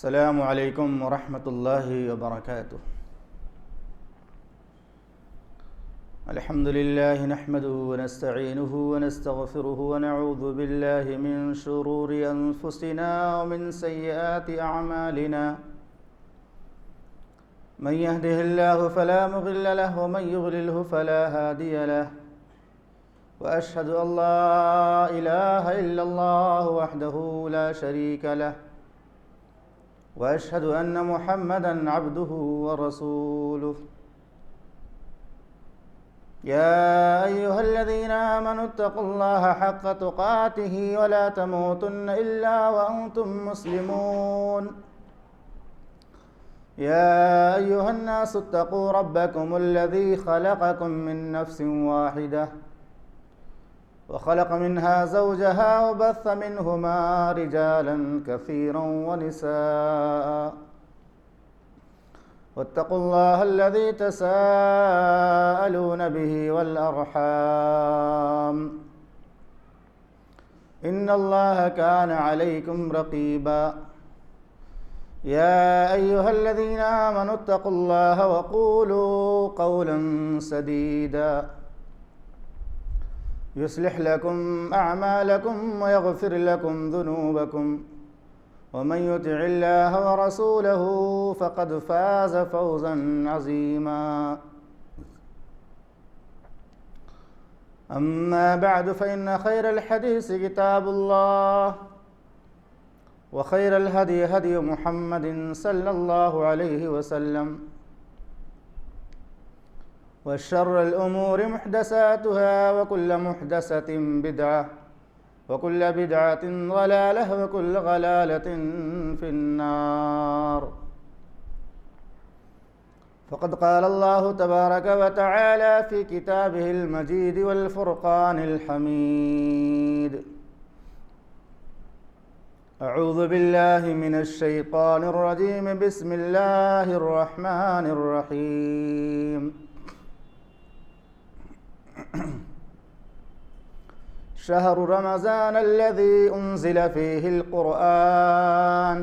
السلام علیکم ورحمۃ اللہ وبرکاتہ۔ الحمد للہ نحمده ونستعینه ونستغفره ونعوذ باللہ من شرور انفسنا ومن سیئات اعمالنا، من يهده الله فلا مضل له ومن يضلله فلا هادي له، واشهد ان لا اله الا الله وحده لا شريك له، واشهد ان محمدا عبده ورسوله۔ يا ايها الذين آمنوا اتقوا الله حق تقاته ولا تموتن الا وانتم مسلمون۔ يا ايها الناس اتقوا ربكم الذي خلقكم من نفس واحدة وخلق منها زوجها وبث منهما رجالا كثيرا ونساء، واتقوا الله الذي تساءلون به والأرحام، إن الله كان عليكم رقيبا۔ يا أيها الذين آمنوا اتقوا الله وقولوا قولا سديدا يصلح لكم أعمالكم ويغفر لكم ذنوبكم، ومن يطع الله ورسوله فقد فاز فوزا عظيما۔ أما بعد فإن خير الحديث كتاب الله، وخير الهدي هدي محمد صلى الله عليه وسلم، وشر الأمور محدثاتها وكل محدثة بدعة وكل بدعة ضلالة وكل ضلالة في النار۔ فقد قال الله تبارك وتعالى في كتابه المجيد والفرقان الحميد: أعوذ بالله من الشيطان الرجيم، بسم الله الرحمن الرحيم۔ شهر رمضان الذي أنزل فيه القرآن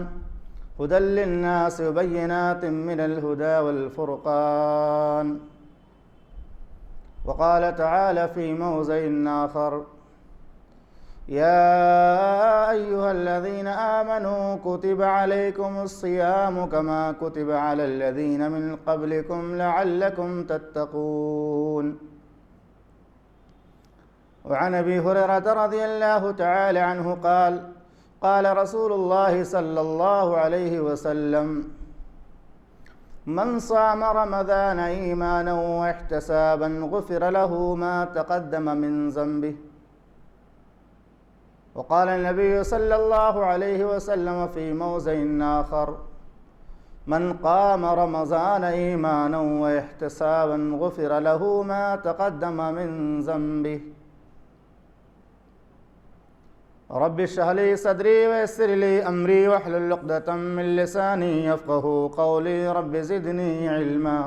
هدى للناس وبينات من الهدى والفرقان۔ وقال تعالى في موضع آخر: يا أيها الذين آمنوا كتب عليكم الصيام كما كتب على الذين من قبلكم لعلكم تتقون۔ وعن ابي هريرة رضي الله تعالى عنه قال: قال رسول الله صلى الله عليه وسلم: من صام رمضان إيمانا واحتسابا غفر له ما تقدم من ذنبه۔ وقال النبي صلى الله عليه وسلم في موضع آخر: من قام رمضان إيمانا واحتسابا غفر له ما تقدم من ذنبه۔ رب اشرح لي صدري ويسر لي أمري واحلل عقدة من لساني يفقهوا قولي، رب زدني علما۔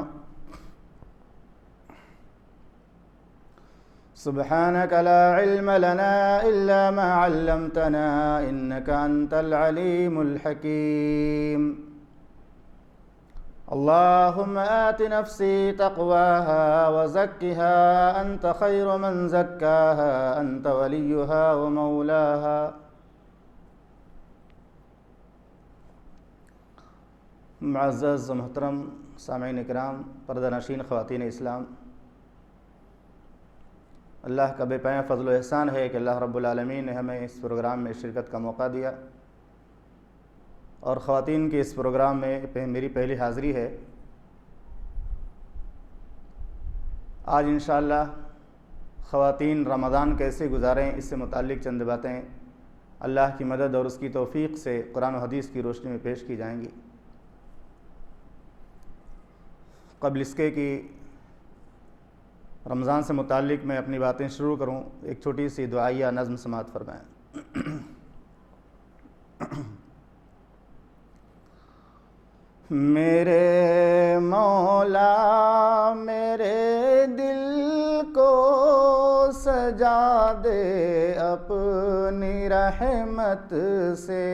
سبحانك لا علم لنا إلا ما علمتنا إنك أنت العليم الحكيم۔ اللهم آت نفسي تقواها وزكها أنت خير من زكاها أنت وليها ومولاها۔ معزز و محترم سامعین اکرام، پردہ نشین خواتین اسلام، اللہ کا بے پناہ فضل و احسان ہے کہ اللہ رب العالمین نے ہمیں اس پروگرام میں شرکت کا موقع دیا، اور خواتین کے اس پروگرام میں میری پہلی حاضری ہے۔ آج انشاءاللہ خواتین رمضان کیسے گزاریں، اس سے متعلق چند باتیں اللہ کی مدد اور اس کی توفیق سے قرآن و حدیث کی روشنی میں پیش کی جائیں گی۔ قبل اس کے کہ رمضان سے متعلق میں اپنی باتیں شروع کروں، ایک چھوٹی سی دعائیہ نظم سماعت فرمائیں۔ میرے مولا میرے دل کو سجا دے اپنی رحمت سے،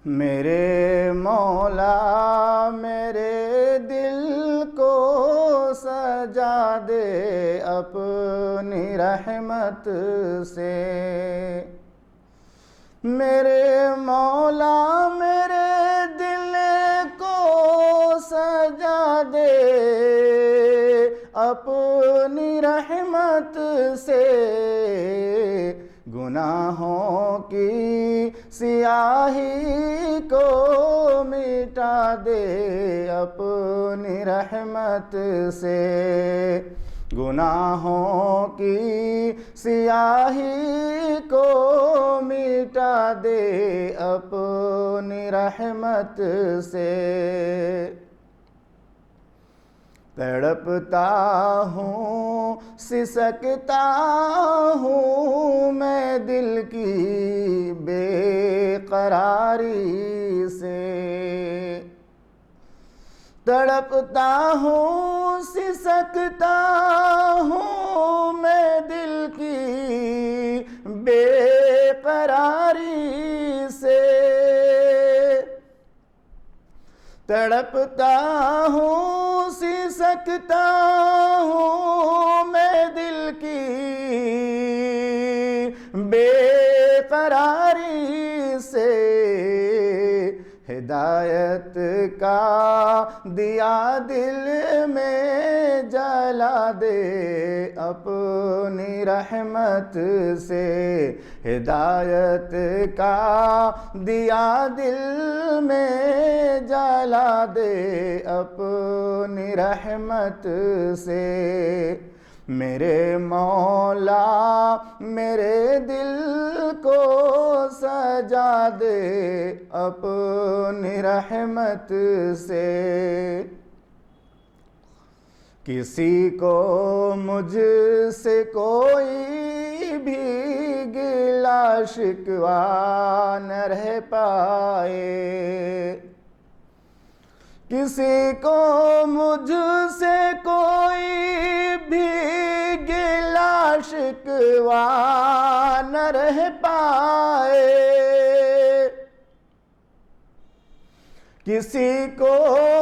میرے مولا میرے دل کو سجا دے اپنی رحمت سے، میرے مولا میرے دل کو سجا دے اپنی رحمت سے، گناہوں کی سیاہی کو مٹا دے اپنی رحمت سے، گناہوں کی سیاہی کو مٹا دے اپنی رحمت سے۔ تڑپتا ہوں سسکتا ہوں میں دل کی بے قراری سے، تڑپتا ہوں سسکتا ہوں میں دل کی بے قراری سے، تڑپتا ہوں سسکتا ہوں میں دل کی بے قراری سے، ہدایت کا دیا دل میں جلا دے اپنی رحمت سے، ہدایت کا دیا دل میں جلا دے اپنی رحمت سے، میرے مولا میرے دل کو سجا دے اپنی رحمت سے، کسی کو مجھ سے کوئی بھی گلہ شکوہ نہ رہ پائے، کسی کو مجھ سے کوئی بھی گلہ شکوہ نہ رہ پائے، کسی کو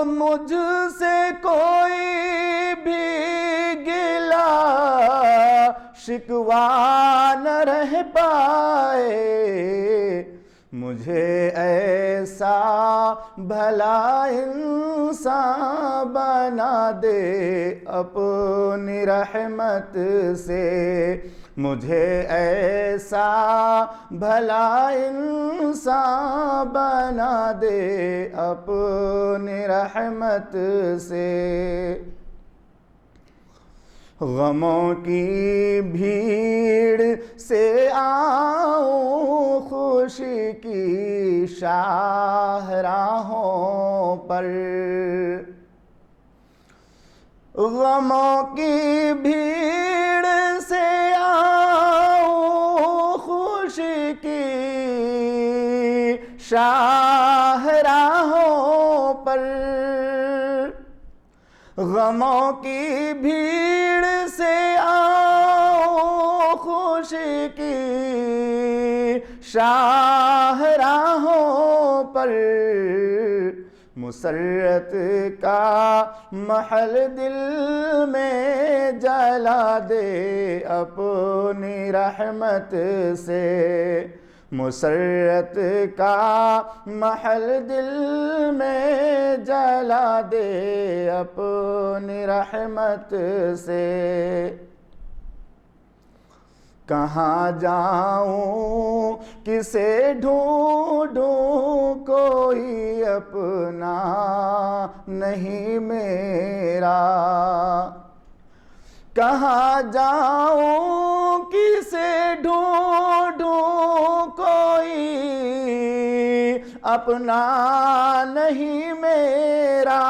مجھ سے کوئی بھی گلہ شکوہ نہ رہ پائے، مجھے ایسا بھلا انسان بنا دے اپنی رحمت سے، مجھے ایسا بھلا انسان بنا دے اپنی رحمت سے، غموں کی بھیڑ سے آؤں خوشی کی شاہراہوں پر، غموں کی بھیڑ سے آؤں خوشی کی شاہراہوں پر، غموں کی بھیڑ سے آؤں خوشی کی شاہراہوں پر، مسرت کا محل دل میں جلا دے اپنی رحمت سے، مسرت کا محل دل میں جلا دے اپنی رحمت سے، کہاں جاؤں کسے ڈھونڈوں کوئی اپنا نہیں میرا، کہاں جاؤں کسے ڈھونڈوں کوئی اپنا نہیں میرا،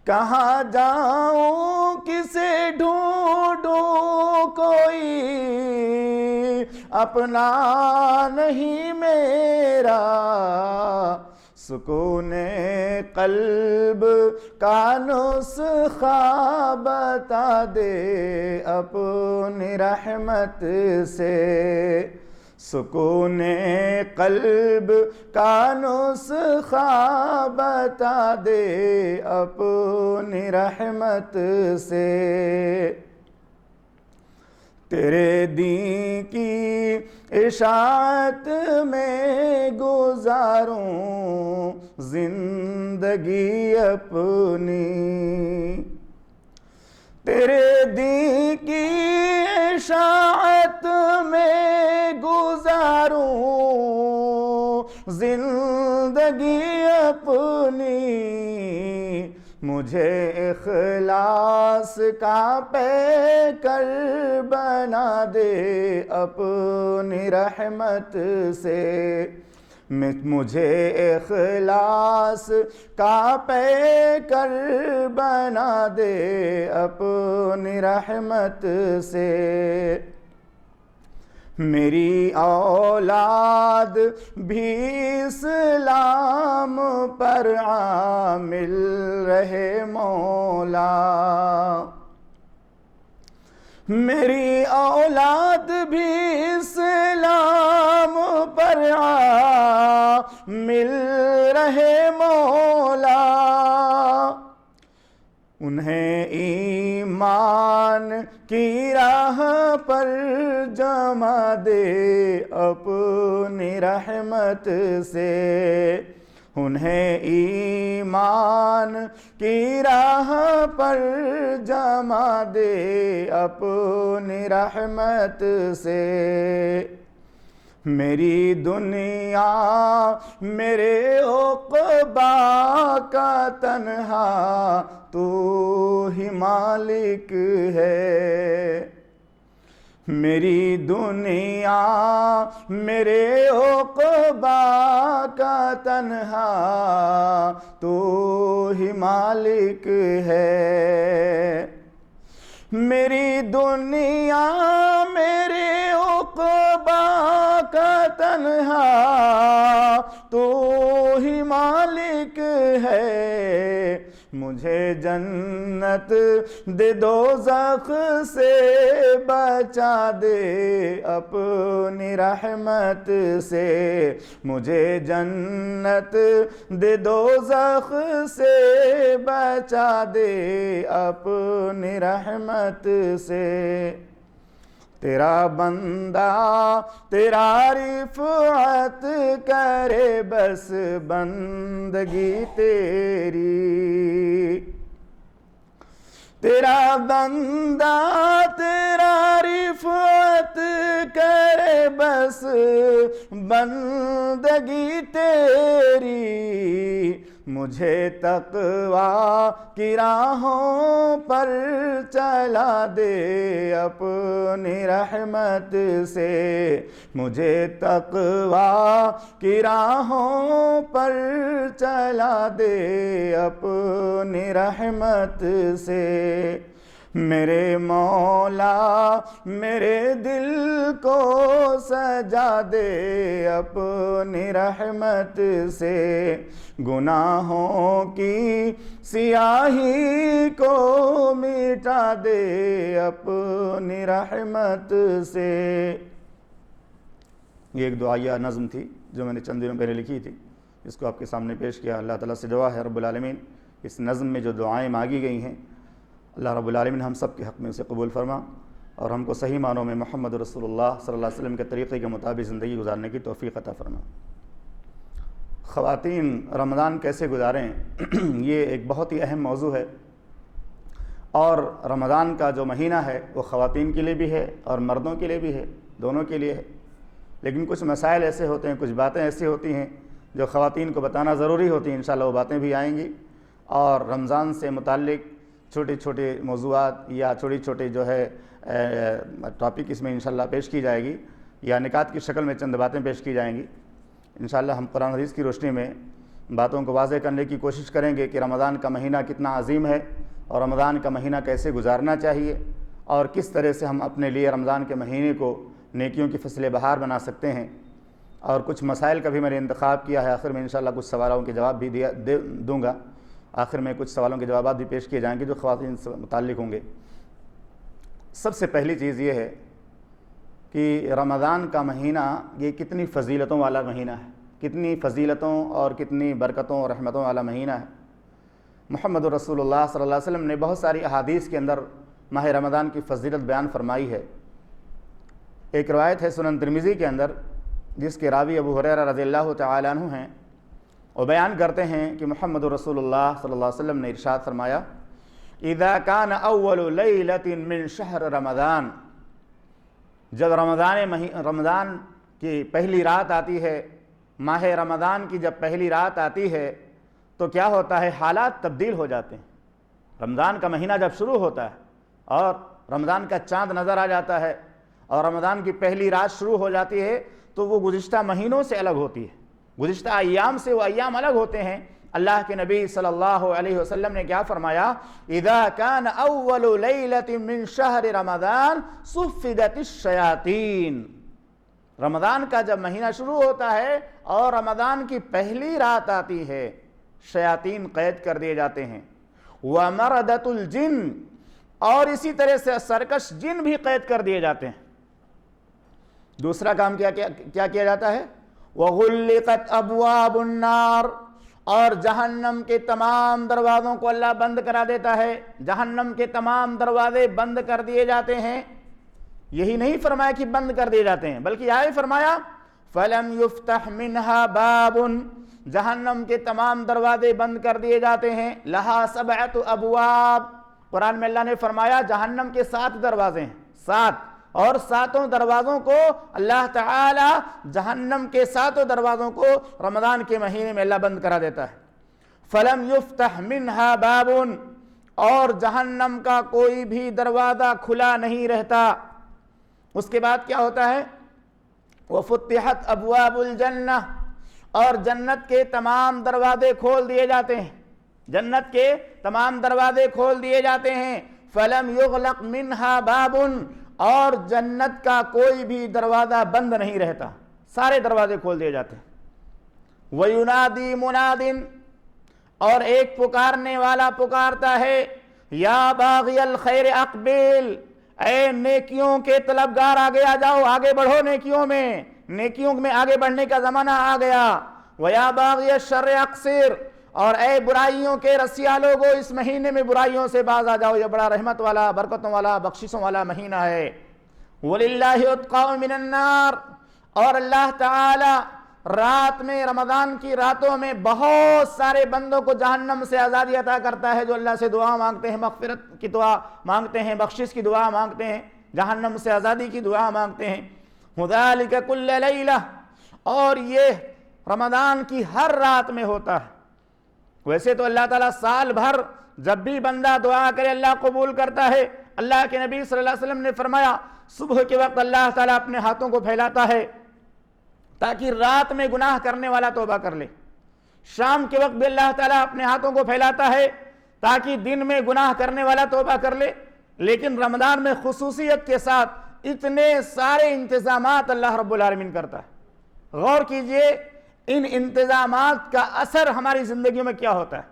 کہاں جاؤں کسے ڈھونڈوں کوئی اپنا نہیں میرا، سکون قلب کا نسخہ بتا دے اپنی رحمت سے، سکون قلب کا نسخہ بتا دے اپنی رحمت سے، تیرے دین کی اشاعت میں گزاروں زندگی اپنی، تیرے دین کی اشاعت میں گزاروں زندگی اپنی، مجھے اخلاص کا پیکر بنا دے اپنی رحمت سے، مجھے اخلاص کا پیکر بنا دے اپنی رحمت سے، میری اولاد بھی اسلام پر عامل رہے مولا، میری اولاد بھی اسلام پر عامل رہے مولا، انہیں ایمان کی راہ پر جما دے اپنی رحمت سے، انہیں ایمان کی راہ پر جما دے اپنی رحمت سے، میری دنیا میرے عقبیٰ کا تنہا تو ہی مالک ہے، میری دنیا میرے عقبیٰ کا تنہا تو ہی مالک ہے، میری دنیا میرے عقبیٰ کا تنہا تو ہی مالک ہے، مجھے جنت دے دوزخ سے بچا دے اپنی رحمت سے، مجھے جنت دے دوزخ سے بچا دے اپنی رحمت سے، تیرا بندہ تیرا رفعت کرے بس بندگی تیری، تیرا بندہ تیرا رفعت کرے بس بندگی تیری، مجھے تقویٰ کی راہوں پر چلا دے اپنی رحمت سے، مجھے تقویٰ کی راہوں پر چلا دے اپنی رحمت سے، میرے مولا میرے دل کو سجا دے اپنی رحمت سے، گناہوں کی سیاہی کو مٹا دے اپنی رحمت سے۔ یہ ایک دعائیہ نظم تھی جو میں نے چند دنوں پہلے لکھی تھی، اس کو آپ کے سامنے پیش کیا۔ اللہ تعالیٰ سے دعا ہے رب العالمین اس نظم میں جو دعائیں مانگی گئی ہیں اللہ رب العالمین ہم سب کے حق میں اسے قبول فرما، اور ہم کو صحیح معنوں میں محمد رسول اللہ صلی اللہ علیہ وسلم کے طریقے کے مطابق زندگی گزارنے کی توفیق عطا فرما۔ خواتین رمضان کیسے گزاریں، یہ ایک بہت ہی اہم موضوع ہے، اور رمضان کا جو مہینہ ہے وہ خواتین کے لیے بھی ہے اور مردوں کے لیے بھی ہے، دونوں کے لیے ہے، لیکن کچھ مسائل ایسے ہوتے ہیں، کچھ باتیں ایسی ہوتی ہیں جو خواتین کو بتانا ضروری ہوتی ہیں، انشاءاللہ وہ باتیں بھی آئیں گی، اور رمضان سے متعلق چھوٹے چھوٹے موضوعات یا چھوٹی چھوٹی جو ہے ٹاپک اس میں انشاءاللہ پیش کی جائے گی، یا نکات کی شکل میں چند باتیں پیش کی جائیں گی۔ انشاءاللہ ہم قرآن حدیث کی روشنی میں باتوں کو واضح کرنے کی کوشش کریں گے کہ رمضان کا مہینہ کتنا عظیم ہے، اور رمضان کا مہینہ کیسے گزارنا چاہیے، اور کس طرح سے ہم اپنے لیے رمضان کے مہینے کو نیکیوں کی فصل بہار بنا سکتے ہیں، اور کچھ مسائل کا بھی میں نے انتخاب کیا ہے۔ آخر میں انشاءاللہ کچھ سوالوں کے جواب بھی دوں گا، آخر میں کچھ سوالوں کے جوابات بھی پیش کیے جائیں گے جو خواتین سے متعلق ہوں گے۔ سب سے پہلی چیز یہ ہے کہ رمضان کا مہینہ یہ کتنی فضیلتوں والا مہینہ ہے، کتنی فضیلتوں اور کتنی برکتوں اور رحمتوں والا مہینہ ہے۔ محمد رسول اللہ صلی اللہ علیہ وسلم نے بہت ساری احادیث کے اندر ماہ رمضان کی فضیلت بیان فرمائی ہے۔ ایک روایت ہے سنن ترمذی کے اندر جس کے راوی ابو ہریرہ رضی اللہ تعالیٰ عنہ ہیں، وہ بیان کرتے ہیں کہ محمد رسول اللہ صلی اللہ علیہ وسلم نے ارشاد فرمایا اذا كان اول لیلۃ من شہر رمضان، جب رمضان کی پہلی رات آتی ہے، ماہ رمضان کی جب پہلی رات آتی ہے تو کیا ہوتا ہے، حالات تبدیل ہو جاتے ہیں۔ رمضان کا مہینہ جب شروع ہوتا ہے اور رمضان کا چاند نظر آ جاتا ہے اور رمضان کی پہلی رات شروع ہو جاتی ہے تو وہ گزشتہ مہینوں سے الگ ہوتی ہے، گزشتہ ایام سے وہ ایام الگ ہوتے ہیں۔ اللہ کے نبی صلی اللہ علیہ وسلم نے کیا فرمایا، اذا كان اول لیلۃ من شہر رمضان صفدت الشیاطین، رمضان کا جب مہینہ شروع ہوتا ہے اور رمضان کی پہلی رات آتی ہے، شیاطین قید کر دیے جاتے ہیں۔ ومردت الجن، اور اسی طرح سے سرکش جن بھی قید کر دیے جاتے ہیں۔ دوسرا کام کیا کیا جاتا ہے، وغلقت ابواب النار، اور جہنم کے تمام دروازوں کو اللہ بند کرا دیتا ہے، جہنم کے تمام دروازے بند کر دیے جاتے ہیں۔ یہی نہیں فرمایا کہ بند کر دیے جاتے ہیں، بلکہ یہ فرمایا فَلَمْ يُفْتَحْ مِنْهَا بَابٌ، جہنم کے تمام دروازے بند کر دیے جاتے ہیں۔ لَهَا سَبْعَةُ أَبْوَابٍ، قرآن میں اللہ نے فرمایا جہنم کے 7 دروازے ہیں، 7، اور 7 دروازوں کو اللہ تعالی جہنم کے 7 دروازوں کو رمضان کے مہینے میں اللہ بند کرا دیتا ہے۔ فَلَمْ يُفْتَحْ مِنْهَا بَابٌ، اور جہنم کا کوئی بھی دروازہ کھلا نہیں رہتا۔ اس کے بعد کیا ہوتا ہے، وَفُتِحَتْ أَبْوَابُ الْجَنَّةِ، اور جنت کے تمام دروازے کھول دیے جاتے ہیں، جنت کے تمام دروازے کھول دیے جاتے ہیں۔ فَلَمْ يُغْلَقْ مِنْهَا بَابٌ، اور جنت کا کوئی بھی دروازہ بند نہیں رہتا، سارے دروازے کھول دیے جاتے ہیں۔ وَيُنَادِي مُنَادٍ، اور ایک پکارنے والا پکارتا ہے، یا باغی الخیر اقبل، اے نیکیوں کے طلبگار آگے آ جاؤ، آگے بڑھو نیکیوں میں آگے بڑھنے کا زمانہ آ گیا۔ وَيَا بَاغِيَ الشَّرِّ اقْصِرْ، اور اے برائیوں کے رسیا لوگو اس مہینے میں برائیوں سے باز آ جاؤ، یہ بڑا رحمت والا، برکتوں والا، بخششوں والا مہینہ ہے۔ وَلِلَّهِ اُتْقَاءُ مِنَ النَّارِ، اور اللہ تعالی رات میں، رمضان کی راتوں میں بہت سارے بندوں کو جہنم سے آزادی عطا کرتا ہے، جو اللہ سے دعا مانگتے ہیں، مغفرت کی دعا مانگتے ہیں، بخشش کی دعا مانگتے ہیں، جہنم سے آزادی کی دعا مانگتے ہیں۔ وَذَلِكَ كُلَّ لَيْلَةٍ، اور یہ رمضان کی ہر رات میں ہوتا ہے۔ ویسے تو اللہ تعالیٰ سال بھر جب بھی بندہ دعا کرے اللہ قبول کرتا ہے۔ اللہ کے نبی صلی اللہ علیہ وسلم نے فرمایا صبح کے وقت اللہ تعالیٰ اپنے ہاتھوں کو پھیلاتا ہے تاکہ رات میں گناہ کرنے والا توبہ کر لے، شام کے وقت بھی اللہ تعالیٰ اپنے ہاتھوں کو پھیلاتا ہے تاکہ دن میں گناہ کرنے والا توبہ کر لے۔ لیکن رمضان میں خصوصیت کے ساتھ اتنے سارے انتظامات اللہ رب العالمین کرتا ہے۔ غور کیجئے ان انتظامات کا اثر ہماری زندگیوں میں کیا ہوتا ہے۔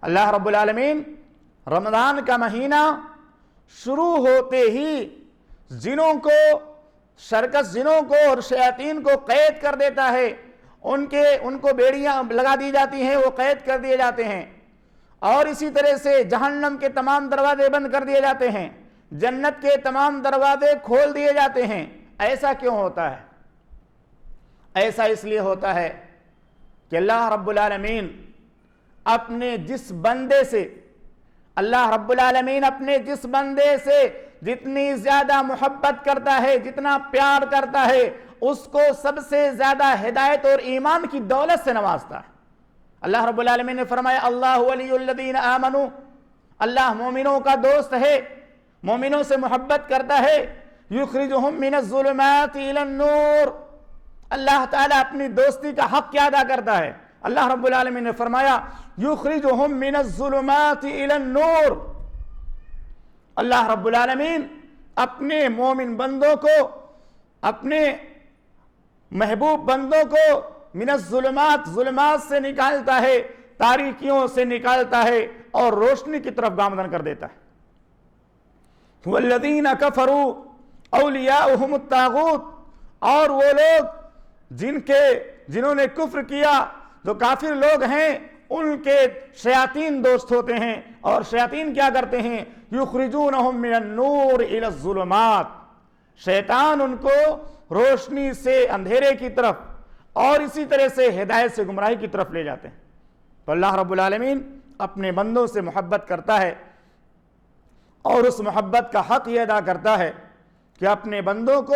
اللہ رب العالمین رمضان کا مہینہ شروع ہوتے ہی جنوں کو، شرکس جنوں کو اور شیاطین کو قید کر دیتا ہے، ان کو بیڑیاں لگا دی جاتی ہیں، وہ قید کر دیے جاتے ہیں، اور اسی طرح سے جہنم کے تمام دروازے بند کر دیے جاتے ہیں، جنت کے تمام دروازے کھول دیے جاتے ہیں۔ ایسا کیوں ہوتا ہے؟ ایسا اس لیے ہوتا ہے کہ اللہ رب العالمین اپنے جس بندے سے، اللہ رب العالمین اپنے جس بندے سے جتنی زیادہ محبت کرتا ہے، جتنا پیار کرتا ہے، اس کو سب سے زیادہ ہدایت اور ایمان کی دولت سے نوازتا ہے۔ اللہ رب العالمین نے فرمایا اللہ ولی الذین آمنوا، اللہ مومنوں کا دوست ہے، مومنوں سے محبت کرتا ہے۔ یخرجہم من الظلمات الی النور، اللہ تعالیٰ اپنی دوستی کا حق کیا ادا کرتا ہے؟ اللہ رب العالمین نے فرمایا یخرجہم من الظلمات الی النور، اللہ رب العالمین اپنے مومن بندوں کو، اپنے محبوب بندوں کو من الظلمات، ظلمات سے نکالتا ہے، تاریکیوں سے نکالتا ہے اور روشنی کی طرف گامزن کر دیتا ہے۔ والذین کفروا، اولیاؤہم الطاغوت، اور وہ لوگ جنہوں نے کفر کیا، جو کافر لوگ ہیں، ان کے شیاطین دوست ہوتے ہیں، اور شیاطین کیا کرتے ہیں؟ یخرجونہم من النور الی الظلمات، شیطان ان کو روشنی سے اندھیرے کی طرف اور اسی طرح سے ہدایت سے گمراہی کی طرف لے جاتے ہیں۔ تو اللہ رب العالمین اپنے بندوں سے محبت کرتا ہے، اور اس محبت کا حق یہ ادا کرتا ہے کہ اپنے بندوں کو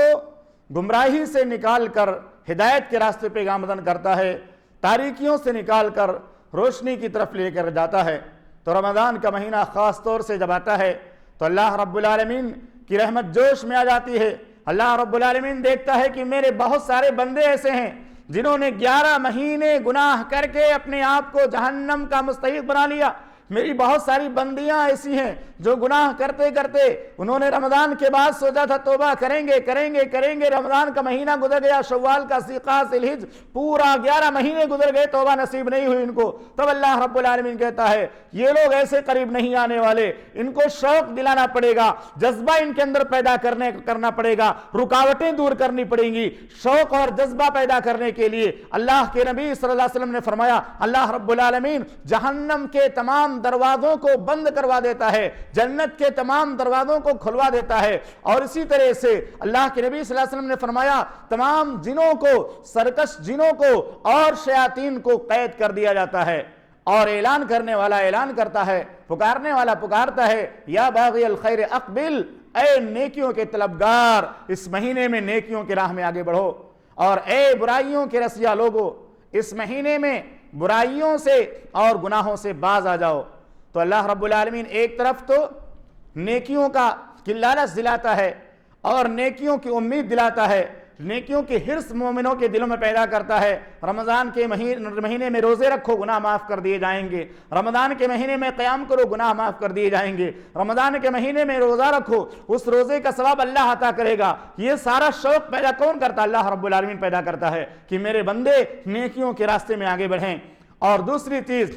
گمراہی سے نکال کر ہدایت کے راستے پہ گامزن کرتا ہے، تاریکیوں سے نکال کر روشنی کی طرف لے کر جاتا ہے۔ تو رمضان کا مہینہ خاص طور سے جب آتا ہے تو اللہ رب العالمین کی رحمت جوش میں آ جاتی ہے۔ اللہ رب العالمین دیکھتا ہے کہ میرے بہت سارے بندے ایسے ہیں جنہوں نے 11 مہینے گناہ کر کے اپنے آپ کو جہنم کا مستحق بنا لیا۔ میری بہت ساری بندیاں ایسی ہیں جو گناہ کرتے کرتے انہوں نے رمضان کے بعد سوچا تھا توبہ کریں گے، رمضان کا مہینہ گزر گیا، شوال کا سیقہ ذوالحجہ پورا 11 مہینے گزر گئے، توبہ نصیب نہیں ہوئی ان کو۔ تب اللہ رب العالمین کہتا ہے یہ لوگ ایسے قریب نہیں آنے والے، ان کو شوق دلانا پڑے گا، جذبہ ان کے اندر پیدا کرنا پڑے گا، رکاوٹیں دور کرنی پڑیں گی۔ شوق اور جذبہ پیدا کرنے کے لیے اللہ کے نبی صلی اللہ علیہ وسلم نے فرمایا اللہ رب العالمین جہنم کے تمام دروازوں کو بند کروا دیتا ہے، جنت کے تمام دروازوں کو کھلوا دیتا ہے، اور اسی طرح سے اللہ کے نبی صلی اللہ علیہ وسلم نے فرمایا تمام جنوں کو، سرکش جنوں کو اور شیاطین کو قید کر دیا جاتا ہے، اور اعلان کرنے والا اعلان کرتا ہے، پکارنے والا پکارتا ہے یا باغی الخیر اقبل، اے نیکیوں کے طلبگار اس مہینے میں نیکیوں کی راہ میں آگے بڑھو، اور اے برائیوں کے رسیا لوگو اس مہینے میں برائیوں سے اور گناہوں سے باز آ جاؤ۔ تو اللہ رب العالمین ایک طرف تو نیکیوں کا لالچ دلاتا ہے اور نیکیوں کی امید دلاتا ہے، نیکیوں کی حرص مومنوں کے دلوں میں پیدا کرتا ہے۔ رمضان کے مہینے میں روزے رکھو، گناہ معاف کر دیے جائیں گے، رمضان کے مہینے میں قیام کرو، گناہ معاف کر دیے جائیں گے، رمضان کے مہینے میں روزہ رکھو، اس روزے کا ثواب اللہ عطا کرے گا۔ یہ سارا شوق پیدا کون کرتا ہے؟ اللہ رب العالمین پیدا کرتا ہے کہ میرے بندے نیکیوں کے راستے میں آگے بڑھیں۔ اور دوسری چیز،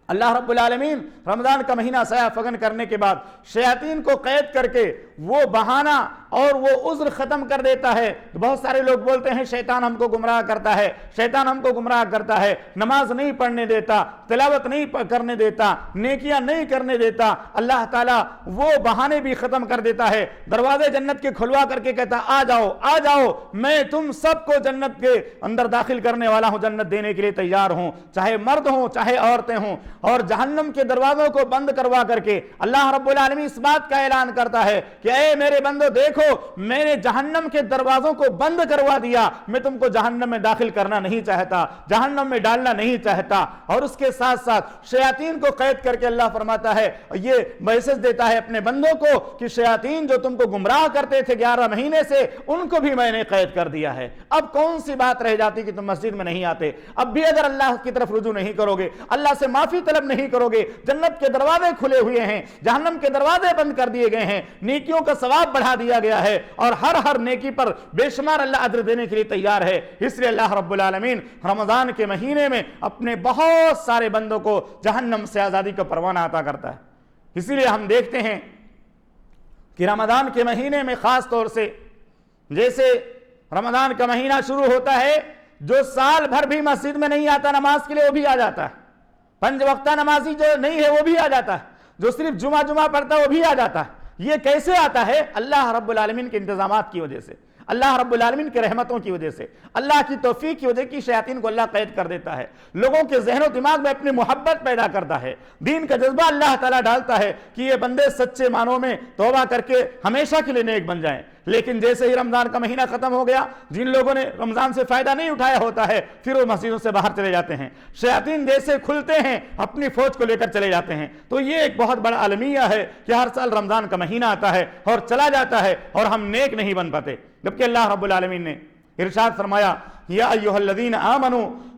اللہ رب العالمین رمضان کا مہینہ سایہ فگن کرنے کے بعد شیاطین کو قید کر کے وہ بہانہ اور وہ عذر ختم کر دیتا ہے۔ بہت سارے لوگ بولتے ہیں شیطان ہم کو گمراہ کرتا ہے، شیطان ہم کو گمراہ کرتا ہے، نماز نہیں پڑھنے دیتا، تلاوت نہیں کرنے دیتا، نیکیاں نہیں کرنے دیتا۔ اللہ تعالیٰ وہ بہانے بھی ختم کر دیتا ہے، دروازے جنت کے کھلوا کر کے کہتا آ جاؤ آ جاؤ، میں تم سب کو جنت کے اندر داخل کرنے والا ہوں، جنت دینے کے لیے تیار ہوں، چاہے مرد ہوں چاہے عورتیں ہوں۔ اور جہنم کے دروازوں کو بند کروا کر کے اللہ رب العالمین اس بات کا اعلان کرتا ہے کہ اے میرے بندو دیکھو میں نے جہنم کے دروازوں کو بند کروا دیا، میں تم کو جہنم میں داخل کرنا نہیں چاہتا، جہنم میں ڈالنا نہیں چاہتا۔ اور اس کے ساتھ ساتھ شیاطین کو قید کر کے اللہ فرماتا ہے، یہ میسج دیتا ہے اپنے بندوں کو کہ شیاطین جو تم کو گمراہ کرتے تھے 11 مہینے سے ان کو بھی میں نے قید کر دیا ہے۔ اب کون سی بات رہ جاتی کہ تم مسجد میں نہیں آتے؟ اب بھی اگر اللہ کی طرف رجوع نہیں کرو گے، اللہ سے معافی طلب نہیں کرو گے، جنت کے دروازے کھلے ہوئے ہیں، جہنم کے دروازے بند کر دیے گئے ہیں، نیکیوں کا ثواب بڑھا دیا گیا ہے، اور ہر نیکی پر بے شمار اللہ اجر دینے کے لیے تیار ہے۔ اس لیے اللہ رب العالمین رمضان کے مہینے میں اپنے بہت سارے بندوں کو جہنم سے آزادی کا پروانہ عطا کرتا ہے۔ اسی لیے ہم دیکھتے ہیں کہ رمضان کے مہینے میں خاص طور سے جیسے رمضان کا مہینہ شروع ہوتا ہے، جو سال بھر بھی مسجد میں نہیں آتا نماز کے لیے وہ بھی آ جاتا ہے، 5 وقتہ نمازی جو نہیں ہے وہ بھی آ جاتا ہے، جو صرف جمعہ پڑھتا ہے وہ بھی آ جاتا ہے۔ یہ کیسے آتا ہے؟ اللہ رب العالمین کے انتظامات کی وجہ سے، اللہ رب العالمین کے رحمتوں کی وجہ سے، اللہ کی توفیق کی وجہ کی شیاطین کو اللہ قید کر دیتا ہے، لوگوں کے ذہن و دماغ میں اپنی محبت پیدا کرتا ہے، دین کا جذبہ اللہ تعالیٰ ڈالتا ہے کہ یہ بندے سچے معنوں میں توبہ کر کے ہمیشہ کے لیے نیک بن جائیں۔ لیکن جیسے ہی رمضان کا مہینہ ختم ہو گیا، جن لوگوں نے رمضان سے فائدہ نہیں اٹھایا ہوتا ہے پھر وہ مسجدوں سے باہر چلے جاتے ہیں، شیاطین جیسے کھلتے ہیں اپنی فوج کو لے کر چلے جاتے ہیں۔ تو یہ ایک بہت بڑا المیہ ہے کہ ہر سال رمضان کا مہینہ آتا ہے اور چلا جاتا ہے اور ہم نیک نہیں بن پاتے، جبکہ اللہ رب العالمین نے ارشاد فرمایا یا ایھا الذین آمنوا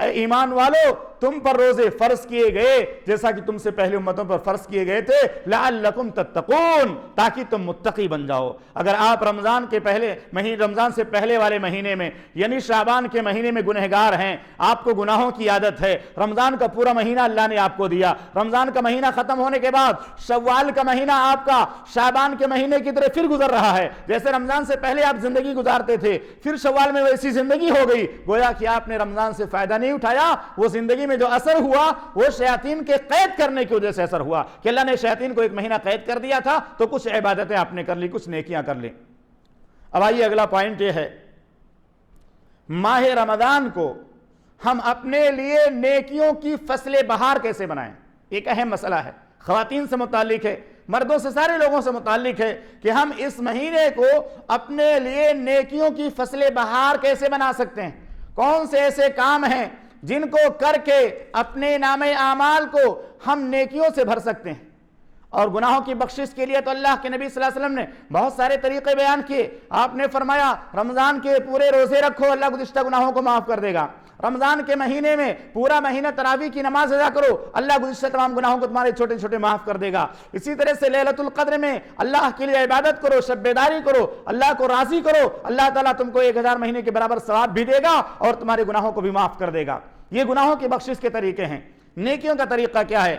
اے ایمان والو تم پر روزے فرض کیے گئے جیسا کہ تم سے پہلے امتوں پر فرض کیے گئے تھے، لعلکم تتقون، تاکہ تم متقی بن جاؤ۔ اگر آپ رمضان سے پہلے والے مہینے میں یعنی شعبان کے مہینے میں گنہگار ہیں، آپ کو گناہوں کی عادت ہے، رمضان کا پورا مہینہ اللہ نے آپ کو دیا، رمضان کا مہینہ ختم ہونے کے بعد شوال کا مہینہ آپ کا شعبان کے مہینے کی طرح پھر گزر رہا ہے، جیسے رمضان سے پہلے آپ زندگی گزارتے تھے، پھر شوال میں ویسی زندگی ہو گئی، گویا کہ آپ نے رمضان سے فائدہ نہیں اٹھایا، وہ زندگی میں جو اثر ہوا وہ شیاطین کے قید کرنے کی وجہ سے اثر ہوا کہ اللہ نے شیاطین کو ایک مہینہ قید کر دیا تھا، تو کچھ عبادتیں آپ نے کر لی، کچھ نیکیاں کر لی۔ اب آئیے اگلا پوائنٹ یہ ہے، ماہ رمضان کو ہم اپنے لیے نیکیوں کی فصل بہار کیسے بنائیں؟ ایک اہم مسئلہ ہے، خواتین سے متعلق ہے، مردوں سے، سارے لوگوں سے متعلق ہے کہ ہم اس مہینے کو اپنے لیے نیکیوں کی فصل بہار کیسے بنا سکتے ہیں۔ کون سے ایسے کام ہیں جن کو کر کے اپنے نام اعمال کو ہم نیکیوں سے بھر سکتے ہیں؟ اور گناہوں کی بخشش کے لیے تو اللہ کے نبی صلی اللہ علیہ وسلم نے بہت سارے طریقے بیان کیے۔ آپ نے فرمایا رمضان کے پورے روزے رکھو، اللہ گزشتہ گناہوں کو معاف کر دے گا۔ رمضان کے مہینے میں پورا مہینہ تراویح کی نماز ادا کرو، اللہ گزشتہ تمام گناہوں کو تمہارے چھوٹے چھوٹے معاف کر دے گا۔ اسی طرح سے لیلۃ القدر میں اللہ کے لیے عبادت کرو، شب بیداری کرو، اللہ کو راضی کرو، اللہ تعالیٰ تم کو 1000 مہینے کے برابر ثواب بھی دے گا اور تمہارے گناہوں کو بھی معاف کر دے گا۔ یہ گناہوں کی بخشش کے طریقے ہیں۔ نیکیوں کا طریقہ کیا ہے؟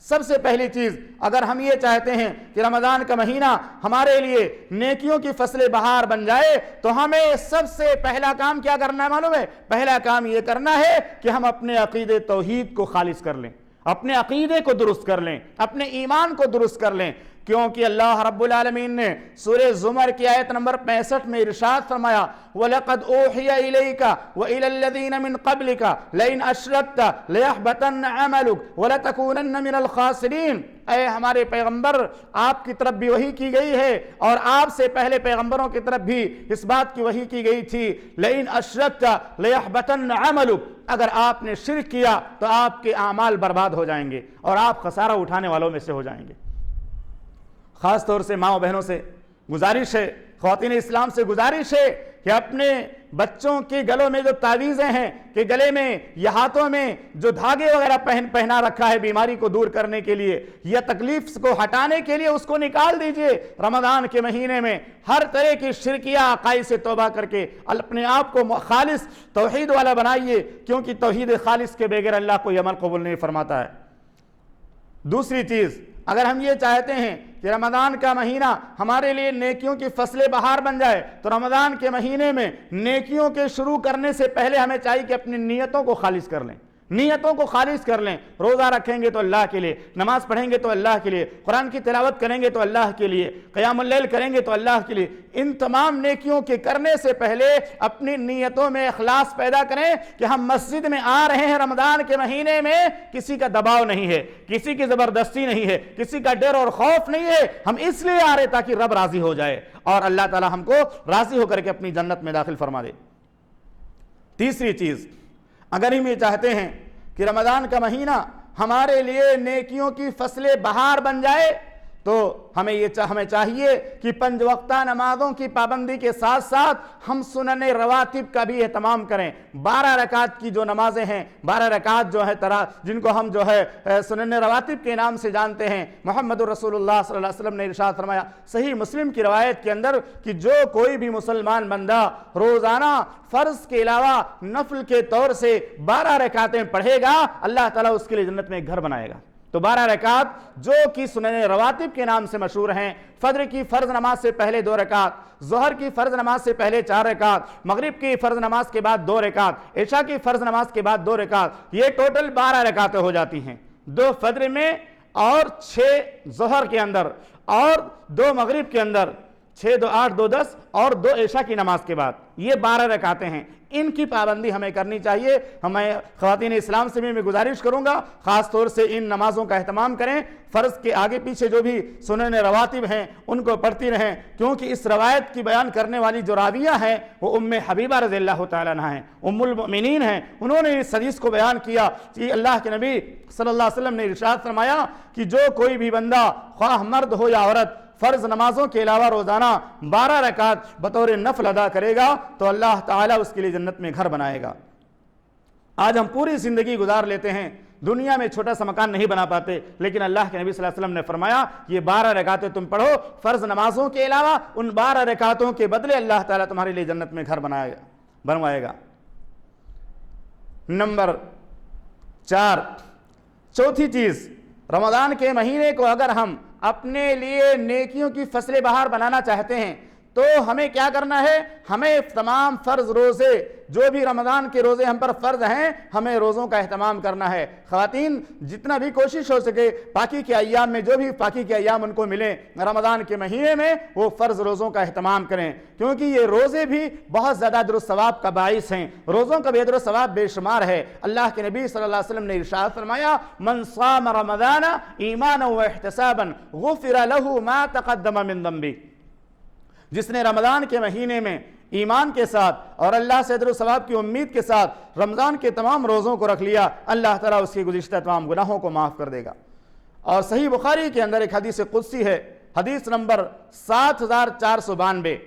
سب سے پہلی چیز، اگر ہم یہ چاہتے ہیں کہ رمضان کا مہینہ ہمارے لیے نیکیوں کی فصل بہار بن جائے تو ہمیں سب سے پہلا کام کیا کرنا ہے معلوم ہے؟ پہلا کام یہ کرنا ہے کہ ہم اپنے عقیدے توحید کو خالص کر لیں، اپنے عقیدے کو درست کر لیں، اپنے ایمان کو درست کر لیں، کیونکہ اللہ رب العالمین نے سورہ زمر کی آیت نمبر 65 میں ارشاد فرمایا وَلَقَدْ أُوحِيَ إِلَيْكَ وَإِلَى الَّذِينَ مِنْ قَبْلِكَ لَئِنْ أَشْرَكْتَ لَيَحْبَطَنَّ عَمَلُكَ وَلَتَكُونَنَّ مِنَ الْخَاسِرِينَ۔ اے ہمارے پیغمبر، آپ کی طرف بھی وحی کی گئی ہے اور آپ سے پہلے پیغمبروں کی طرف بھی اس بات کی وحی کی گئی تھی، لَئِنْ أَشْرَكْتَ لَيَحْبَطَنَّ عَمَلُكَ، اگر آپ نے شرک کیا تو آپ کے اعمال برباد ہو جائیں گے اور آپ خسارہ اٹھانے والوں میں سے ہو جائیں گے۔ خاص طور سے ماں و بہنوں سے گزارش ہے، خواتین اسلام سے گزارش ہے کہ اپنے بچوں کے گلوں میں جو تعویذیں ہیں کہ گلے میں یا ہاتھوں میں جو دھاگے وغیرہ پہنا رکھا ہے بیماری کو دور کرنے کے لیے یا تکلیف کو ہٹانے کے لیے، اس کو نکال دیجئے۔ رمضان کے مہینے میں ہر طرح کی شرکیہ عقائد سے توبہ کر کے اپنے آپ کو خالص توحید والا بنائیے، کیونکہ توحید خالص کے بغیر اللہ کوئی عمل قبول نہیں فرماتا ہے۔ دوسری چیز، اگر ہم یہ چاہتے ہیں کہ رمضان کا مہینہ ہمارے لیے نیکیوں کی فصل بہار بن جائے تو رمضان کے مہینے میں نیکیوں کے شروع کرنے سے پہلے ہمیں چاہیے کہ اپنی نیتوں کو خالص کر لیں، نیتوں کو خالص کر لیں۔ روزہ رکھیں گے تو اللہ کے لیے، نماز پڑھیں گے تو اللہ کے لیے، قرآن کی تلاوت کریں گے تو اللہ کے لیے، قیام اللیل کریں گے تو اللہ کے لیے۔ ان تمام نیکیوں کے کرنے سے پہلے اپنی نیتوں میں اخلاص پیدا کریں کہ ہم مسجد میں آ رہے ہیں رمضان کے مہینے میں، کسی کا دباؤ نہیں ہے، کسی کی زبردستی نہیں ہے، کسی کا ڈر اور خوف نہیں ہے، ہم اس لیے آ رہے تاکہ رب راضی ہو جائے اور اللہ تعالی ہم کو راضی ہو کر کے اپنی جنت میں داخل فرما دے۔ تیسری چیز، اگر ہم یہ چاہتے ہیں کہ رمضان کا مہینہ ہمارے لیے نیکیوں کی فصل بہار بن جائے تو ہمیں چاہیے کہ 5 وقتہ نمازوں کی پابندی کے ساتھ ساتھ ہم سنن رواتب کا بھی اہتمام کریں۔ 12 رکعت کی جو نمازیں ہیں، 12 رکعت جو ہے جن کو ہم جو ہے سنن رواتب کے نام سے جانتے ہیں، محمد رسول اللہ صلی اللہ علیہ وسلم نے ارشاد فرمایا صحیح مسلم کی روایت کے اندر کہ جو کوئی بھی مسلمان بندہ روزانہ فرض کے علاوہ نفل کے طور سے 12 رکعتیں پڑھے گا، اللہ تعالیٰ اس کے لیے جنت میں ایک گھر بنائے گا۔ تو 12 رکعت جو کہ سنن رواتب کے نام سے مشہور ہیں، فجر کی فرض نماز سے پہلے 2 رکعت، ظہر کی فرض نماز سے پہلے 4 رکعت، مغرب کی فرض نماز کے بعد 2 رکعت، عشاء کی فرض نماز کے بعد 2 رکعت، یہ ٹوٹل 12 رکعتیں ہو جاتی ہیں۔ 2 فجر میں اور 6 ظہر کے اندر اور 2 مغرب کے اندر، 6 2 8 2 10 اور 2 عشاء کی نماز کے بعد، یہ 12 رکعتیں ہیں۔ ان کی پابندی ہمیں کرنی چاہیے۔ ہمیں خواتین اسلام سے بھی میں گزارش کروں گا خاص طور سے ان نمازوں کا اہتمام کریں، فرض کے آگے پیچھے جو بھی سنن رواتب ہیں ان کو پڑھتی رہیں، کیونکہ اس روایت کی بیان کرنے والی جو راویہ ہیں وہ ام حبیبہ رضی اللہ تعالیٰ عنہا ہیں، ام المؤمنین ہیں۔ انہوں نے اس حدیث کو بیان کیا کہ اللہ کے نبی صلی اللہ علیہ وسلم نے ارشاد فرمایا کہ جو کوئی بھی بندہ خواہ مرد ہو یا عورت فرض نمازوں کے علاوہ روزانہ 12 رکعت بطور نفل ادا کرے گا تو اللہ تعالیٰ اس کے لیے جنت میں گھر بنائے گا۔ آج ہم پوری زندگی گزار لیتے ہیں، دنیا میں چھوٹا سا مکان نہیں بنا پاتے، لیکن اللہ کے نبی صلی اللہ علیہ وسلم نے فرمایا یہ 12 رکعتیں تم پڑھو فرض نمازوں کے علاوہ، ان 12 رکعتوں کے بدلے اللہ تعالیٰ تمہارے لیے جنت میں گھر بنوائے گا۔ نمبر 4، چوتھی چیز، رمضان کے مہینے کو اگر ہم اپنے لیے نیکیوں کی فصل بہار بنانا چاہتے ہیں تو ہمیں کیا کرنا ہے؟ ہمیں تمام فرض روزے، جو بھی رمضان کے روزے ہم پر فرض ہیں، ہمیں روزوں کا اہتمام کرنا ہے۔ خواتین جتنا بھی کوشش ہو سکے پاکی کے ایام میں، جو بھی پاکی کے ایام ان کو ملیں رمضان کے مہینے میں، وہ فرض روزوں کا اہتمام کریں، کیونکہ یہ روزے بھی بہت زیادہ اجر و ثواب کا باعث ہیں۔ روزوں کا بھی اجر و ثواب بے شمار ہے۔ اللہ کے نبی صلی اللہ علیہ وسلم نے ارشاد فرمایا من صام رمضان ایمانا واحتسابا غفر له ما تقدم من ذنبه، جس نے رمضان کے مہینے میں ایمان کے ساتھ اور اللہ سے اجر و ثواب کی امید کے ساتھ رمضان کے تمام روزوں کو رکھ لیا، اللہ تعالیٰ اس کی گزشتہ تمام گناہوں کو معاف کر دے گا۔ اور صحیح بخاری کے اندر ایک حدیث قدسی ہے، حدیث نمبر 7492۔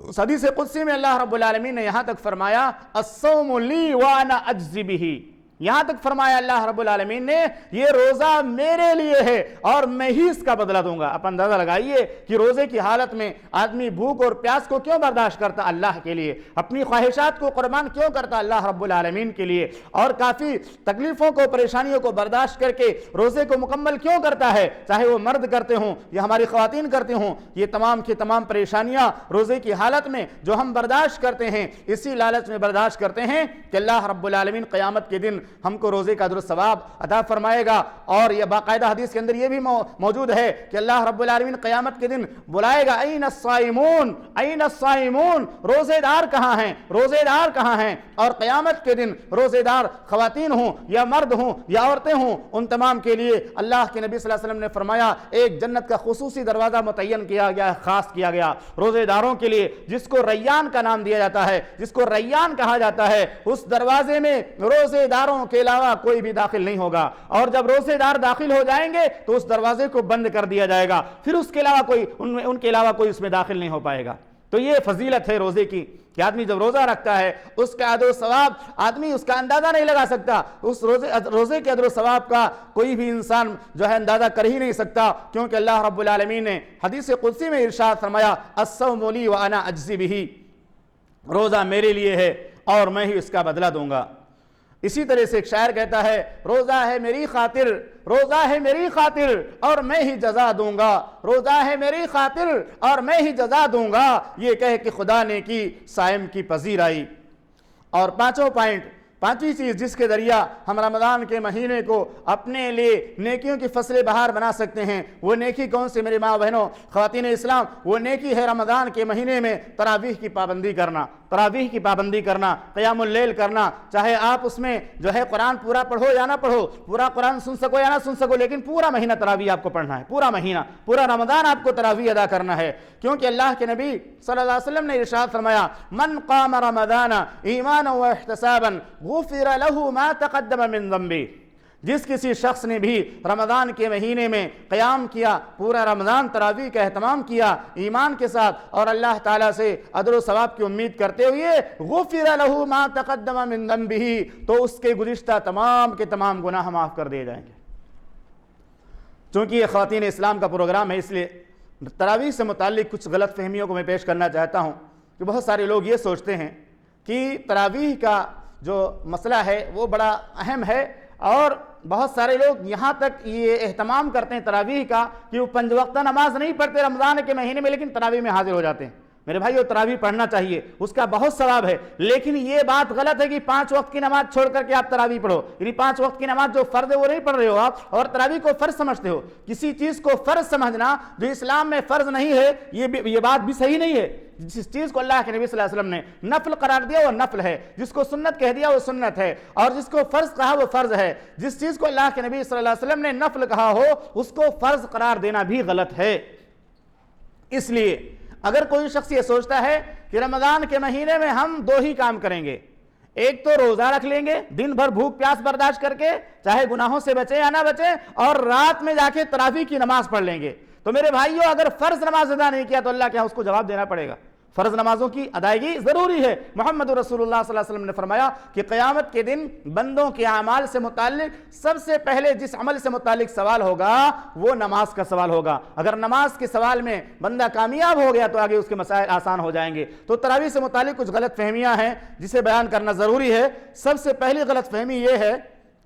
اس حدیث قدسی میں اللہ رب العالمین نے یہاں تک فرمایا الصوم لی وانا اجزی بہ، یہاں تک فرمایا اللہ رب العالمین نے یہ روزہ میرے لیے ہے اور میں ہی اس کا بدلہ دوں گا۔ آپ اندازہ لگائیے کہ روزے کی حالت میں آدمی بھوک اور پیاس کو کیوں برداشت کرتا؟ اللہ کے لیے۔ اپنی خواہشات کو قربان کیوں کرتا؟ اللہ رب العالمین کے لیے۔ اور کافی تکلیفوں کو، پریشانیوں کو برداشت کر کے روزے کو مکمل کیوں کرتا ہے؟ چاہے وہ مرد کرتے ہوں یا ہماری خواتین کرتے ہوں، یہ تمام کی تمام پریشانیاں روزے کی حالت میں جو ہم برداشت کرتے ہیں، اسی لالچ میں برداشت کرتے ہیں کہ اللہ رب العالمین قیامت کے دن ہم کو روزے کا اجر و ثواب عطا فرمائے گا۔ اور یہ باقاعدہ حدیث کے اندر یہ بھی موجود ہے کہ اللہ رب العالمین قیامت کے دن بلائے گا این الصائمون این الصائمون، روزے دار کہاں ہیں؟ روزے دار کہاں ہیں؟ اور قیامت کے دن روزے دار خواتین ہوں یا مرد ہوں یا عورتیں ہوں، ان تمام کے لیے اللہ کے نبی صلی اللہ علیہ وسلم نے فرمایا ایک جنت کا خصوصی دروازہ متعین کیا گیا، خاص کیا گیا روزے داروں کے لیے، جس کو ریان کا نام دیا جاتا ہے، جس کو ریان کہا جاتا ہے۔ اس دروازے میں روزے داروں کے علاوہ کوئی بھی داخل نہیں ہوگا، اور جب روزے دار داخل ہو جائیں گے تو اس دروازے کو بند کر دیا جائے گا، پھر اس کے علاوہ کوئی ان کے علاوہ کوئی اس میں داخل نہیں ہو پائے گا۔ تو یہ فضیلت ہے روزے کی کہ آدمی جب روزہ رکھتا ہے اس کا اجر و ثواب آدمی اس کا اندازہ نہیں لگا سکتا، اس روزے کے اجر و ثواب کا کوئی بھی انسان جو ہے اندازہ کر ہی نہیں سکتا، کیونکہ اللہ رب العالمین نے حدیث قدسی میں ارشاد فرمایا الصوم لی وانا اجزی بہ، روزہ میرے لیے ہے اور میں ہی اس کا بدلہ دوں گا۔ اسی طرح سے ایک شاعر کہتا ہے روزہ ہے میری خاطر، روزہ ہے میری خاطر اور میں ہی جزا دوں گا، روزہ ہے میری خاطر اور میں ہی جزا دوں گا، یہ کہہ کہ خدا نے کی صائم کی پذیرائی۔ اور پانچویں چیز جس کے ذریعہ ہم رمضان کے مہینے کو اپنے لیے نیکیوں کی فصل بہار بنا سکتے ہیں، وہ نیکی کون سی میرے ماں بہنوں خواتین اسلام؟ وہ نیکی ہے رمضان کے مہینے میں تراویح کی پابندی کرنا، تراویح کی پابندی کرنا، قیام اللیل کرنا۔ چاہے آپ اس میں جو ہے قرآن پورا پڑھو یا نہ پڑھو، پورا قرآن سن سکو یا نہ سن سکو، لیکن پورا مہینہ تراویح آپ کو پڑھنا ہے، پورا مہینہ، پورا رمضان آپ کو تراویح ادا کرنا ہے، کیونکہ اللہ کے نبی صلی اللہ علیہ وسلم نے ارشاد فرمایا من قام رمضان ایمانا واحتسابا غفر له ما تقدم من ذنبه، جس کسی شخص نے بھی رمضان کے مہینے میں قیام کیا، پورا رمضان تراویح کا اہتمام کیا ایمان کے ساتھ اور اللہ تعالیٰ سے اجر و ثواب کی امید کرتے ہوئے، غفر له ما تقدم من ذنبه، تو اس کے گزشتہ تمام کے تمام گناہ معاف کر دیے جائیں گے۔ چونکہ یہ خواتین اسلام کا پروگرام ہے، اس لیے تراویح سے متعلق کچھ غلط فہمیوں کو میں پیش کرنا چاہتا ہوں کہ بہت سارے لوگ یہ سوچتے ہیں کہ تراویح کا جو مسئلہ ہے وہ بڑا اہم ہے، اور بہت سارے لوگ یہاں تک یہ اہتمام کرتے ہیں تراویح کا کہ وہ 5 وقتہ نماز نہیں پڑھتے رمضان کے مہینے میں، لیکن تراویح میں حاضر ہو جاتے ہیں۔ میرے بھائیو تراویح پڑھنا چاہیے، اس کا بہت ثواب ہے، لیکن یہ بات غلط ہے کہ 5 وقت کی نماز چھوڑ کر کے آپ تراویح پڑھو، یعنی 5 وقت کی نماز جو فرض ہے وہ نہیں پڑھ رہے ہو آپ، اور تراویح کو فرض سمجھتے ہو۔ کسی چیز کو فرض سمجھنا جو اسلام میں فرض نہیں ہے، یہ بات بھی صحیح نہیں ہے۔ جس چیز کو اللہ کے نبی صلی اللہ علیہ وسلم نے نفل قرار دیا وہ نفل ہے، جس کو سنت کہہ دیا وہ سنت ہے، اور جس کو فرض کہا وہ فرض ہے۔ جس چیز کو اللہ کے نبی صلی اللہ علیہ وسلم نے نفل کہا ہو اس کو فرض قرار دینا بھی غلط ہے۔ اس لیے اگر کوئی شخص یہ سوچتا ہے کہ رمضان کے مہینے میں ہم 2 ہی کام کریں گے، ایک تو روزہ رکھ لیں گے دن بھر بھوک پیاس برداشت کر کے، چاہے گناہوں سے بچیں یا نہ بچیں، اور رات میں جا کے تراویح کی نماز پڑھ لیں گے، تو میرے بھائیوں اگر فرض نماز ادا نہیں کیا تو اللہ کے ہاں اس کو جواب دینا پڑے گا. فرض نمازوں کی ادائیگی ضروری ہے. محمد رسول اللہ صلی اللہ علیہ وسلم نے فرمایا کہ قیامت کے دن بندوں کے اعمال سے متعلق سب سے پہلے جس عمل سے متعلق سوال ہوگا وہ نماز کا سوال ہوگا. اگر نماز کے سوال میں بندہ کامیاب ہو گیا تو آگے اس کے مسائل آسان ہو جائیں گے. تو تراویح سے متعلق کچھ غلط فہمیاں ہیں جسے بیان کرنا ضروری ہے. سب سے پہلی غلط فہمی یہ ہے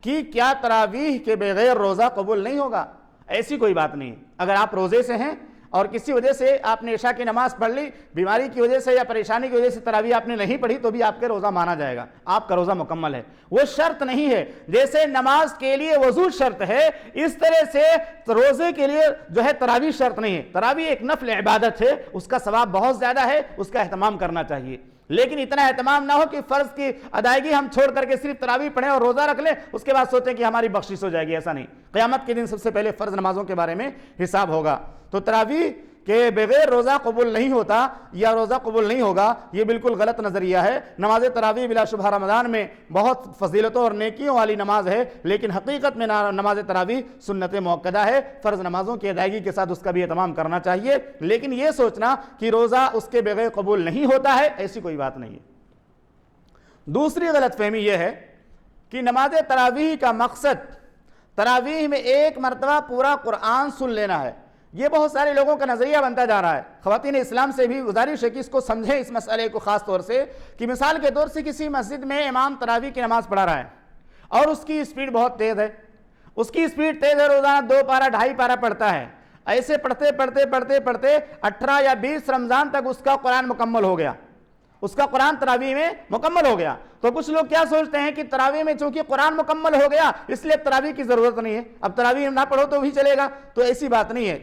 کہ کیا تراویح کے بغیر روزہ قبول نہیں ہوگا؟ ایسی کوئی بات نہیں. اگر آپ روزے سے ہیں اور کسی وجہ سے آپ نے عشاء کی نماز پڑھ لی، بیماری کی وجہ سے یا پریشانی کی وجہ سے تراویح آپ نے نہیں پڑھی، تو بھی آپ کے روزہ مانا جائے گا، آپ کا روزہ مکمل ہے. وہ شرط نہیں ہے. جیسے نماز کے لیے وضو شرط ہے، اس طرح سے روزے کے لیے جو ہے تراویح شرط نہیں ہے. تراویح ایک نفل عبادت ہے، اس کا ثواب بہت زیادہ ہے، اس کا اہتمام کرنا چاہیے. لیکن اتنا اہتمام نہ ہو کہ فرض کی ادائیگی ہم چھوڑ کر کے صرف تراویح پڑھیں اور روزہ رکھ لیں، اس کے بعد سوچیں کہ ہماری بخشش ہو جائے گی. ایسا نہیں. قیامت کے دن سب سے پہلے فرض نمازوں کے بارے میں حساب ہوگا. تو تراویح کہ بغیر روزہ قبول نہیں ہوتا یا روزہ قبول نہیں ہوگا، یہ بالکل غلط نظریہ ہے. نماز تراویح بلا شبہ رمضان میں بہت فضیلتوں اور نیکیوں والی نماز ہے، لیکن حقیقت میں نماز تراویح سنت موقدہ ہے. فرض نمازوں کی ادائیگی کے ساتھ اس کا بھی اہتمام کرنا چاہیے. لیکن یہ سوچنا کہ روزہ اس کے بغیر قبول نہیں ہوتا ہے، ایسی کوئی بات نہیں ہے. دوسری غلط فہمی یہ ہے کہ نماز تراویح کا مقصد تراویح میں ایک مرتبہ پورا قرآن سن لینا ہے. یہ بہت سارے لوگوں کا نظریہ بنتا جا رہا ہے. خواتین اسلام سے بھی گزارش ہے کہ اس کو سمجھیں، اس مسئلے کو خاص طور سے، کہ مثال کے طور سے کسی مسجد میں امام تراویح کی نماز پڑھا رہا ہے اور اس کی اسپیڈ بہت تیز ہے. اس کی اسپیڈ تیز ہے، روزانہ 2 پارہ 2.5 پارہ پڑھتا ہے. ایسے پڑھتے 18 یا 20 رمضان تک اس کا قرآن مکمل ہو گیا، اس کا قرآن تراویح میں مکمل ہو گیا. تو کچھ لوگ کیا سوچتے ہیں کہ تراویح میں چونکہ قرآن مکمل ہو گیا اس لیے تراویح کی ضرورت نہیں ہے، اب تراویح نہ پڑھو تو بھی چلے گا. تو ایسی بات نہیں ہے.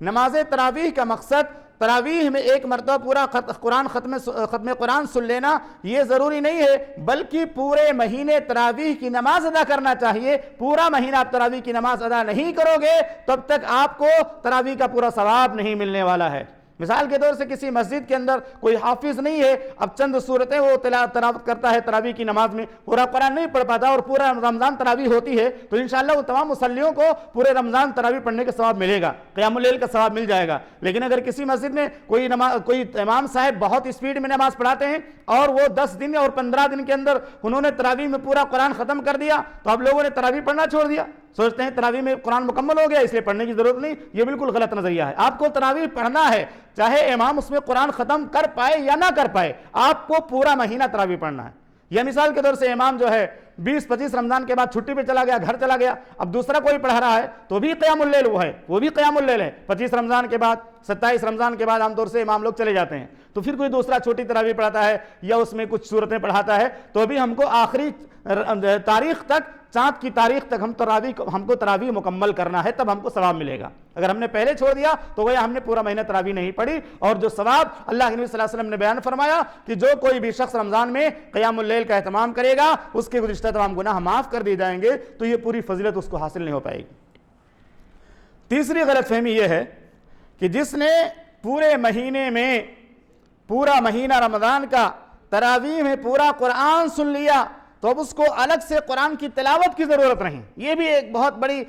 نماز تراویح کا مقصد تراویح میں ایک مرتبہ پورا ختم قرآن سن لینا یہ ضروری نہیں ہے، بلکہ پورے مہینے تراویح کی نماز ادا کرنا چاہیے. پورا مہینہ آپ تراویح کی نماز ادا نہیں کرو گے تب تک آپ کو تراویح کا پورا ثواب نہیں ملنے والا ہے. مثال کے طور سے کسی مسجد کے اندر کوئی حافظ نہیں ہے، اب چند صورتیں وہ تلاوت کرتا ہے تراویح کی نماز میں، پورا قرآن نہیں پڑھ پاتا اور پورا رمضان تراویح ہوتی ہے، تو انشاءاللہ وہ تمام مصلیوں کو پورے رمضان تراویح پڑھنے کا ثواب ملے گا، قیام اللیل کا ثواب مل جائے گا. لیکن اگر کسی مسجد میں کوئی امام صاحب بہت اسپیڈ میں نماز پڑھاتے ہیں اور وہ 10 دن اور 15 دن کے اندر انہوں نے تراویح میں پورا قرآن ختم کر دیا، تو اب لوگوں نے تراویح پڑھنا چھوڑ دیا، سوچتے ہیں تراویح میں قرآن مکمل ہو گیا اس لیے پڑھنے کی ضرورت نہیں. یہ بالکل غلط نظریہ ہے. آپ کو تراویح پڑھنا ہے، چاہے امام اس میں قرآن ختم کر پائے یا نہ کر پائے، آپ کو پورا مہینہ تراویح پڑھنا ہے. یا مثال کے طور سے امام جو ہے 20-25 رمضان کے بعد چھٹی پہ چلا گیا، گھر چلا گیا، اب دوسرا کوئی پڑھا رہا ہے تو بھی قیام اللیل وہ بھی قیام اللیل ہے. 25 رمضان کے بعد 27 رمضان کے بعد عام طور سے امام لوگ چلے جاتے ہیں، تو پھر کوئی دوسرا چھوٹی تراویح پڑھاتا ہے یا اس میں کچھ صورتیں پڑھاتا ہے، تو بھی ہم کو آخری تاریخ تک، چاند کی تاریخ تک ہم کو تراویح مکمل کرنا ہے، تب ہم کو ثواب ملے گا. اگر ہم نے پہلے چھوڑ دیا تو گویا ہم نے پورا مہینہ تراویح نہیں پڑھی. اور جو ثواب اللہ کے نبی صلی اللہ علیہ وسلم نے بیان فرمایا کہ جو کوئی بھی شخص رمضان میں قیام اللیل کا اہتمام کرے گا اس کے گزشتہ تمام گناہ معاف کر دیے جائیں گے، تو یہ پوری فضیلت اس کو حاصل نہیں ہو پائے گی. تیسری غلط فہمی یہ ہے کہ جس نے پورے مہینے میں پورا مہینہ رمضان کا تراویح میں پورا قرآن سن لیا تو اب اس کو الگ سے قرآن کی تلاوت کی ضرورت نہیں. یہ بھی ایک بہت بڑی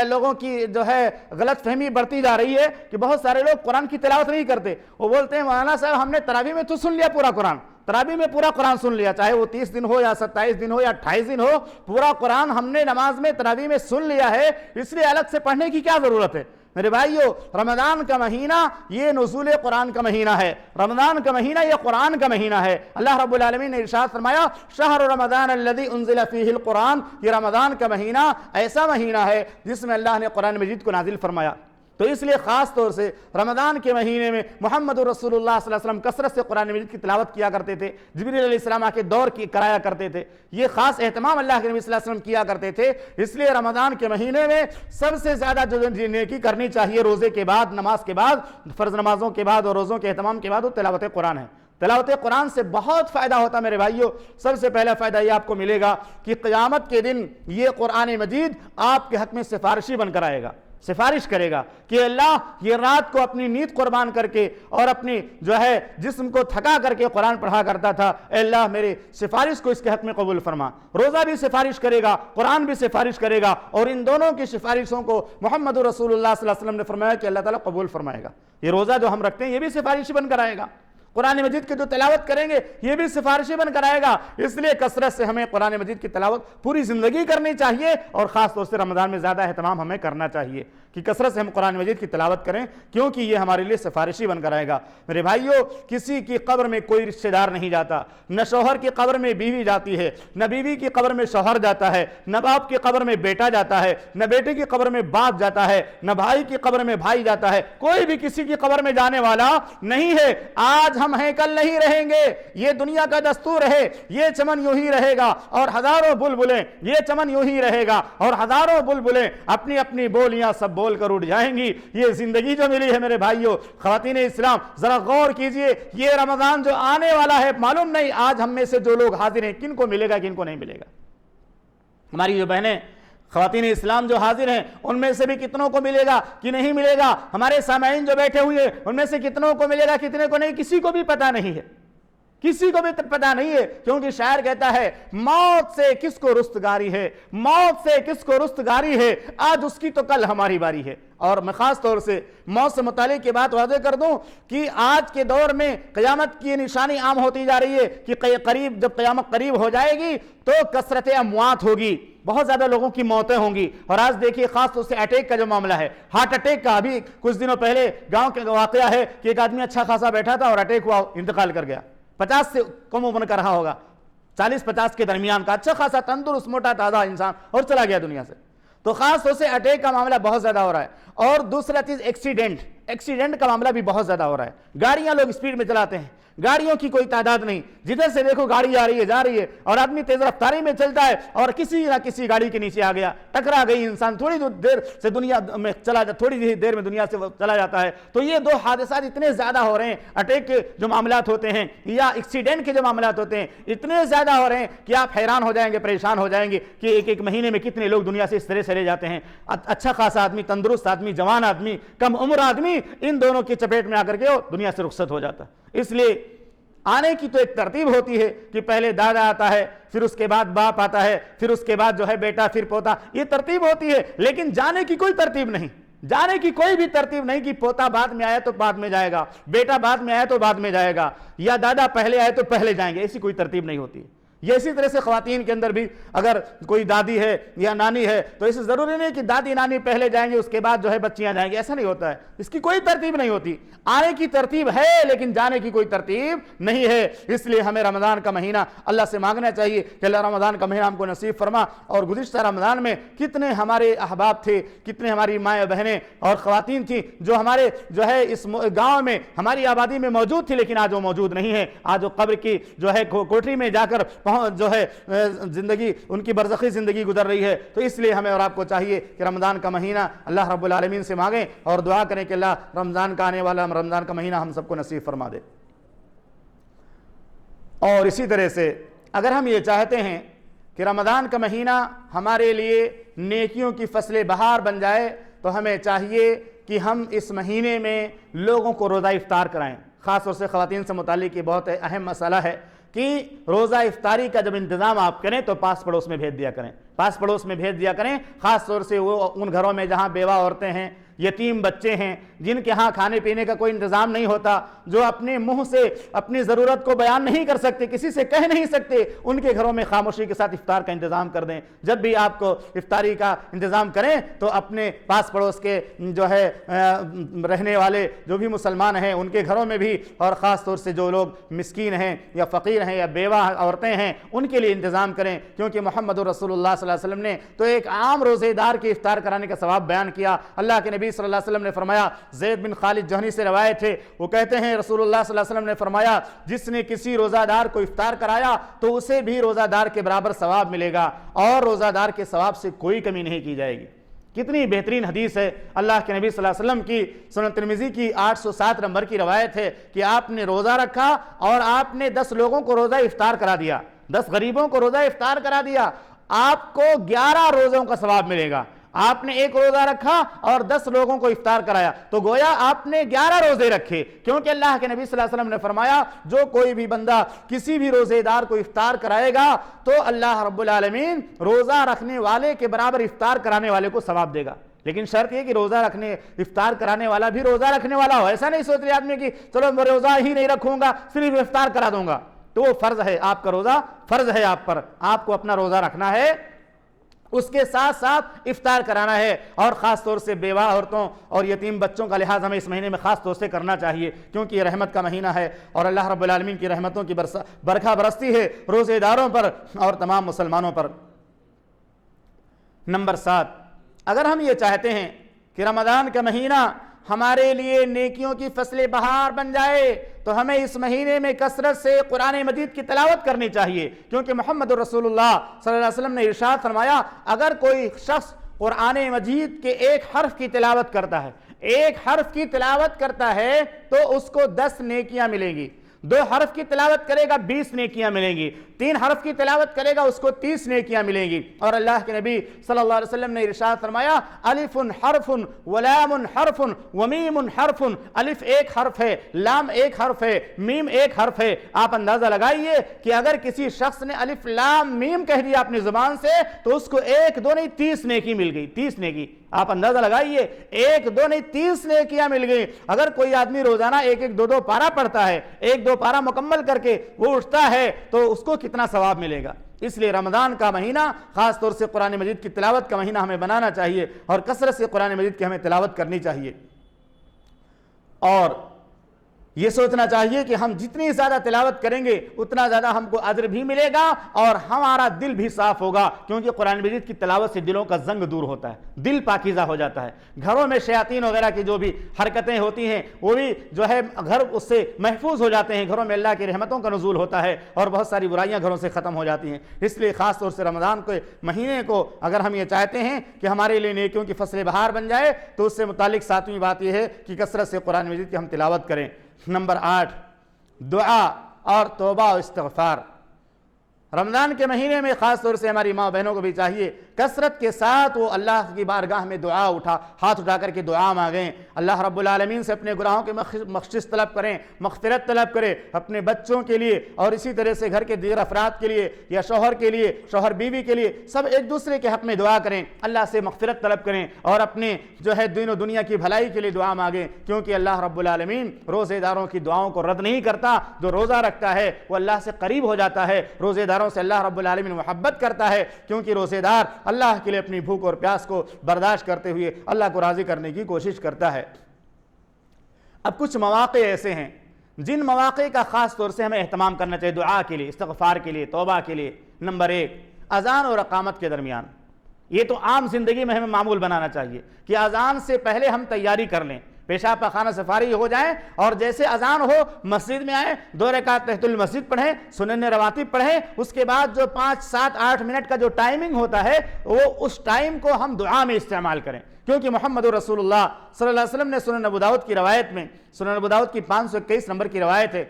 لوگوں کی جو ہے غلط فہمی بڑھتی جا رہی ہے کہ بہت سارے لوگ قرآن کی تلاوت نہیں کرتے. وہ بولتے ہیں مولانا صاحب ہم نے تراویح میں تو سن لیا پورا قرآن، تراویح میں پورا قرآن سن لیا، چاہے وہ 30 دن ہو یا 27 دن ہو یا 28 دن ہو، پورا قرآن ہم نے نماز میں تراویح میں سن لیا ہے، اس لیے الگ سے پڑھنے کی کیا ضرورت ہے؟ میرے بھائیو، رمضان کا مہینہ یہ نزول قرآن کا مہینہ ہے، رمضان کا مہینہ یہ قرآن کا مہینہ ہے. اللہ رب العالمین نے ارشاد فرمایا شہر رمضان الذی انزل فیہ القرآن، یہ رمضان کا مہینہ ایسا مہینہ ہے جس میں اللہ نے قرآن مجید کو نازل فرمایا. تو اس لیے خاص طور سے رمضان کے مہینے میں محمد رسول اللہ صلی اللہ علیہ وسلم کثرت سے قرآن مجید کی تلاوت کیا کرتے تھے، جبریل علیہ السلام آ کے دور کرایا کرتے تھے، یہ خاص اہتمام اللہ کے نبی صلی اللہ علیہ وسلم کیا کرتے تھے. اس لیے رمضان کے مہینے میں سب سے زیادہ جو نیکی کرنی چاہیے روزے کے بعد، نماز کے بعد، فرض نمازوں کے بعد اور روزوں کے اہتمام کے بعد، وہ تلاوت قرآن ہے. تلاوت قرآن سے بہت فائدہ ہوتا ہے میرے بھائیوں. سب سے پہلا فائدہ یہ آپ کو ملے گا کہ قیامت کے دن یہ قرآن مجید آپ کے حق میں سفارشی بن کر آئے گا. سفارش کرے گا کہ اللہ یہ رات کو اپنی نیند قربان کر کے اور اپنی جو ہے جسم کو تھکا کر کے قرآن پڑھا کرتا تھا، اے اللہ میرے سفارش کو اس کے حق میں قبول فرما۔ روزہ بھی سفارش کرے گا، قرآن بھی سفارش کرے گا، اور ان دونوں کی سفارشوں کو محمد رسول اللہ صلی اللہ علیہ وسلم نے فرمایا کہ اللہ تعالیٰ قبول فرمائے گا۔ یہ روزہ جو ہم رکھتے ہیں یہ بھی سفارشی بن کر آئے گا، قرآن مجید کی جو تلاوت کریں گے یہ بھی سفارشی بن کر آئے گا۔ اس لیے کثرت سے ہمیں قرآن مجید کی تلاوت پوری زندگی کرنی چاہیے، اور خاص طور سے رمضان میں زیادہ اہتمام ہمیں کرنا چاہیے کہ کثرت سے ہم قرآن مجید کی تلاوت کریں، کیونکہ یہ ہمارے لیے سفارشی بن کر آئے گا۔ میرے بھائیو، کسی کی قبر میں کوئی رشتہ دار نہیں جاتا، نہ شوہر کی قبر میں بیوی جاتی ہے، نہ بیوی کی قبر میں شوہر جاتا ہے، نہ باپ کی قبر میں بیٹا جاتا ہے، نہ بیٹے کی قبر میں باپ جاتا ہے، نہ بھائی کی قبر میں بھائی جاتا ہے، کوئی بھی کسی کی قبر میں جانے والا نہیں ہے۔ آج ہم ہیں کل نہیں رہیں گے، یہ دنیا کا دستور ہے، یہ چمن یوں ہی رہے گا، اور ہزاروں بلبلیں یہ چمن یوں ہی رہے گا، اور ہزاروں بلبلیں اپنی اپنی بولیاں سب بول کر اٹھ جائیں گی۔ یہ زندگی جو ملی ہے میرے بھائیوں، خواتین اسلام ذرا غور کیجئے، یہ رمضان جو آنے والا ہے معلوم نہیں آج ہم میں سے جو لوگ حاضر ہیں کن کو ملے گا کن کو نہیں ملے گا۔ ہماری جو بہنیں خواتین اسلام جو حاضر ہیں ان میں سے بھی کتنوں کو ملے گا کہ نہیں ملے گا، ہمارے سامعین جو بیٹھے ہوئے ہیں ان میں سے کتنوں کو ملے گا کتنے کو نہیں، کسی کو بھی پتہ نہیں ہے، کسی کو بھی پتہ نہیں ہے، کیونکہ شاعر کہتا ہے موت سے کس کو رستگاری ہے، موت سے کس کو رستگاری ہے، آج اس کی تو کل ہماری باری ہے۔ اور میں خاص طور سے موت سے متعلق کی بات واضح کر دوں کہ آج کے دور میں قیامت کی نشانی عام ہوتی جا رہی ہے کہ قریب جب قیامت قریب ہو جائے گی تو کثرت اموات ہوگی، بہت زیادہ لوگوں کی موتیں ہوں گی۔ اور آج دیکھیے خاص طور سے اٹیک کا جو معاملہ ہے، ہارٹ اٹیک کا، ابھی کچھ دنوں پہلے گاؤں کے واقعہ ہے کہ ایک آدمی اچھا خاصا بیٹھا تھا اور اٹیک ہوا، انتقال کر گیا، 50 سے کم عمر کا رہا ہوگا، 40-50 کے درمیان کا، اچھا خاصا تندرست موٹا تازہ انسان، اور چلا گیا دنیا سے۔ تو خاص طور سے اٹیک کا معاملہ بہت زیادہ ہو رہا ہے۔ اور دوسرا چیز ایکسیڈنٹ کا معاملہ بھی بہت زیادہ ہو رہا ہے۔ گاڑیاں لوگ اسپیڈ میں چلاتے ہیں، گاڑیوں کی کوئی تعداد نہیں، جدھر سے دیکھو گاڑی آ رہی ہے جا رہی ہے، اور آدمی تیز رفتاری میں چلتا ہے اور کسی نہ کسی گاڑی کے نیچے آ گیا، ٹکرا گئی، انسان تھوڑی دیر سے دنیا میں تھوڑی دیر میں دنیا سے چلا جاتا ہے۔ تو یہ دو حادثات اتنے زیادہ ہو رہے ہیں، اٹیک کے جو معاملات ہوتے ہیں یا ایکسیڈنٹ کے جو معاملات ہوتے ہیں اتنے زیادہ ہو رہے ہیں کہ آپ حیران ہو جائیں گے، پریشان ہو جائیں گے کہ ایک مہینے میں کتنے لوگ دنیا سے اس طرح چلے جاتے ہیں۔ اچھا خاصا آدمی، تندرست آدمی، جوان آدمی، کم عمر آدمی، ان دونوں کی چپیٹ میں آ کر کے وہ دنیا سے رخصت ہو جاتا ہے۔ اس لیے آنے کی تو ایک ترتیب ہوتی ہے کہ پہلے دادا آتا ہے، پھر اس کے بعد باپ آتا ہے، پھر اس کے بعد جو ہے بیٹا، پھر پوتا، یہ ترتیب ہوتی ہے، لیکن جانے کی کوئی ترتیب نہیں، جانے کی کوئی بھی ترتیب نہیں کہ پوتا بعد میں آیا تو بعد میں جائے گا، بیٹا بعد میں آیا تو بعد میں جائے گا، یا دادا پہلے آئے تو پہلے جائیں گے، ایسی کوئی ترتیب نہیں ہوتی ہے۔ یہ اسی طرح سے خواتین کے اندر بھی اگر کوئی دادی ہے یا نانی ہے تو اسے ضروری نہیں کہ دادی نانی پہلے جائیں گے اس کے بعد جو ہے بچیاں جائیں گے، ایسا نہیں ہوتا ہے، اس کی کوئی ترتیب نہیں ہوتی۔ آنے کی ترتیب ہے لیکن جانے کی کوئی ترتیب نہیں ہے۔ اس لیے ہمیں رمضان کا مہینہ اللہ سے مانگنا چاہیے کہ اللہ رمضان کا مہینہ ہم کو نصیب فرما۔ اور گزشتہ رمضان میں کتنے ہمارے احباب تھے، کتنے ہماری مائیں بہنیں اور خواتین تھیں جو ہمارے جو ہے اس گاؤں میں ہماری آبادی میں موجود تھی، لیکن آج وہ موجود نہیں ہے، آج وہ قبر کی جو ہے کوٹری میں جا کر جو ہے زندگی ان کی برزخی زندگی گزر رہی ہے۔ تو اس لیے ہمیں اور آپ کو چاہیے کہ رمضان کا مہینہ اللہ رب العالمین سے مانگیں اور دعا کریں کہ اللہ رمضان کا آنے والا رمضان کا مہینہ ہم سب کو نصیب فرما دے۔ اور اسی طرح سے اگر ہم یہ چاہتے ہیں کہ رمضان کا مہینہ ہمارے لیے نیکیوں کی فصل بہار بن جائے تو ہمیں چاہیے کہ ہم اس مہینے میں لوگوں کو روزہ افطار کرائیں۔ خاص طور سے خواتین سے متعلق یہ بہت اہم مسئلہ ہے کہ روزہ افطاری کا جب انتظام آپ کریں تو پاس پڑوس میں بھیج دیا کریں، پاس پڑوس میں بھیج دیا کریں، خاص طور سے وہ ان گھروں میں جہاں بیوہ عورتیں ہیں، یتیم بچے ہیں، جن کے ہاں کھانے پینے کا کوئی انتظام نہیں ہوتا، جو اپنے منہ سے اپنی ضرورت کو بیان نہیں کر سکتے، کسی سے کہہ نہیں سکتے، ان کے گھروں میں خاموشی کے ساتھ افطار کا انتظام کر دیں۔ جب بھی آپ کو افطاری کا انتظام کریں تو اپنے پاس پڑوس کے جو ہے رہنے والے جو بھی مسلمان ہیں ان کے گھروں میں بھی، اور خاص طور سے جو لوگ مسکین ہیں یا فقیر ہیں یا بیوہ عورتیں ہیں ان کے لیے انتظام کریں، کیونکہ محمد رسول اللہ صلی اللہ علیہ وسلم نے تو ایک عام روزے دار کے افطار کرانے کا ثواب بیان کیا۔ اللہ کے نبی صلی اللہ علیہ وسلم نے فرمایا، زید بن خالد جہنی سے روایت ہے، وہ کہتے ہیں رسول اللہ صلی اللہ علیہ وسلم نے فرمایا جس نے کسی روزہ دار کو افطار کرایا تو اسے بھی روزہ دار کے برابر ثواب ملے گا اور روزہ دار کے ثواب سے کوئی کمی نہیں کی جائے گی۔ کتنی بہترین حدیث ہے، اللہ کے نبی صلی اللہ علیہ وسلم کی سنن ترمذی کی 807 نمبر کی روایت ہے کہ آپ نے روزہ رکھا اور آپ نے 10 لوگوں کو روزہ افطار کرا دیا، 10 غریبوں کو روزہ افطار کرا دیا، آپ کو 11 روزوں کا ثواب ملے گا۔ آپ نے ایک روزہ رکھا اور 10 لوگوں کو افطار کرایا تو گویا آپ نے 11 روزے رکھے، کیونکہ اللہ کے نبی صلی اللہ علیہ وسلم نے فرمایا جو کوئی بھی بندہ کسی بھی روزے دار کو افطار کرائے گا تو اللہ رب العالمین روزہ رکھنے والے کے برابر افطار کرانے والے کو ثواب دے گا۔ لیکن شرط یہ کہ افطار کرانے والا بھی روزہ رکھنے والا ہو۔ ایسا نہیں سوچ رہے آدمی کہ چلو میں روزہ ہی نہیں رکھوں گا صرف افطار کرا دوں گا، تو وہ فرض ہے، آپ کا روزہ فرض ہے آپ پر، آپ کو اپنا روزہ رکھنا ہے، اس کے ساتھ ساتھ افطار کرانا ہے۔ اور خاص طور سے بیوہ عورتوں اور یتیم بچوں کا لحاظ ہمیں اس مہینے میں خاص طور سے کرنا چاہیے، کیونکہ یہ رحمت کا مہینہ ہے اور اللہ رب العالمین کی رحمتوں کی برکھا برستی ہے روزے داروں پر اور تمام مسلمانوں پر۔ نمبر 7، اگر ہم یہ چاہتے ہیں کہ رمضان کا مہینہ ہمارے لیے نیکیوں کی فصل بہار بن جائے تو ہمیں اس مہینے میں کثرت سے قرآن مجید کی تلاوت کرنی چاہیے، کیونکہ محمد رسول اللہ صلی اللہ علیہ وسلم نے ارشاد فرمایا اگر کوئی شخص قرآن مجید کے ایک حرف کی تلاوت کرتا ہے، ایک حرف کی تلاوت کرتا ہے تو اس کو 10 نیکیاں ملیں گی، 2 حرف کی تلاوت کرے گا 20 نیکیاں ملیں گی، 3 حرف کی تلاوت کرے گا اس کو 30 نیکیاں ملیں گی۔ اور اللہ کے نبی صلی اللہ علیہ وسلم نے ارشاد فرمایا الف حرف ولام حرف ومیم حرف، الف ایک حرف ہے، لام ایک حرف ہے، میم ایک حرف ہے۔ آپ اندازہ لگائیے کہ اگر کسی شخص نے الف لام میم کہہ دیا اپنی زبان سے تو اس کو 1 2 نہیں 30 نیکی مل گئی، 30 نیکی۔ آپ اندازہ لگائیے 1 2 نہیں 30 نیکیاں مل گئی۔ اگر کوئی آدمی روزانہ 1 1 2 2 پارہ پڑھتا ہے، 1 2 پارہ مکمل کر کے وہ اٹھتا ہے تو اس کو کتنا ثواب ملے گا۔ اس لیے رمضان کا مہینہ خاص طور سے قرآن مجید کی تلاوت کا مہینہ ہمیں بنانا چاہیے اور کثرت سے قرآن مجید کی ہمیں تلاوت کرنی چاہیے، اور یہ سوچنا چاہیے کہ ہم جتنی زیادہ تلاوت کریں گے اتنا زیادہ ہم کو اجر بھی ملے گا اور ہمارا دل بھی صاف ہوگا، کیونکہ قرآن مجید کی تلاوت سے دلوں کا زنگ دور ہوتا ہے، دل پاکیزہ ہو جاتا ہے۔ گھروں میں شیاطین وغیرہ کی جو بھی حرکتیں ہوتی ہیں وہ بھی جو ہے گھر اس سے محفوظ ہو جاتے ہیں، گھروں میں اللہ کی رحمتوں کا نزول ہوتا ہے اور بہت ساری برائیاں گھروں سے ختم ہو جاتی ہیں۔ اس لیے خاص طور سے رمضان کے مہینے کو اگر ہم یہ چاہتے ہیں کہ ہمارے لیے نیکیوں کی فصل بہار بن جائے تو اس سے متعلق 7ویں بات یہ ہے کہ کثرت سے قرآن مجید کی ہم تلاوت کریں۔ نمبر 8، دعا اور توبہ و استغفار۔ رمضان کے مہینے میں خاص طور سے ہماری ماں بہنوں کو بھی چاہیے کثرت کے ساتھ وہ اللہ کی بارگاہ میں ہاتھ اٹھا کر کے دعا مانگیں، اللہ رب العالمین سے اپنے گناہوں کے بخشش طلب کریں، مغفرت طلب کریں، اپنے بچوں کے لیے اور اسی طرح سے گھر کے دیگر افراد کے لیے یا شوہر کے لیے، شوہر بیوی کے لیے، سب ایک دوسرے کے حق میں دعا کریں، اللہ سے مغفرت طلب کریں اور اپنے جو ہے دین و دنیا کی بھلائی کے لیے دعا مانگیں، کیونکہ اللہ رب العالمین روزے داروں کی دعاؤں کو رد نہیں کرتا۔ جو روزہ رکھتا ہے وہ اللہ سے قریب ہو جاتا ہے، روزے داروں سے اللہ رب العالمین محبت کرتا ہے، کیونکہ روزے دار اللہ کے لیے اپنی بھوک اور پیاس کو برداشت کرتے ہوئے اللہ کو راضی کرنے کی کوشش کرتا ہے۔ اب کچھ مواقع ایسے ہیں جن مواقع کا خاص طور سے ہمیں اہتمام کرنا چاہیے دعا کے لیے، استغفار کے لیے، توبہ کے لیے۔ نمبر 1، اذان اور اقامت کے درمیان۔ یہ تو عام زندگی میں ہمیں معمول بنانا چاہیے کہ اذان سے پہلے ہم تیاری کر لیں، پیشاب پاخانہ سے فارغ ہو جائیں اور جیسے اذان ہو مسجد میں آئیں، 2 رکعت تحیۃ المسجد پڑھیں، سنن رواتب پڑھیں، اس کے بعد جو 5 7 8 منٹ کا جو ٹائمنگ ہوتا ہے وہ اس ٹائم کو ہم دعا میں استعمال کریں، کیونکہ محمد رسول اللہ صلی اللہ علیہ وسلم نے سنن ابو داؤد کی روایت میں، سنن ابو داؤد کی 521 نمبر کی روایت ہے،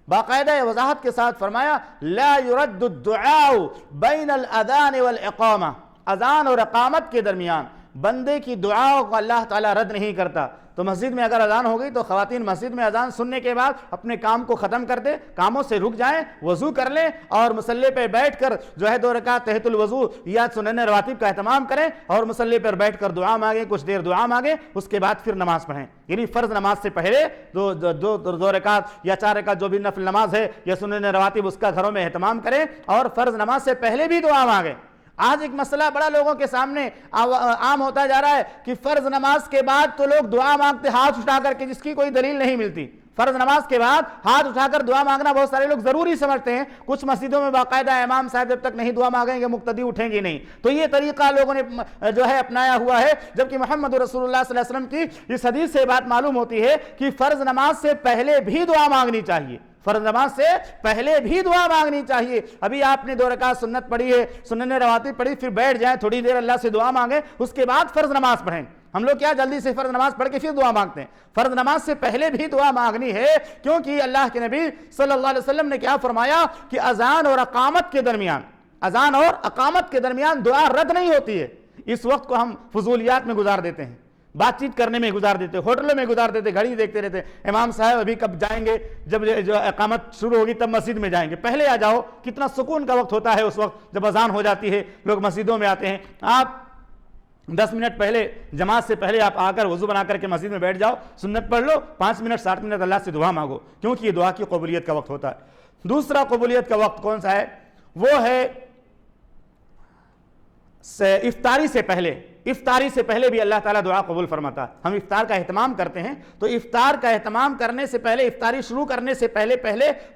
باقاعدہ وضاحت کے ساتھ فرمایا لا يرد الدعاء بین الاذان والاقامہ، اذان اور اقامت کے درمیان بندے کی دعاؤں کو اللہ تعالیٰ رد نہیں کرتا۔ تو مسجد میں اگر اذان ہو گئی تو خواتین مسجد میں اذان سننے کے بعد اپنے کام کو ختم کر دیں، کاموں سے رک جائیں، وضو کر لیں اور مصلی پہ بیٹھ کر جو ہے 2 رکعت تحیۃ الوضو یا سنن رواتب کا اہتمام کریں اور مصلی پر بیٹھ کر دعا مانگیں، کچھ دیر دعا مانگیں، اس کے بعد پھر نماز پڑھیں۔ یعنی فرض نماز سے پہلے 2 رکعت یا 4 رکعت جو بھی نفل نماز ہے یا سنن رواتب اس کا گھروں میں اہتمام کریں اور فرض نماز سے پہلے بھی دعا مانگیں۔ آج ایک مسئلہ بڑا لوگوں کے سامنے عام ہوتا جا رہا ہے کہ فرض نماز کے بعد تو لوگ دعا مانگتے ہاتھ اٹھا کر کے، جس کی کوئی دلیل نہیں ملتی۔ فرض نماز کے بعد ہاتھ اٹھا کر دعا مانگنا بہت سارے لوگ ضروری سمجھتے ہیں، کچھ مسجدوں میں باقاعدہ امام صاحب جب تک نہیں دعا مانگیں گے مقتدی اٹھیں گے نہیں، تو یہ طریقہ لوگوں نے جو ہے اپنایا ہوا ہے، جبکہ محمد رسول اللہ صلی اللہ علیہ وسلم کی اس حدیث سے بات معلوم ہوتی ہے کہ فرض نماز سے پہلے بھی دعا مانگنی چاہیے، فرض نماز سے پہلے بھی دعا مانگنی چاہیے۔ ابھی آپ نے 2 رکعت سنت پڑھی ہے، سنن رواتب پڑھی، پھر بیٹھ جائیں تھوڑی دیر اللہ سے دعا مانگیں، اس کے بعد فرض نماز پڑھیں۔ ہم لوگ کیا جلدی سے فرض نماز پڑھ کے پھر دعا مانگتے ہیں، فرض نماز سے پہلے بھی دعا مانگنی ہے، کیونکہ اللہ کے نبی صلی اللہ علیہ وسلم نے کیا فرمایا کہ اذان اور اقامت کے درمیان دعا رد نہیں ہوتی ہے، اس وقت کو ہم فضولیات میں گزار دیتے ہیں، بات چیت کرنے میں گزار دیتے، ہوٹلوں میں گزار دیتے، گھڑی دیکھتے رہتے، امام صاحب ابھی کب جائیں گے، جب جو اقامت شروع ہوگی تب مسجد میں جائیں گے، پہلے آ جاؤ، کتنا سکون کا وقت ہوتا ہے اس وقت جب اذان ہو جاتی ہے، لوگ مسجدوں میں آتے ہیں، آپ 10 منٹ پہلے جماعت سے پہلے آپ آ کر وضو بنا کر کے مسجد میں بیٹھ جاؤ، سنت پڑھ لو، 5 منٹ 7 منٹ اللہ سے دعا مانگو، کیونکہ یہ دعا کی قبولیت کا وقت ہوتا ہے۔ دوسرا قبولیت کا وقت کون سا ہے؟ وہ ہے افطاری سے پہلے۔ افطاری سے پہلے بھی اللہ تعالیٰ دعا قبول فرماتا ہے۔ ہم افطار کا اہتمام کرتے ہیں تو افطار کا اہتمام کرنے سے پہلے، افطاری شروع کرنے سے پہلے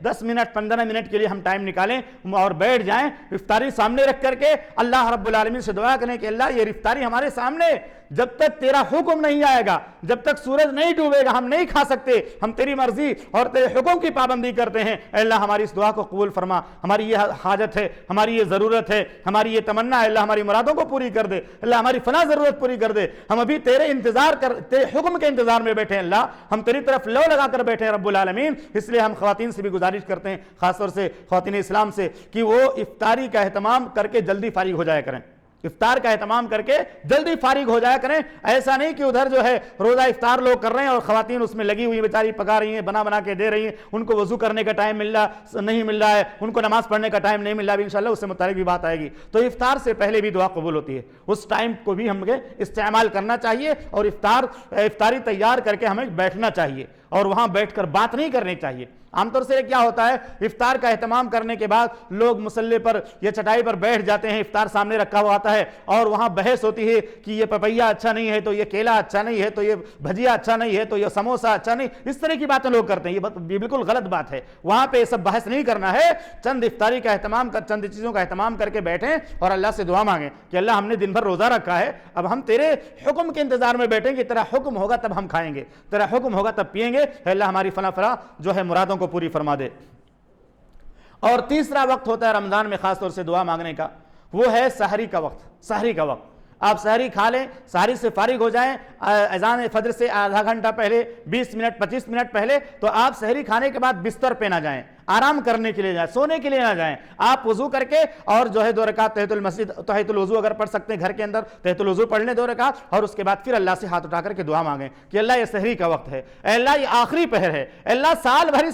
10 منٹ 15 منٹ کے لیے ہم ٹائم نکالیں اور بیٹھ جائیں، افطاری سامنے رکھ کر کے اللہ رب العالمین سے دعا کریں کہ اللہ یہ افطاری ہمارے سامنے، جب تک تیرا حکم نہیں آئے گا، جب تک سورج نہیں ڈوبے گا، ہم نہیں کھا سکتے، ہم تیری مرضی اور تیرے حکم کی پابندی کرتے ہیں، اے اللہ ہماری اس دعا کو قبول فرما، ہماری یہ حاجت ہے، ہماری یہ ضرورت ہے، ہماری یہ تمنا ہے، اللہ ہماری مرادوں کو پوری کر دے، اللہ ہماری فلاں ضرورت پوری کر دے، ہم ابھی تیرے حکم کے انتظار میں بیٹھے ہیں، اللہ ہم تیری طرف لو لگا کر بیٹھے ہیں رب العالمین۔ اس لیے ہم خواتین سے بھی گزارش کرتے ہیں، خاص طور سے خواتین اسلام سے، کہ وہ افطاری کا اہتمام کر کے جلدی فارغ ہو جایا کریں، افطار کا اہتمام کر کے جلدی فارغ ہو جایا کریں۔ ایسا نہیں کہ ادھر جو ہے روزہ افطار لوگ کر رہے ہیں اور خواتین اس میں لگی ہوئی بیچاری پکا رہی ہیں، بنا کے دے رہی ہیں، ان کو وضو کرنے کا ٹائم نہیں مل رہا ہے، ان کو نماز پڑھنے کا ٹائم نہیں مل رہا ہے، انشاءاللہ اس سے متعلق بھی بات آئے گی۔ تو افطار سے پہلے بھی دعا قبول ہوتی ہے، اس ٹائم کو بھی ہم استعمال کرنا چاہیے، اور افطاری تیار کر کے ہمیں بیٹھنا چاہیے، اور وہاں بیٹھ کر بات نہیں کرنی چاہیے۔ عام طور سے کیا ہوتا ہے، افطار کا اہتمام کرنے کے بعد لوگ مصلی پر یا چٹائی پر بیٹھ جاتے ہیں، افطار سامنے رکھا ہوا آتا ہے اور وہاں بحث ہوتی ہے کہ یہ پپیا اچھا نہیں ہے، تو یہ کیلا اچھا نہیں ہے، تو یہ بھجیا اچھا نہیں ہے، تو یہ سموسا اچھا نہیں، اس طرح کی باتیں لوگ کرتے ہیں، یہ بالکل غلط بات ہے۔ وہاں پہ یہ سب بحث نہیں کرنا ہے، چند افطاری کا اہتمام چند چیزوں کا اہتمام کر کے بیٹھیں اور اللہ سے دعا مانگیں کہ اللہ ہم نے دن بھر روزہ رکھا ہے، اب ہم تیرے حکم کے انتظار میں بیٹھیں گے، تیرا حکم ہوگا تب ہم کھائیں گے، تیرا حکم ہوگا تب پیئیں گے، اللہ ہماری فلاں جو ہے مرادوں کو پوری فرما دے۔ اور تیسرا وقت ہوتا ہے رمضان میں خاص طور سے دعا مانگنے کا، وہ ہے سحری کا وقت۔ سحری کا وقت آپ سحری کھا لیں، سحری سے فارغ ہو جائیں، اذان فجر سے آدھا گھنٹہ پہلے، 20 منٹ 25 منٹ پہلے، تو آپ سحری کھانے کے بعد بستر پہ نہ جائیں، آرام کرنے کے لیے جائیں، سونے کے لیے نہ جائیں، آپ وضو کر کے اور جو ہے 2 رکعت تحیۃ الوضو اگر پڑھ سکتے ہیں گھر کے اندر، تحیۃ الوضو پڑھ لیں 2 رکعت، اور اس کے بعد پھر اللہ سے ہاتھ اٹھا کر کے دعا مانگیں کہ اللہ یہ سحری کا وقت ہے، اے اللہ یہ آخری پہر ہے، اے اللہ سال بھر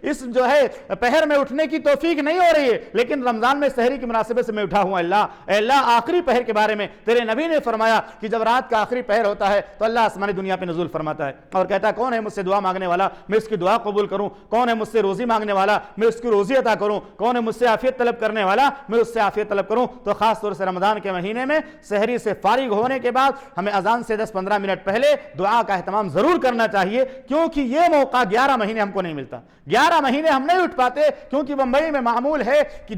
اس جو ہے پہر میں اٹھنے کی توفیق نہیں ہو رہی ہے، لیکن رمضان میں سحری کی مناسبت سے میں اٹھا ہوں، اللہ اے اللہ آخری پہر کے بارے میں تیرے نبی نے فرمایا کہ جب رات کا آخری پہر ہوتا ہے تو اللہ آسمانی دنیا پہ نزول فرماتا ہے اور کہتا ہے کون ہے مجھ سے دعا مانگنے والا، میں اس کی دعا قبول کروں، کون ہے مجھ سے روزی مانگنے والا، میں اس کی روزی عطا کروں، کون ہے مجھ سے عافیت طلب کرنے والا، میں اس سے عافیت طلب کروں۔ تو خاص طور سے رمضان کے مہینے میں سحری سے فارغ ہونے کے بعد ہمیں اذان سے 10-15 منٹ پہلے دعا کا اہتمام ضرور کرنا چاہیے، کیونکہ یہ موقع 11 مہینے ہم کو نہیں ملتا۔ 11 مہینے ہم نہیں اٹھ پاتے، کیونکہ بمبئی میں معمول ہے کہ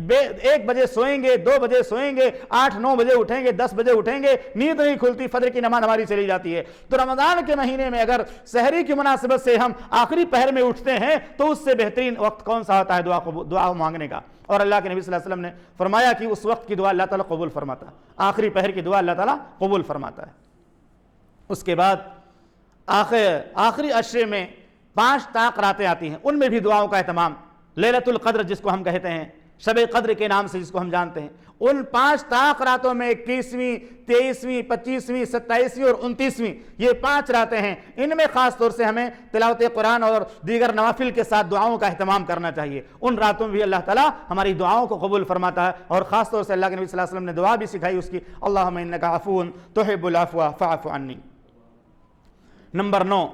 1 بجے سوئیں گے، 2 بجے سوئیں گے، 8-9 بجے اٹھیں گے، 10 بجے اٹھیں گے، نیند نہیں کھلتی، فجر کی نماز ہماری چلی جاتی ہے۔ تو رمضان کے مہینے میں اگر سحری کی مناسبت سے ہم آخری پہر میں اٹھتے ہیں تو اس سے بہترین وقت کون سا ہوتا ہے دعا مانگنے کا؟ اور اللہ کے نبی صلی اللہ علیہ وسلم نے فرمایا کہ اس وقت کی دعا اللہ تعالیٰ قبول فرماتا ہے، آخری پہر کی دعا اللہ تعالیٰ قبول فرماتا ہے۔ اس کے بعد آخری عشرے میں 5 طاق راتیں آتی ہیں، ان میں بھی دعاؤں کا اہتمام، لیلۃ القدر جس کو ہم کہتے ہیں، شب قدر کے نام سے جس کو ہم جانتے ہیں، ان 5 طاق راتوں میں 21ویں 23ویں 25ویں 27ویں اور 29ویں یہ 5 راتیں ہیں، ان میں خاص طور سے ہمیں تلاوت قرآن اور دیگر نوافل کے ساتھ دعاؤں کا اہتمام کرنا چاہیے۔ ان راتوں میں بھی اللہ تعالیٰ ہماری دعاؤں کو قبول فرماتا ہے، اور خاص طور سے اللہ کے نبی صلی اللہ علیہ وسلم نے دعا بھی سکھائی اس کی، اللہم انک عفو تحب العفو فاعف عنی۔ نمبر 9،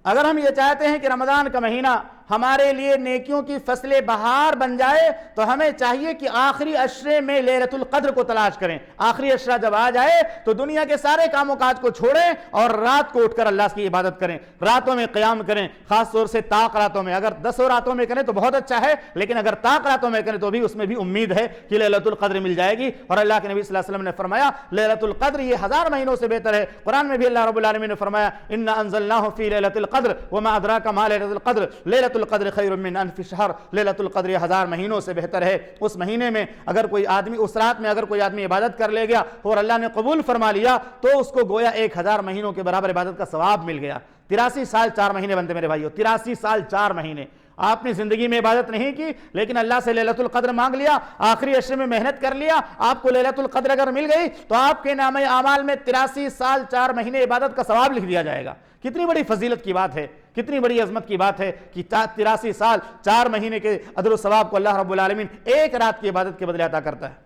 اگر ہم یہ چاہتے ہیں کہ رمضان کا مہینہ ہمارے لیے نیکیوں کی فصل بہار بن جائے تو ہمیں چاہیے کہ آخری عشرے میں لیلۃ القدر کو تلاش کریں۔ آخری عشرہ جب آ جائے تو دنیا کے سارے کام و کاج کو چھوڑیں اور رات کو اٹھ کر اللہ کی عبادت کریں، راتوں میں قیام کریں، خاص طور سے طاق راتوں میں۔ اگر 10 راتوں میں کریں تو بہت اچھا ہے، لیکن اگر طاق راتوں میں کریں تو بھی اس میں بھی امید ہے کہ لیلۃ القدر مل جائے گی۔ اور اللہ کے نبی صلی اللہ علیہ وسلم نے فرمایا لیلۃ القدر یہ 1000 مہینوں سے بہتر ہے۔ قرآن میں بھی اللہ رب العالمین نے فرمایا انا انزلناہ فی لیلۃ القدر وما ادراک ما لیلۃ القدر لیلۃ القدر خیر من الف شہر۔ لیلۃ القدر 1000 مہینوں سے بہتر ہے۔ اس مہینے میں اگر کوئی آدمی، اس رات میں اگر کوئی آدمی عبادت کر لے گیا اور اللہ نے قبول فرما لیا تو اس کو گویا 1000 مہینوں کے برابر عبادت کا ثواب مل گیا۔ 83 سال 4 مہینے بنتے میرے بھائیو، 83 سال 4 مہینے۔ آپ نے زندگی میں عبادت نہیں کی لیکن اللہ سے لیلۃ القدر مانگ لیا، آخری عشرے میں محنت کر لیا، آپ کو لیلۃ القدر اگر مل گئی تو آپ کے نامہ اعمال میں 83 سال 4 مہینے عبادت کا ثواب لکھ دیا جائے گا۔ کتنی بڑی فضیلت کی بات ہے، کتنی بڑی عظمت کی بات ہے کہ 83 سال 4 مہینے کے اجر و ثواب کو اللہ رب العالمین ایک رات کی عبادت کے بدلے عطا کرتا ہے۔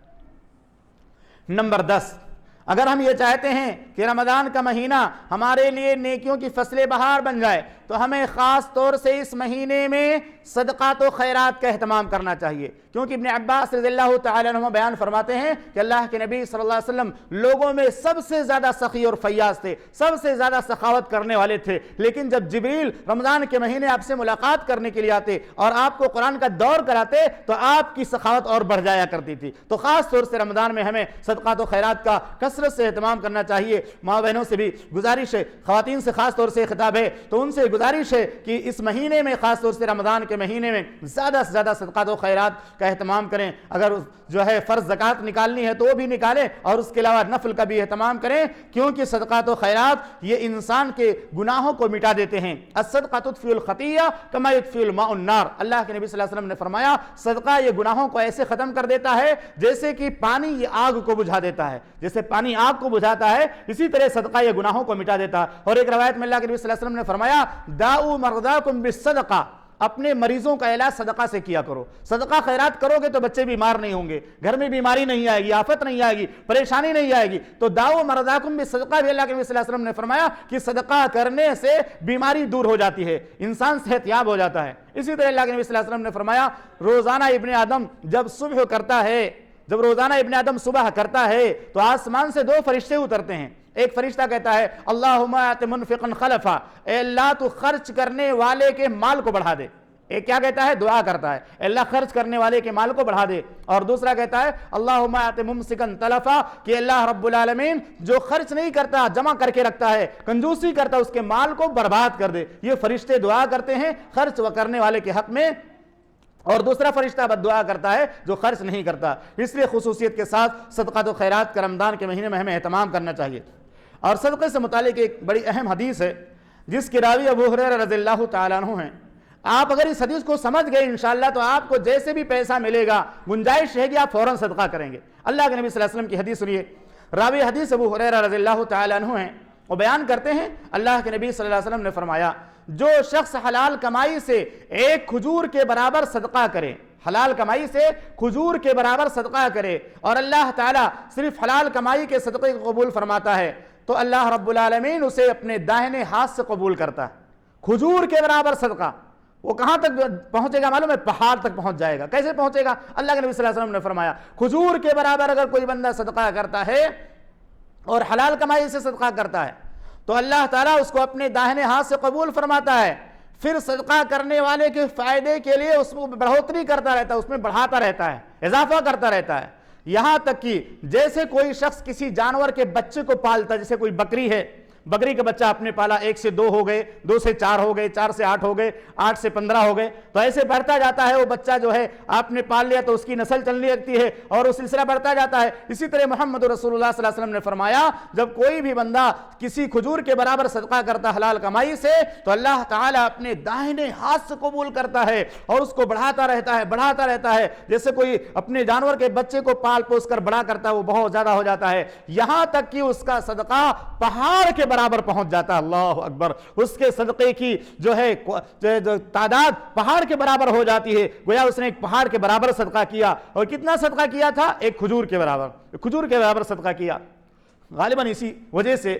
نمبر 10، اگر ہم یہ چاہتے ہیں کہ رمضان کا مہینہ ہمارے لیے نیکیوں کی فصل بہار بن جائے تو ہمیں خاص طور سے اس مہینے میں صدقات و خیرات کا اہتمام کرنا چاہیے، کیونکہ ابن عباس رضی اللہ تعالیٰ عنہ بیان فرماتے ہیں کہ اللہ کے نبی صلی اللہ علیہ وسلم لوگوں میں سب سے زیادہ سخی اور فیاض تھے، سب سے زیادہ سخاوت کرنے والے تھے، لیکن جب جبریل رمضان کے مہینے آپ سے ملاقات کرنے کے لیے آتے اور آپ کو قرآن کا دور کراتے تو آپ کی سخاوت اور بڑھ جایا کرتی تھی۔ تو خاص طور سے رمضان میں ہمیں صدقات و خیرات کا کثرت سے اہتمام کرنا چاہیے۔ ماں بہنوں سے بھی گزارش ہے، خواتین سے خاص طور سے خطاب ہے تو ان سے گزارش ہے کہ اس مہینے میں خاص طور سے رمضان کے مہینے میں زیادہ سے زیادہ صدقات و خیرات کا اہتمام کریں۔ اگر جو ہے فرض زکوٰۃ نکالنی ہے تو وہ بھی نکالیں اور اس کے علاوہ نفل کا بھی اہتمام کریں، کیونکہ صدقات و خیرات یہ انسان کے گناہوں کو مٹا دیتے ہیں۔ الصدقۃ تطفئ الخطیہ کما یطفئ الماء النار، اللہ کے نبی صلی اللہ علیہ وسلم نے فرمایا صدقہ یہ گناہوں کو ایسے ختم کر دیتا ہے جیسے کہ پانی یہ آگ کو بجھا دیتا ہے، جیسے پانی آگ کو بجھاتا ہے اسی طرح صدقہ یہ گناہوں کو مٹا دیتا ہے۔ اور ایک روایت میں اللہ کے نبی صلی اللہ علیہ وسلم نے فرمایا داؤ مرضاکم بالصدقہ، اپنے مریضوں کا علاج صدقہ سے کیا کرو، صدقہ خیرات کرو گے تو بچے بیمار نہیں ہوں گے، گھر میں بیماری نہیں آئے گی، آفت نہیں آئے گی، پریشانی نہیں آئے گی۔ تو داؤ مرضاکم بالصدقہ بھی اللہ کے نبی صلی اللہ علیہ وسلم نے فرمایا کہ صدقہ کرنے سے بیماری دور ہو جاتی ہے، انسان صحت یاب ہو جاتا ہے۔ اسی طرح اللہ کے نبی صلی اللہ علیہ وسلم نے فرمایا روزانہ ابن آدم جب صبح کرتا ہے، جب روزانہ ابن آدم صبح کرتا ہے تو آسمان سے 2 فرشتے اترتے ہیں۔ ایک فرشتہ کہتا ہے اللہم آت منفقا خلفا، اے اللہ تو خرچ کرنے والے کے مال کو بڑھا دے۔ ایک کیا کہتا ہے؟ دعا کرتا ہے اے اللہ خرچ کرنے والے کے مال کو بڑھا دے۔ اور دوسرا کہتا ہے اللہم آت ممسکا تلفا، کہ اللہ رب العالمین جو خرچ نہیں کرتا جمع کر کے رکھتا ہے، کنجوسی کرتا اس کے مال کو برباد کر دے۔ یہ فرشتے دعا کرتے ہیں خرچ کرنے والے کے حق میں، اور دوسرا فرشتہ بد دعا کرتا ہے جو خرچ نہیں کرتا۔ اس لیے خصوصیت کے ساتھ صدقات و خیرات کا رمضان کے مہینے میں ہمیں اہتمام کرنا چاہیے۔ اور صدقے سے متعلق ایک بڑی اہم حدیث ہے جس کے راوی ابو ہریرہ رضی اللہ تعالیٰ عنہ ہیں۔ آپ اگر اس حدیث کو سمجھ گئے انشاءاللہ تو آپ کو جیسے بھی پیسہ ملے گا گنجائش ہے کہ آپ فوراً صدقہ کریں گے۔ اللہ کے نبی صلی اللہ علیہ وسلم کی حدیث سنیے، راوی حدیث ابو ہریرہ رضی اللہ تعالیٰ عنہ ہیں، وہ بیان کرتے ہیں اللہ کے نبی صلی اللہ علیہ وسلم نے فرمایا جو شخص حلال کمائی سے 1 کھجور کے برابر صدقہ کرے، حلال کمائی سے کھجور کے برابر صدقہ کرے اور اللہ تعالیٰ صرف حلال کمائی کے صدقے کو قبول فرماتا ہے تو اللہ رب العالمین اسے اپنے داہنے ہاتھ سے قبول کرتا ہے۔ کھجور کے برابر صدقہ، وہ کہاں تک پہنچے گا معلوم ہے؟ پہاڑ تک پہنچ جائے گا۔ کیسے پہنچے گا؟ اللہ کے نبی صلی اللہ علیہ وسلم نے فرمایا کھجور کے برابر اگر کوئی بندہ صدقہ کرتا ہے اور حلال کمائی سے صدقہ کرتا ہے تو اللہ تعالیٰ اس کو اپنے داہنے ہاتھ سے قبول فرماتا ہے، پھر صدقہ کرنے والے کے فائدے کے لیے اس میں بڑھوتری کرتا رہتا ہے، اس میں بڑھاتا رہتا ہے، اضافہ کرتا رہتا ہے، یہاں تک کہ جیسے کوئی شخص کسی جانور کے بچے کو پالتا ہے، جیسے کوئی بکری ہے، بکری کا بچہ آپ نے پالا، 1 سے 2 ہو گئے، 2 سے 4 ہو گئے، 4 سے 8 ہو گئے، 8 سے 15 ہو گئے، تو ایسے بڑھتا جاتا ہے وہ بچہ جو ہے آپ نے پال لیا تو اس کی نسل چلنے لگتی ہے اور وہ سلسلہ بڑھتا جاتا ہے۔ اسی طرح محمد رسول اللہ صلی اللہ علیہ وسلم نے فرمایا جب کوئی بھی بندہ کسی کھجور کے برابر صدقہ کرتا حلال کمائی سے تو اللہ تعالیٰ اپنے داہنے ہاتھ سے قبول کرتا ہے اور اس کو بڑھاتا رہتا ہے، بڑھاتا رہتا ہے، جیسے کوئی اپنے جانور کے بچے کو پال پوس کر بڑا کرتا ہے، وہ بہت زیادہ ہو جاتا ہے، یہاں تک کہ اس کا صدقہ پہاڑ کے برابر پہنچ جاتا ہے۔ اللہ اکبر، اس کے صدقے کی جو ہے تعداد پہاڑ کے برابر ہو جاتی ہے، گویا اس نے ایک پہاڑ کے برابر صدقہ کیا۔ اور کتنا صدقہ کیا تھا؟ 1 کھجور کے برابر، کھجور کے برابر صدقہ کیا۔ غالباً اسی وجہ سے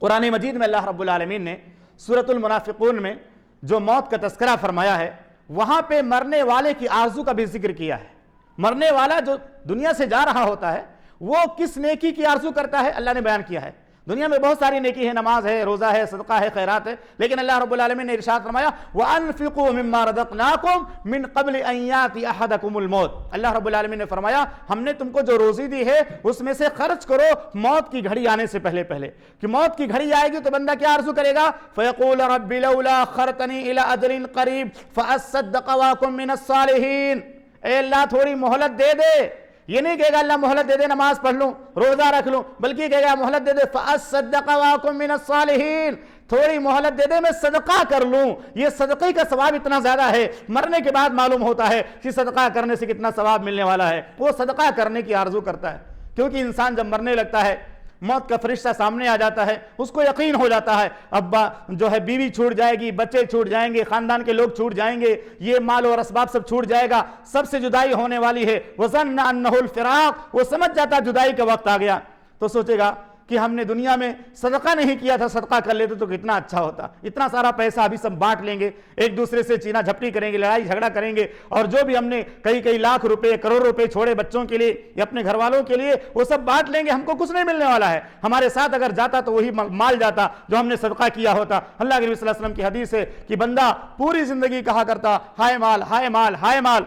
قرآن مجید میں اللہ رب العالمین نے سورۃ المنافقون میں جو موت کا تذکرہ فرمایا ہے وہاں پہ مرنے والے کی آرزو کا بھی ذکر کیا ہے۔ مرنے والا جو دنیا سے جا رہا ہوتا ہے وہ کس نیکی کی آرزو کرتا ہے اللہ نے بیان کیا ہے۔ دنیا میں بہت ساری نیکی ہے، نماز ہے، روزہ ہے، صدقہ ہے، خیرات ہے، لیکن اللہ رب العالمین نے ارشاد فرمایا وَأَنفِقُوا مِمَّا رَزَقْنَاكُمْ مِنْ قَبْلِ أَنْ يَأْتِيَ أَحَدَكُمُ الْمَوْتُ۔ اللہ رب العالمین نے فرمایا ہم نے تم کو جو روزی دی ہے اس میں سے خرچ کرو موت کی گھڑی آنے سے پہلے پہلے، کہ موت کی گھڑی آئے گی تو بندہ کیا آرزو کرے گا؟ فَيَقُولَ رَبِّ لَوْلَا أَخَّرْتَنِي إِلَىٰ أَجَلٍ قَرِيبٍ فَأَصَّدَّقَ وَأَكُن مِّنَ الصَّالِحِينَ۔ اے اللہ تھوڑی مہلت دے دے، یہ نہیں کہے گا اللہ مہلت دے دے نماز پڑھ لوں، روزہ رکھ لوں، بلکہ کہے گا مہلت دے دے فَأَصَّدَّقَ وَأَكُن مِّنَ الصَّالِحِينَ، تھوڑی مہلت دے دے میں صدقہ کر لوں، یہ صدقے کا ثواب اتنا زیادہ ہے، مرنے کے بعد معلوم ہوتا ہے کہ صدقہ کرنے سے کتنا ثواب ملنے والا ہے، وہ صدقہ کرنے کی آرزو کرتا ہے، کیونکہ انسان جب مرنے لگتا ہے موت کا فرشتہ سامنے آ جاتا ہے، اس کو یقین ہو جاتا ہے ابا جو ہے بیوی چھوٹ جائے گی، بچے چھوٹ جائیں گے، خاندان کے لوگ چھوٹ جائیں گے، یہ مال اور اسباب سب چھوٹ جائے گا، سب سے جدائی ہونے والی ہے، وَظَنَّ أَنَّهُ الْفِرَاقُ، وہ سمجھ جاتا جدائی کا وقت آ گیا، تو سوچے گا کہ ہم نے دنیا میں صدقہ نہیں کیا تھا، صدقہ کر لیتے تو کتنا اچھا ہوتا، اتنا سارا پیسہ ابھی سب بانٹ لیں گے، ایک دوسرے سے چینا جھپٹی کریں گے، لڑائی جھگڑا کریں گے، اور جو بھی ہم نے کئی لاکھ روپے کروڑ روپے چھوڑے بچوں کے لیے یا اپنے گھر والوں کے لیے وہ سب بانٹ لیں گے، ہم کو کچھ نہیں ملنے والا ہے، ہمارے ساتھ اگر جاتا تو وہی مال جاتا جو ہم نے صدقہ کیا ہوتا۔ اللہ کے نبی صلی اللہ علیہ وسلم کی حدیث ہے کہ بندہ پوری زندگی کہا کرتا ہائے مال ہائے مال ہائے مال،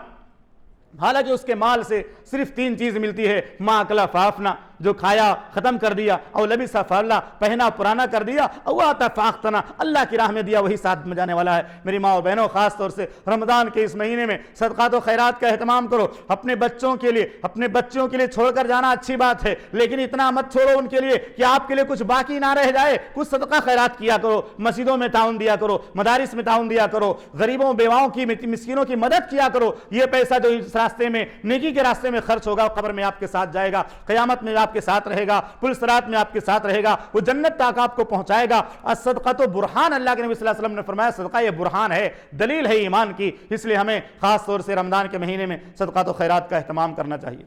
حالانکہ اس کے مال سے صرف 3 چیز ملتی ہے، ما اکلا فافنا، جو کھایا ختم کر دیا، او لبسا فالا، پہنا پرانا کر دیا، او آتا فاختنا، اللہ کی راہ میں دیا وہی ساتھ میں جانے والا ہے۔ میری ماں و بہنوں، خاص طور سے رمضان کے اس مہینے میں صدقات و خیرات کا اہتمام کرو، اپنے بچوں کے لیے چھوڑ کر جانا اچھی بات ہے، لیکن اتنا مت چھوڑو ان کے لیے کہ آپ کے لیے کچھ باقی نہ رہ جائے، کچھ صدقہ خیرات کیا کرو، مسجدوں میں تعاون دیا کرو، مدارس میں تعاون دیا کرو، غریبوں بیواؤں کی مسکینوں کی مدد کیا کرو، یہ پیسہ جو اس راستے میں نیکی کے راستے میں خرچ ہوگا قبر میں آپ کے ساتھ جائے گا، قیامت میں آپ کے ساتھ رہے گا، پل صراط میں آپ کے ساتھ رہے گا، وہ جنت تک آپ کو پہنچائے گا۔ الصدقۃ برہان، اللہ کے نبی صلی اللہ علیہ وسلم نے فرمایا صدقہ یہ برہان ہے، دلیل ہے ایمان کی، اس لیے ہمیں خاص طور سے رمضان کے مہینے میں صدقات و خیرات کا اہتمام کرنا چاہیے۔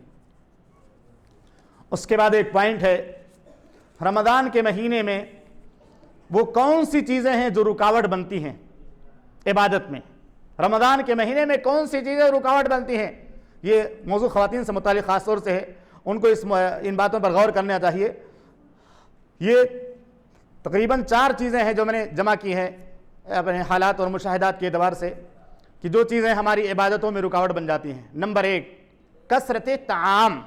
اس کے بعد ایک پوائنٹ ہے، رمضان کے مہینے میں وہ کون سی چیزیں ہیں جو رکاوٹ بنتی ہیں عبادت میں، رمضان کے مہینے میں کون سی چیزیں رکاوٹ بنتی ہیں، یہ موضوع خواتین سے متعلق خاص طور سے ہے، ان کو ان باتوں پر غور کرنا چاہیے۔ یہ تقریباً 4 چیزیں ہیں جو میں نے جمع کی ہیں اپنے حالات اور مشاہدات کے اعتبار سے، کہ جو چیزیں ہماری عبادتوں میں رکاوٹ بن جاتی ہیں۔ نمبر 1، کثرت طعام،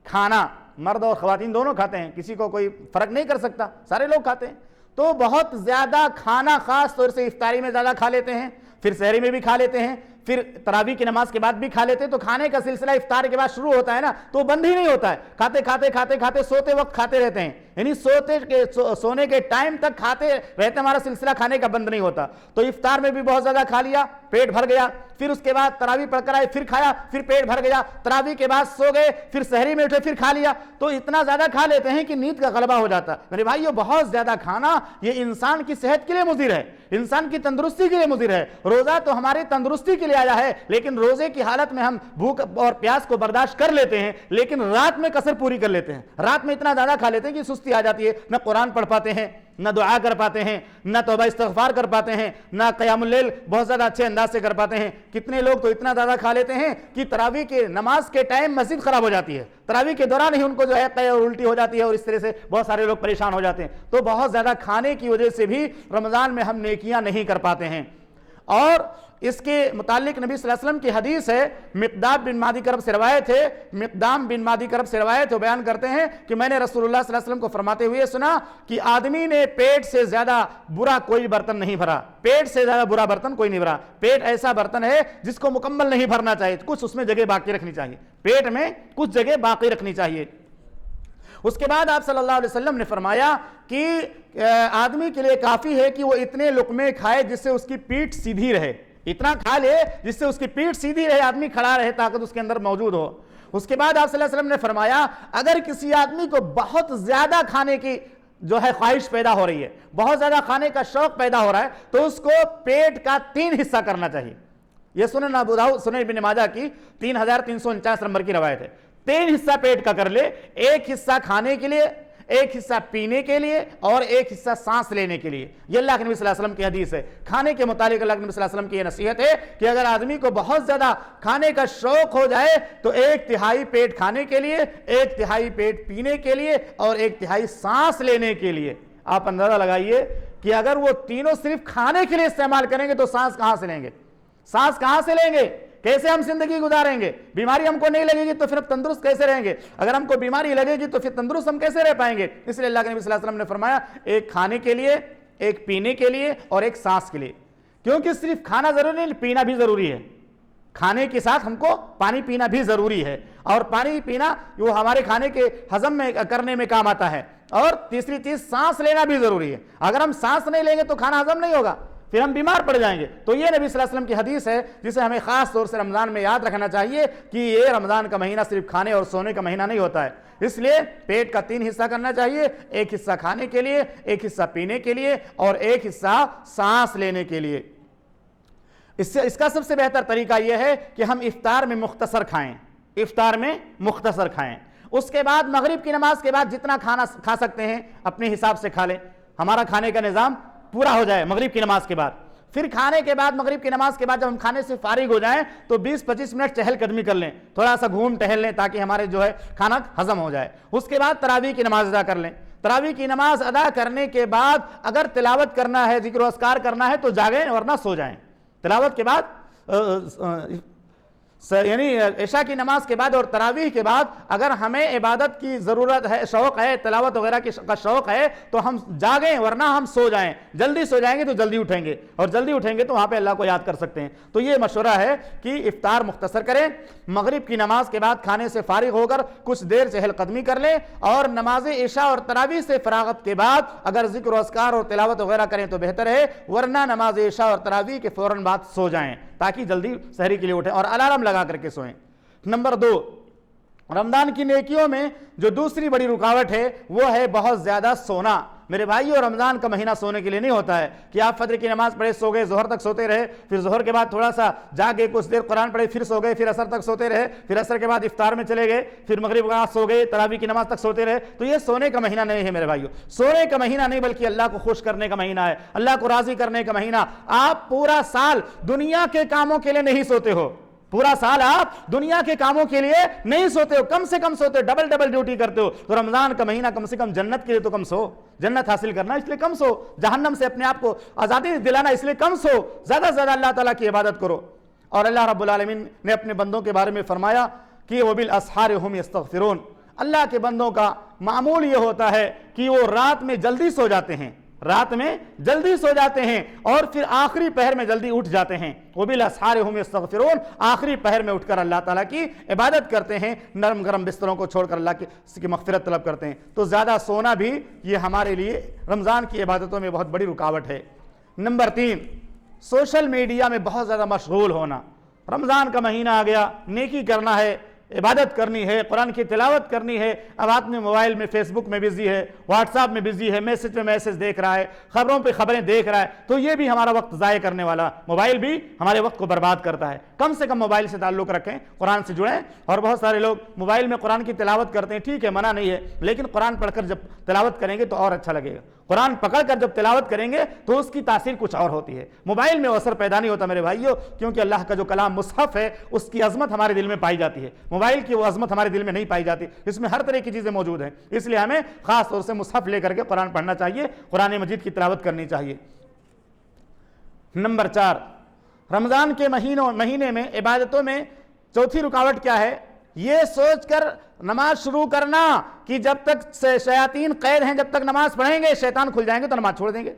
کھانا، مرد اور خواتین دونوں کھاتے ہیں، کسی کو کوئی فرق نہیں کر سکتا، سارے لوگ کھاتے ہیں، تو بہت زیادہ کھانا خاص طور سے افطاری میں زیادہ کھا لیتے ہیں، پھر سحری میں بھی کھا لیتے ہیں، پھر تراویح کی نماز کے بعد بھی کھا لیتے ہیں، تو کھانے کا سلسلہ افطار کے بعد شروع ہوتا ہے نا، تو بند ہی نہیں ہوتا ہے، کھاتے سوتے وقت کھاتے رہتے ہیں، یعنی سونے کے ٹائم تک کھاتے رہتے، ہمارا سلسلہ کھانے کا بند نہیں ہوتا۔ تو افطار میں بھی بہت زیادہ کھا لیا، پیٹ بھر گیا، پھر اس کے بعد تراویح پڑھ کر آئے، پھر کھایا، پھر پیٹ بھر گیا، تراویح کے بعد سو گئے، پھر سحری میں اٹھے، پھر کھا لیا، تو اتنا زیادہ کھا لیتے ہیں کہ نیند کا غلبہ ہو جاتا ہے۔ میرے بھائیو، بہت زیادہ کھانا یہ انسان کی صحت کے لیے مضر ہے، انسان کی تندرستی کے لیے مضر ہے۔ روزہ تو ہماری تندرستی کے لیے آیا ہے، لیکن روزے کی حالت میں ہم بھوک اور پیاس کو برداشت کر لیتے ہیں، لیکن رات میں کسر پوری کر لیتے ہیں، رات میں اتنا زیادہ کھا لیتے ہیں کہ سستی آ جاتی ہے، نہ قرآن پڑھ پاتے ہیں، نہ دعا کر پاتے ہیں، نہ توبہ استغفار کر پاتے ہیں، نہ قیام اللیل بہت زیادہ اچھے انداز سے کر پاتے ہیں۔ کتنے لوگ تو اتنا زیادہ کھا لیتے ہیں کہ تراویح کے نماز کے ٹائم مسجد خراب ہو جاتی ہے، تراویح کے دوران ہی ان کو جو ہے الٹی ہو جاتی ہے، اور اس طرح سے بہت سارے لوگ پریشان ہو جاتے ہیں۔ تو بہت زیادہ کھانے کی وجہ سے بھی رمضان میں ہم نیکیاں نہیں کر پاتے ہیں۔ اور اس کے متعلق نبی صلی اللہ علیہ وسلم کی حدیث ہے، مقدام بن مادی کرب سے روایت ہے، مقدام بن مادی کرب سے روایت ہے، بیان کرتے ہیں کہ میں نے رسول اللہ صلی اللہ علیہ وسلم کو فرماتے ہوئے سنا کہ آدمی نے پیٹ سے زیادہ برا کوئی برتن نہیں بھرا، پیٹ سے زیادہ برا برتن کوئی نہیں بھرا۔ پیٹ ایسا برتن ہے جس کو مکمل نہیں بھرنا چاہیے، کچھ اس میں جگہ باقی رکھنی چاہیے، پیٹ میں کچھ جگہ باقی رکھنی چاہیے۔ اس کے بعد آپ صلی اللہ علیہ وسلم نے فرمایا کہ آدمی کے لیے کافی ہے کہ وہ اتنے لقمے کھائے جس سے اس کی پیٹھ سیدھی رہے، اتنا کھا لے جس سے اس کی پیٹھ سیدھی رہے، آدمی کھڑا رہے، طاقت اس کے اندر موجود ہو۔ اس کے بعد آپ صلی اللہ علیہ وسلم نے فرمایا اگر کسی آدمی کو بہت زیادہ کھانے کی جو ہے خواہش پیدا ہو رہی ہے، بہت زیادہ کھانے کا شوق پیدا ہو رہا ہے، تو اس کو پیٹ کا 3 حصہ کرنا چاہیے۔ یہ سنن ابو داؤد، سنن ابن ماجہ کی 3349 نمبر کی روایت ہے۔ 3 حصہ پیٹ کا کر لے، 1 حصہ کھانے کے لیے، 1 حصہ پینے کے لیے، اور 1 حصہ سانس لینے کے لیے۔ یہ اللہ کے نبی صلی اللہ علیہ وسلم کی حدیث ہے۔ کھانے کے متعلق اللہ کے نبی صلی اللہ علیہ وسلم کی یہ نصیحت ہے کہ اگر آدمی کو بہت زیادہ کھانے کا شوق ہو جائے تو 1/3 پیٹ کھانے کے لیے، 1/3 پیٹ پینے کے لیے، اور 1/3 سانس لینے کے لیے۔ آپ اندازہ لگائیے کہ اگر وہ تینوں صرف کھانے کے لیے استعمال کریں گے تو سانس کہاں سے لیں گے؟ سانس کہاں سے لیں گے؟ کیسے ہم زندگی گزاریں گے؟ بیماری ہم کو نہیں لگے گی تو پھر تندرست کیسے رہیں گے؟ اگر ہم کو بیماری لگے گی تو پھر تندرست ہم کیسے رہ پائیں گے؟ اس لیے اللہ کے نبی صلی اللہ علیہ وسلم نے فرمایا 1 کھانے کے لیے، 1 پینے کے لیے، اور 1 سانس کے لیے۔ کیونکہ صرف کھانا ضروری نہیں، پینا بھی ضروری ہے۔ کھانے کے ساتھ ہم کو پانی پینا بھی ضروری ہے، اور پانی پینا وہ ہمارے کھانے کے ہضم میں کرنے میں کام آتا ہے۔ اور تیسری چیز سانس لینا بھی ضروری ہے. اگر ہم سانس نہیں لیں گے تو کھانا ہضم نہیں ہوگا, پھر ہم بیمار پڑ جائیں گے. تو یہ نبی صلی اللہ علیہ وسلم کی حدیث ہے جسے ہمیں خاص طور سے رمضان میں یاد رکھنا چاہیے کہ یہ رمضان کا مہینہ صرف کھانے اور سونے کا مہینہ نہیں ہوتا ہے. اس لیے پیٹ کا 3 حصہ کرنا چاہیے, ایک حصہ کھانے کے لیے, ایک حصہ پینے کے لیے اور ایک حصہ سانس لینے کے لیے. اس کا سب سے بہتر طریقہ یہ ہے کہ ہم افطار میں مختصر کھائیں, افطار میں مختصر کھائیں. اس کے بعد مغرب کی نماز کے بعد جتنا کھانا کھا سکتے ہیں اپنے حساب سے کھا لیں, ہمارا کھانے کا نظام پورا ہو جائے مغرب کی نماز کے بعد. پھر کھانے کے بعد مغرب کی نماز کے بعد جب ہم کھانے سے فارغ ہو جائیں تو 20-25 منٹ چہل قدمی کر لیں, تھوڑا سا گھوم ٹہل لیں تاکہ ہمارے جو ہے کھانا ہضم ہو جائے. اس کے بعد تراویح کی نماز ادا کر لیں. تراویح کی نماز ادا کرنے کے بعد اگر تلاوت کرنا ہے, ذکر و اذکار کرنا ہے تو جاگیں ورنہ سو جائیں. تلاوت کے بعد یعنی عشاء کی نماز کے بعد اور تراویح کے بعد اگر ہمیں عبادت کی ضرورت ہے, شوق ہے, تلاوت وغیرہ کا شوق ہے تو ہم جاگیں ورنہ ہم سو جائیں. جلدی سو جائیں گے تو جلدی اٹھیں گے, اور جلدی اٹھیں گے تو وہاں پہ اللہ کو یاد کر سکتے ہیں. تو یہ مشورہ ہے کہ افطار مختصر کریں, مغرب کی نماز کے بعد کھانے سے فارغ ہو کر کچھ دیر چہل قدمی کر لیں, اور نماز عشاء اور تراویح سے فراغت کے بعد اگر ذکر و اذکار اور تلاوت وغیرہ کریں تو بہتر ہے, ورنہ نماز عشاء اور تراویح کے فوراً بعد سو جائیں تاکہ جلدی سحری کے لیے اٹھیں اور الارم لگا کر کے سوئیں. نمبر 2, رمضان کی نیکیوں میں جو دوسری بڑی رکاوٹ ہے وہ ہے بہت زیادہ سونا. میرے بھائیو, رمضان کا مہینہ سونے کے لیے نہیں ہوتا ہے کہ آپ فجر کی نماز پڑھے سو گئے, ظہر تک سوتے رہے, پھر ظہر کے بعد تھوڑا سا جاگے کچھ دیر قرآن پڑھے, پھر سو گئے, پھر عصر تک سوتے رہے, پھر عصر کے بعد افطار میں چلے گئے, پھر مغرب کے بعد سو گئے, تراویح کی نماز تک سوتے رہے. تو یہ سونے کا مہینہ نہیں ہے میرے بھائیو, سونے کا مہینہ نہیں بلکہ اللہ کو خوش کرنے کا مہینہ ہے, اللہ کو راضی کرنے کا مہینہ. آپ پورا سال دنیا کے کاموں کے لیے نہیں سوتے ہو, پورا سال آپ دنیا کے کاموں کے لیے نہیں سوتے ہو, کم سے کم سوتے ہو, ڈبل ڈیوٹی کرتے ہو. تو رمضان کا مہینہ کم سے کم جنت کے لیے تو کم سو, جنت حاصل کرنا اس لیے کم سو, جہنم سے اپنے آپ کو آزادی دلانا اس لیے کم سو, زیادہ سے زیادہ اللہ تعالیٰ کی عبادت کرو. اور اللہ رب العالمین نے اپنے بندوں کے بارے میں فرمایا کہ وبالاسحار هم یستغفرون. اللہ کے بندوں کا معمول یہ ہوتا ہے کہ وہ رات میں جلدی سو جاتے ہیں, رات میں جلدی سو جاتے ہیں اور پھر آخری پہر میں جلدی اٹھ جاتے ہیں. وبالاسحار هم یستغفرون, آخری پہر میں اٹھ کر اللہ تعالیٰ کی عبادت کرتے ہیں, نرم گرم بستروں کو چھوڑ کر اللہ کی مغفرت طلب کرتے ہیں. تو زیادہ سونا بھی یہ ہمارے لیے رمضان کی عبادتوں میں بہت بڑی رکاوٹ ہے. نمبر 3, سوشل میڈیا میں بہت زیادہ مشغول ہونا. رمضان کا مہینہ آ گیا, نیکی کرنا ہے, عبادت کرنی ہے, قرآن کی تلاوت کرنی ہے, اب آدمی موبائل میں فیس بک میں بزی ہے, واٹس ایپ میں بزی ہے, میسج پہ میسج دیکھ رہا ہے, خبروں پہ خبریں دیکھ رہا ہے. تو یہ بھی ہمارا وقت ضائع کرنے والا, موبائل بھی ہمارے وقت کو برباد کرتا ہے. کم سے کم موبائل سے تعلق رکھیں, قرآن سے جڑیں. اور بہت سارے لوگ موبائل میں قرآن کی تلاوت کرتے ہیں, ٹھیک ہے منع نہیں ہے, لیکن قرآن پڑھ کر جب تلاوت کریں گے تو اور اچھا لگے گا. قرآن پکڑ کر جب تلاوت کریں گے تو اس کی تاثیر کچھ اور ہوتی ہے. موبائل میں اثر پیدا نہیں ہوتا میرے بھائیو, کیونکہ اللہ کا جو کلام مصحف ہے اس کی عظمت ہمارے دل میں پائی جاتی ہے, موبائل کی وہ عظمت ہمارے دل میں نہیں پائی جاتی. اس میں ہر طرح کی چیزیں موجود ہیں, اس لیے ہمیں خاص طور سے مصحف لے کر کے قرآن پڑھنا چاہیے, قرآن مجید کی تلاوت کرنی چاہیے. نمبر 4, رمضان کے مہینے میں عبادتوں میں چوتھی رکاوٹ کیا ہے؟ یہ سوچ کر نماز شروع کرنا کہ جب تک شیاطین قید ہیں جب تک نماز پڑھیں گے, شیطان کھل جائیں گے تو نماز چھوڑ دیں گے.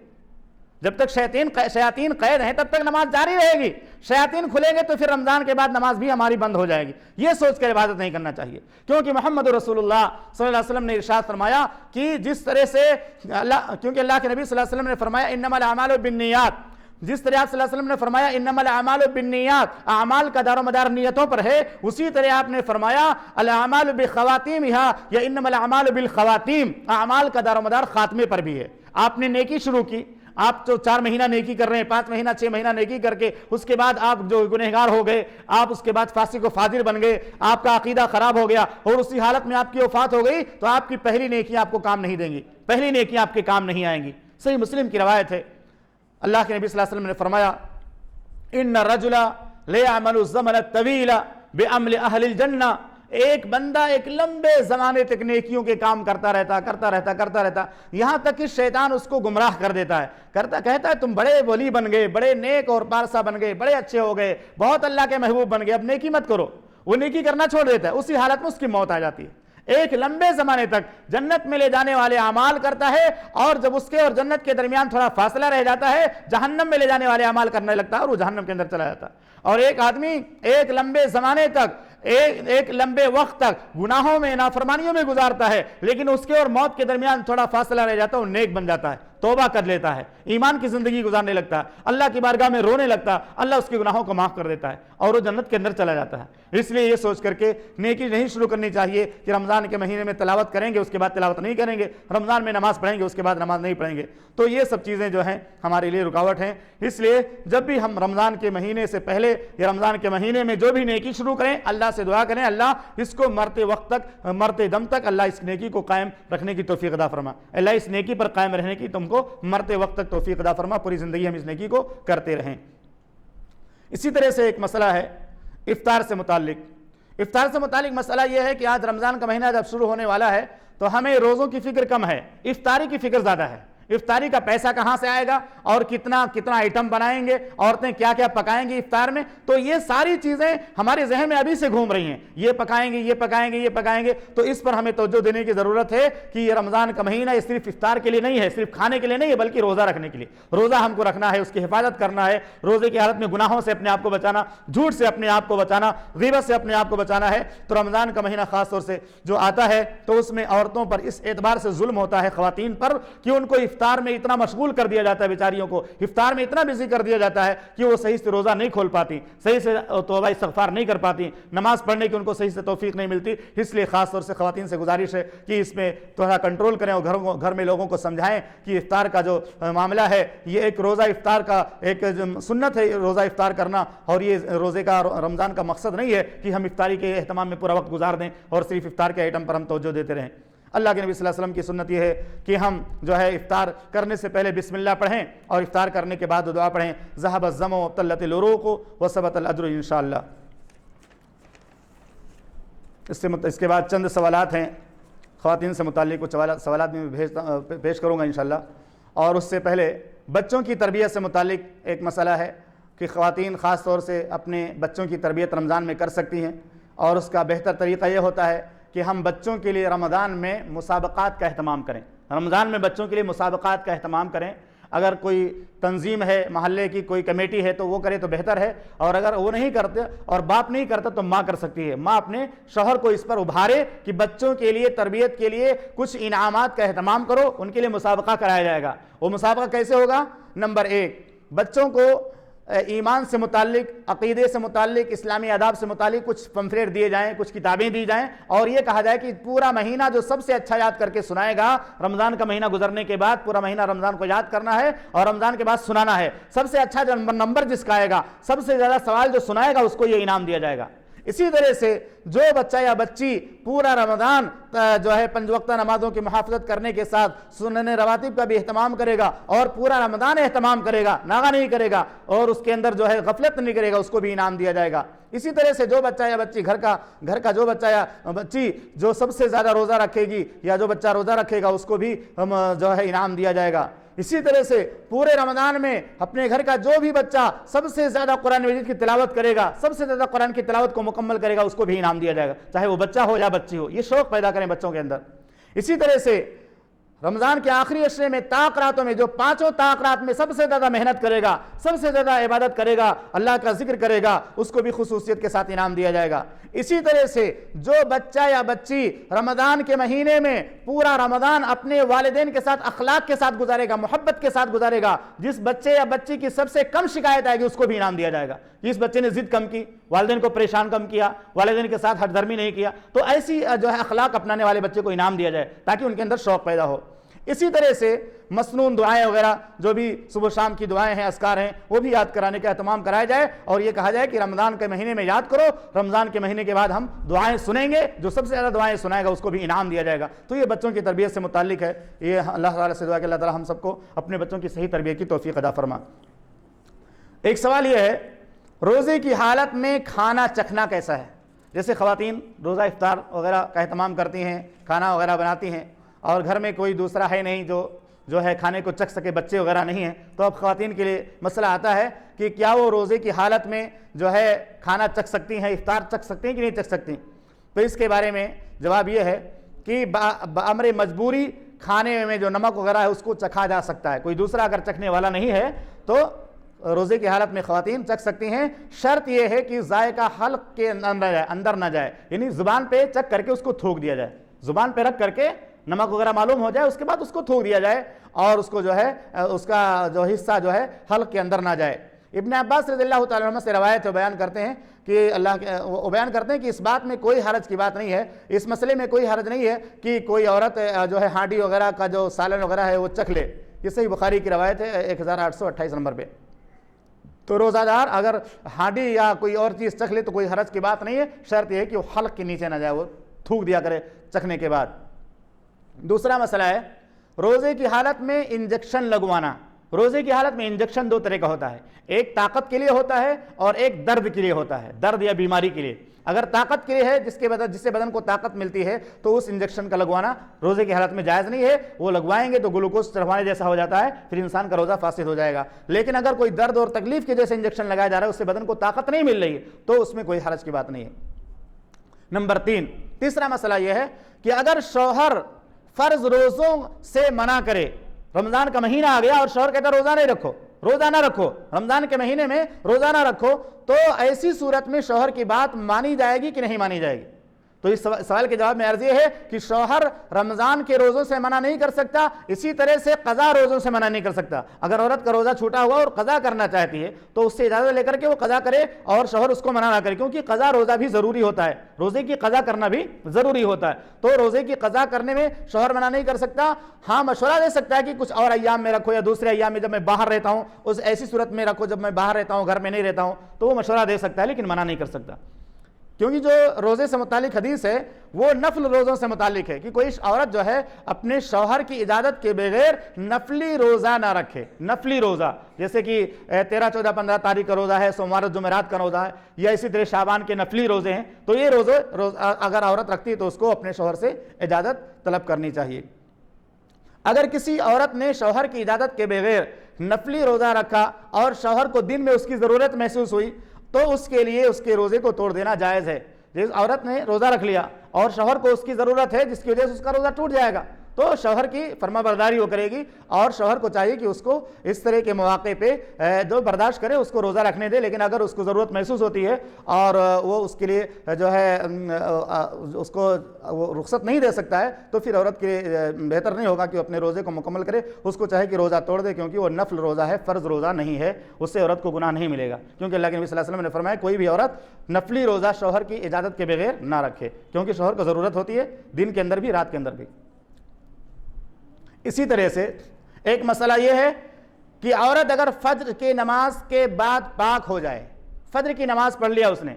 جب تک شیاطین قید ہیں تب تک نماز جاری رہے گی, شیاطین کھلیں گے تو پھر رمضان کے بعد نماز بھی ہماری بند ہو جائے گی. یہ سوچ کر عبادت نہیں کرنا چاہیے, کیونکہ محمد رسول اللہ صلی اللہ علیہ وسلم نے ارشاد فرمایا کہ جس طرح سے کیونکہ اللہ کے نبی صلی اللہ علیہ وسلم نے فرمایا انما الاعمال بالنیات, جس طرح آپ صلی اللہ علیہ وسلم نے فرمایا انما الاعمال بالنیات, اعمال کا دار و مدار نیتوں پر ہے, اسی طرح آپ نے فرمایا الاعمال بخواتیمها یا انما الاعمال بالخواتیم, اعمال کا دار و مدار خاتمے پر بھی ہے. آپ نے نیکی شروع کی, آپ جو 4 مہینہ نیکی کر رہے ہیں, 5 مہینہ 6 مہینہ نیکی کر کے اس کے بعد آپ جو گنہگار ہو گئے, آپ اس کے بعد فاسق و فاجر بن گئے, آپ کا عقیدہ خراب ہو گیا اور اسی حالت میں آپ کی وفات ہو گئی, تو آپ کی پہلی نیکی آپ کو کام نہیں دیں گی, پہلی نیکی آپ کے کام نہیں آئیں گی. صحیح مسلم کی روایت ہے, اللہ کے نبی صلی اللہ علیہ وسلم نے فرمایا ان الرجل لیعمل الزمن الطویل بعمل اہل الجنہ, ایک بندہ ایک لمبے زمانے تک نیکیوں کے کام کرتا رہتا یہاں تک کہ شیطان اس کو گمراہ کر دیتا ہے, کہتا ہے تم بڑے ولی بن گئے, بڑے نیک اور پارسا بن گئے, بڑے اچھے ہو گئے, بہت اللہ کے محبوب بن گئے, اب نیکی مت کرو. وہ نیکی کرنا چھوڑ دیتا ہے, اسی حالت میں اس کی موت آ جاتی ہے. ایک لمبے زمانے تک جنت میں لے جانے والے اعمال کرتا ہے, اور جب اس کے اور جنت کے درمیان تھوڑا فاصلہ رہ جاتا ہے جہنم میں لے جانے والے اعمال کرنے لگتا ہے اور وہ جہنم کے اندر چلا جاتا ہے. اور ایک آدمی ایک لمبے زمانے تک ایک لمبے وقت تک گناہوں میں نافرمانیوں میں گزارتا ہے، لیکن اس کے اور موت کے درمیان تھوڑا فاصلہ رہ جاتا ہے، وہ نیک بن جاتا ہے، توبہ کر لیتا ہے، ایمان کی زندگی گزارنے لگتا ہے، اللہ کی بارگاہ میں رونے لگتا ہے، اللہ اس کے گناہوں کو معاف کر دیتا ہے اور وہ جنت کے اندر چلا جاتا ہے۔ اس لیے یہ سوچ کر کے نیکی نہیں شروع کرنی چاہیے کہ رمضان کے مہینے میں تلاوت کریں گے اس کے بعد تلاوت نہیں کریں گے، رمضان میں نماز پڑھیں گے اس کے بعد نماز نہیں پڑھیں گے، تو یہ سب چیزیں جو ہیں ہمارے لیے رکاوٹ ہیں۔ اس لیے جب بھی ہم رمضان کے مہینے سے پہلے یا رمضان کے مہینے میں جو بھی نیکی شروع کریں، اللہ سے دعا کریں اللہ اس کو مرتے وقت تک، مرتے دم تک اللہ اس نیکی کو قائم رکھنے کی توفیق عطا فرما، اللہ اس نیکی پر قائم رہنے کی تم کو مرتے وقت تک توفیق عطا فرما، پوری زندگی ہم اس نیکی کو کرتے رہیں۔ اسی طرح سے ایک مسئلہ ہے افطار سے متعلق۔ افطار سے متعلق مسئلہ یہ ہے کہ آج رمضان کا مہینہ جب شروع ہونے والا ہے تو ہمیں روزوں کی فکر کم ہے، افطاری کی فکر زیادہ ہے۔ افطاری کا پیسہ کہاں سے آئے گا اور کتنا آئٹم بنائیں گے، عورتیں کیا کیا پکائیں گی افطار میں، تو یہ ساری چیزیں ہمارے ذہن میں ابھی سے گھوم رہی ہیں، یہ پکائیں گے یہ پکائیں گے یہ پکائیں گے، تو اس پر ہمیں توجہ دینے کی ضرورت ہے کہ یہ رمضان کا مہینہ یہ صرف افطار کے لیے نہیں ہے، صرف کھانے کے لیے نہیں ہے، بلکہ روزہ رکھنے کے لیے۔ روزہ ہم کو رکھنا ہے، اس کی حفاظت کرنا ہے، روزے کی حالت میں گناہوں سے اپنے آپ کو بچانا، جھوٹ سے اپنے آپ کو بچانا، غیبت سے اپنے آپ کو بچانا ہے۔ تو رمضان کا مہینہ خاص طور سے جو آتا ہے تو اس میں عورتوں پر اس اعتبار سے ظلم ہوتا ہے، خواتین پر، کہ ان کو افطار میں اتنا مشغول کر دیا جاتا ہے، بیچاریوں کو افطار میں اتنا بزی کر دیا جاتا ہے کہ وہ صحیح سے روزہ نہیں کھول پاتی، صحیح سے توبہ استغفار نہیں کر پاتی، نماز پڑھنے کی ان کو صحیح سے توفیق نہیں ملتی۔ اس لیے خاص طور سے خواتین سے گزارش ہے کہ اس میں تھوڑا کنٹرول کریں اور گھر میں لوگوں کو سمجھائیں کہ افطار کا جو معاملہ ہے یہ ایک روزہ افطار کا ایک سنت ہے، روزہ افطار کرنا، اور یہ روزے کا رمضان کا مقصد نہیں ہے کہ ہم افطاری کے اہتمام میں پورا وقت گزار دیں اور صرف افطار کے آئٹم پر ہم توجہ دیتے رہیں۔ اللہ کے نبی صلی اللہ علیہ وسلم کی سنت یہ ہے کہ ہم جو ہے افطار کرنے سے پہلے بسم اللہ پڑھیں اور افطار کرنے کے بعد دعا پڑھیں، ذهب الظمأ وابتلت العروق وثبت الاجر انشاءاللہ۔ اس کے بعد چند سوالات ہیں خواتین سے متعلق، کچھ سوالات میں پیش کروں گا انشاءاللہ، اور اس سے پہلے بچوں کی تربیت سے متعلق ایک مسئلہ ہے کہ خواتین خاص طور سے اپنے بچوں کی تربیت رمضان میں کر سکتی ہیں، اور اس کا بہتر طریقہ یہ ہوتا ہے کہ ہم بچوں کے لیے رمضان میں مسابقات کا اہتمام کریں، رمضان میں بچوں کے لیے مسابقات کا اہتمام کریں۔ اگر کوئی تنظیم ہے، محلے کی کوئی کمیٹی ہے تو وہ کرے تو بہتر ہے، اور اگر وہ نہیں کرتے اور باپ نہیں کرتا تو ماں کر سکتی ہے۔ ماں اپنے شوہر کو اس پر ابھارے کہ بچوں کے لیے تربیت کے لیے کچھ انعامات کا اہتمام کرو، ان کے لیے مسابقہ کرایا جائے گا۔ وہ مسابقہ کیسے ہوگا؟ نمبر 1، بچوں کو ایمان سے متعلق، عقیدے سے متعلق، اسلامی آداب سے متعلق کچھ پمفلیٹ دیے جائیں، کچھ کتابیں دی جائیں، اور یہ کہا جائے کہ پورا مہینہ جو سب سے اچھا یاد کر کے سنائے گا، رمضان کا مہینہ گزرنے کے بعد پورا مہینہ رمضان کو یاد کرنا ہے اور رمضان کے بعد سنانا ہے، سب سے اچھا جو نمبر جس کا آئے گا، سب سے زیادہ سوال جو سنائے گا اس کو یہ انعام دیا جائے گا۔ اسی طرح سے جو بچہ یا بچی پورا رمضان جو ہے 5 وقتہ نمازوں کی محافظت کرنے کے ساتھ سنن رواتب کا بھی اہتمام کرے گا اور پورا رمضان اہتمام کرے گا، ناغہ نہیں کرے گا اور اس کے اندر جو ہے غفلت نہیں کرے گا، اس کو بھی انعام دیا جائے گا۔ اسی طرح سے جو بچہ یا بچی گھر کا جو بچہ یا بچی جو سب سے زیادہ روزہ رکھے گی یا جو بچہ روزہ رکھے گا اس کو بھی جو ہے انعام دیا جائے گا۔ اسی طرح سے پورے رمضان میں اپنے گھر کا جو بھی بچہ سب سے زیادہ قرآن مجید کی تلاوت کرے گا، سب سے زیادہ قرآن کی تلاوت کو مکمل کرے گا، اس کو بھی انعام دیا جائے گا، چاہے وہ بچہ ہو یا بچی ہو۔ یہ شوق پیدا کریں بچوں کے اندر۔ اسی طرح سے رمضان کے آخری عشرے میں طاق راتوں میں جو 5 طاق رات میں سب سے زیادہ محنت کرے گا، سب سے زیادہ عبادت کرے گا، اللہ کا ذکر کرے گا، اس کو بھی خصوصیت کے ساتھ انعام دیا جائے گا۔ اسی طرح سے جو بچہ یا بچی رمضان کے مہینے میں پورا رمضان اپنے والدین کے ساتھ اخلاق کے ساتھ گزارے گا، محبت کے ساتھ گزارے گا، جس بچے یا بچی کی سب سے کم شکایت آئے گی اس کو بھی انعام دیا جائے گا۔ جس بچے نے ضد کم کی، والدین کو پریشان کم کیا، والدین کے ساتھ ہٹ درمی نہیں کیا، تو ایسی جو ہے اخلاق اپنانے والے بچے کو انعام دیا جائے تاکہ ان کے اندر شوق پیدا ہو۔ اسی طرح سے مسنون دعائیں وغیرہ جو بھی صبح شام کی دعائیں ہیں، اذکار ہیں، وہ بھی یاد کرانے کا اہتمام کرایا جائے اور یہ کہا جائے کہ رمضان کے مہینے میں یاد کرو، رمضان کے مہینے کے بعد ہم دعائیں سنیں گے، جو سب سے زیادہ دعائیں سنائے گا اس کو بھی انعام دیا جائے گا۔ تو یہ بچوں کی تربیت سے متعلق ہے۔ یہ اللہ تعالیٰ سے دعا کہ اللہ تعالیٰ ہم سب کو اپنے بچوں کی صحیح تربیت کی توفیق عطا فرما۔ ایک سوال یہ ہے، روزے کی حالت میں کھانا چکھنا کیسا ہے؟ جیسے خواتین روزہ افطار وغیرہ کا اہتمام کرتی ہیں، کھانا وغیرہ بناتی ہیں اور گھر میں کوئی دوسرا ہے نہیں جو ہے کھانے کو چکھ سکے، بچے وغیرہ نہیں ہیں، تو اب خواتین کے لیے مسئلہ آتا ہے کہ کیا وہ روزے کی حالت میں جو ہے کھانا چکھ سکتی ہیں، افطار چکھ سکتی ہیں کہ نہیں چکھ سکتی؟ تو اس کے بارے میں جواب یہ ہے کہ بامر مجبوری کھانے میں جو نمک وغیرہ ہے اس کو چکھا جا سکتا ہے۔ کوئی دوسرا اگر چکھنے والا نہیں ہے تو روزے کی حالت میں خواتین چکھ سکتی ہیں، شرط یہ ہے کہ ذائقہ حلق کے اندر نہ جائے، یعنی زبان پہ چکھ کر کے اس کو تھوک دیا جائے، زبان پہ رکھ کر کے نمک وغیرہ معلوم ہو جائے، اس کے بعد اس کو تھوک دیا جائے اور اس کو جو ہے اس کا جو حصہ جو ہے حلق کے اندر نہ جائے۔ ابن عباس رضی اللہ تعالیٰ عنہ سے روایت بیان کرتے ہیں کہ وہ بیان کرتے ہیں کہ اس بات میں کوئی حرج کی بات نہیں ہے، اس مسئلے میں کوئی حرج نہیں ہے کہ کوئی عورت جو ہے ہانڈی وغیرہ کا جو سالن وغیرہ ہے وہ چکھ لے۔ یہ صحیح بخاری کی روایت ہے 1828 نمبر پہ۔ تو روزہ دار اگر ہانڈی یا کوئی اور چیز چکھ لے تو کوئی حرج کی بات نہیں ہے، شرط یہ ہے کہ وہ حلق کے نیچے نہ جائے، وہ تھوک دیا کرے چکھنے کے بعد۔ دوسرا مسئلہ ہے روزے کی حالت میں انجیکشن لگوانا۔ روزے کی حالت میں انجیکشن دو طرح کا ہوتا ہے، ایک طاقت کے لیے ہوتا ہے اور ایک درد کے لیے ہوتا ہے، درد یا بیماری کے لیے۔ اگر طاقت کے لیے ہے جس سے بدن کو طاقت ملتی ہے تو اس انجیکشن کا لگوانا روزے کی حالت میں جائز نہیں ہے، وہ لگوائیں گے تو گلوکوز چڑھوانے جیسا ہو جاتا ہے، پھر انسان کا روزہ فاسد ہو جائے گا۔ لیکن اگر کوئی درد اور تکلیف کے جیسے انجیکشن لگایا جا رہا ہے، اس سے بدن کو طاقت نہیں مل رہی ہے، تو اس میں کوئی حرج کی بات نہیں ہے۔ نمبر 3، تیسرا مسئلہ یہ ہے کہ اگر شوہر فرض روزوں سے منع کرے، رمضان کا مہینہ آ گیا اور شوہر کہتا ہے روزہ نہ رکھو، رمضان کے مہینے میں روزہ نہ رکھو، تو ایسی صورت میں شوہر کی بات مانی جائے گی کہ نہیں مانی جائے گی؟ تو اس سوال کے جواب میں عرض یہ ہے کہ شوہر رمضان کے روزوں سے منع نہیں کر سکتا، اسی طرح سے قضا روزوں سے منع نہیں کر سکتا۔ اگر عورت کا روزہ چھوٹا ہوا اور قضا کرنا چاہتی ہے تو اس سے اجازت لے کر کے وہ قضا کرے اور شوہر اس کو منع نہ کرے، کیونکہ قضا روزہ بھی ضروری ہوتا ہے، روزے کی قضا کرنا بھی ضروری ہوتا ہے۔ تو روزے کی قضا کرنے میں شوہر منع نہیں کر سکتا، ہاں مشورہ دے سکتا ہے کہ کچھ اور ایام میں رکھو یا دوسرے ایام میں جب میں باہر رہتا ہوں اس ایسی صورت میں رکھو جب میں باہر رہتا ہوں، گھر میں نہیں رہتا ہوں، تو وہ مشورہ دے سکتا ہے لیکن منع نہیں کر سکتا۔ کیونکہ جو روزے سے متعلق حدیث ہے وہ نفل روزوں سے متعلق ہے کہ کوئی عورت جو ہے اپنے شوہر کی اجازت کے بغیر نفلی روزہ نہ رکھے۔ نفلی روزہ جیسے کہ 13، 14، 15 تاریخ کا روزہ ہے، سوموار جمعرات کا روزہ ہے، یا اسی طرح شعبان کے نفلی روزے ہیں، تو یہ روزے اگر عورت رکھتی ہے تو اس کو اپنے شوہر سے اجازت طلب کرنی چاہیے۔ اگر کسی عورت نے شوہر کی اجازت کے بغیر نفلی روزہ رکھا اور شوہر کو دن میں اس کی ضرورت محسوس ہوئی تو اس کے لیے اس کے روزے کو توڑ دینا جائز ہے۔ جس عورت نے روزہ رکھ لیا اور شوہر کو اس کی ضرورت ہے جس کی وجہ سے اس کا روزہ ٹوٹ جائے گا تو شوہر کی فرما برداری وہ کرے گی، اور شوہر کو چاہیے کہ اس کو اس طرح کے مواقع پہ جو برداشت کرے اس کو روزہ رکھنے دے۔ لیکن اگر اس کو ضرورت محسوس ہوتی ہے اور وہ اس کے لیے جو ہے اس کو وہ رخصت نہیں دے سکتا ہے تو پھر عورت کے لیے بہتر نہیں ہوگا کہ وہ اپنے روزے کو مکمل کرے، اس کو چاہے کہ روزہ توڑ دے، کیونکہ وہ نفل روزہ ہے، فرض روزہ نہیں ہے، اس سے عورت کو گناہ نہیں ملے گا، کیونکہ اللہ کے نبی صلی اللہ علیہ وسلم نے فرمایا کوئی بھی عورت نفلی روزہ شوہر کی اجازت کے بغیر نہ رکھے، کیونکہ شوہر کو ضرورت ہوتی ہے دن کے اندر بھی رات کے اندر بھی۔ اسی طرح سے ایک مسئلہ یہ ہے کہ عورت اگر فجر کی نماز کے بعد پاک ہو جائے، فجر کی نماز پڑھ لیا اس نے،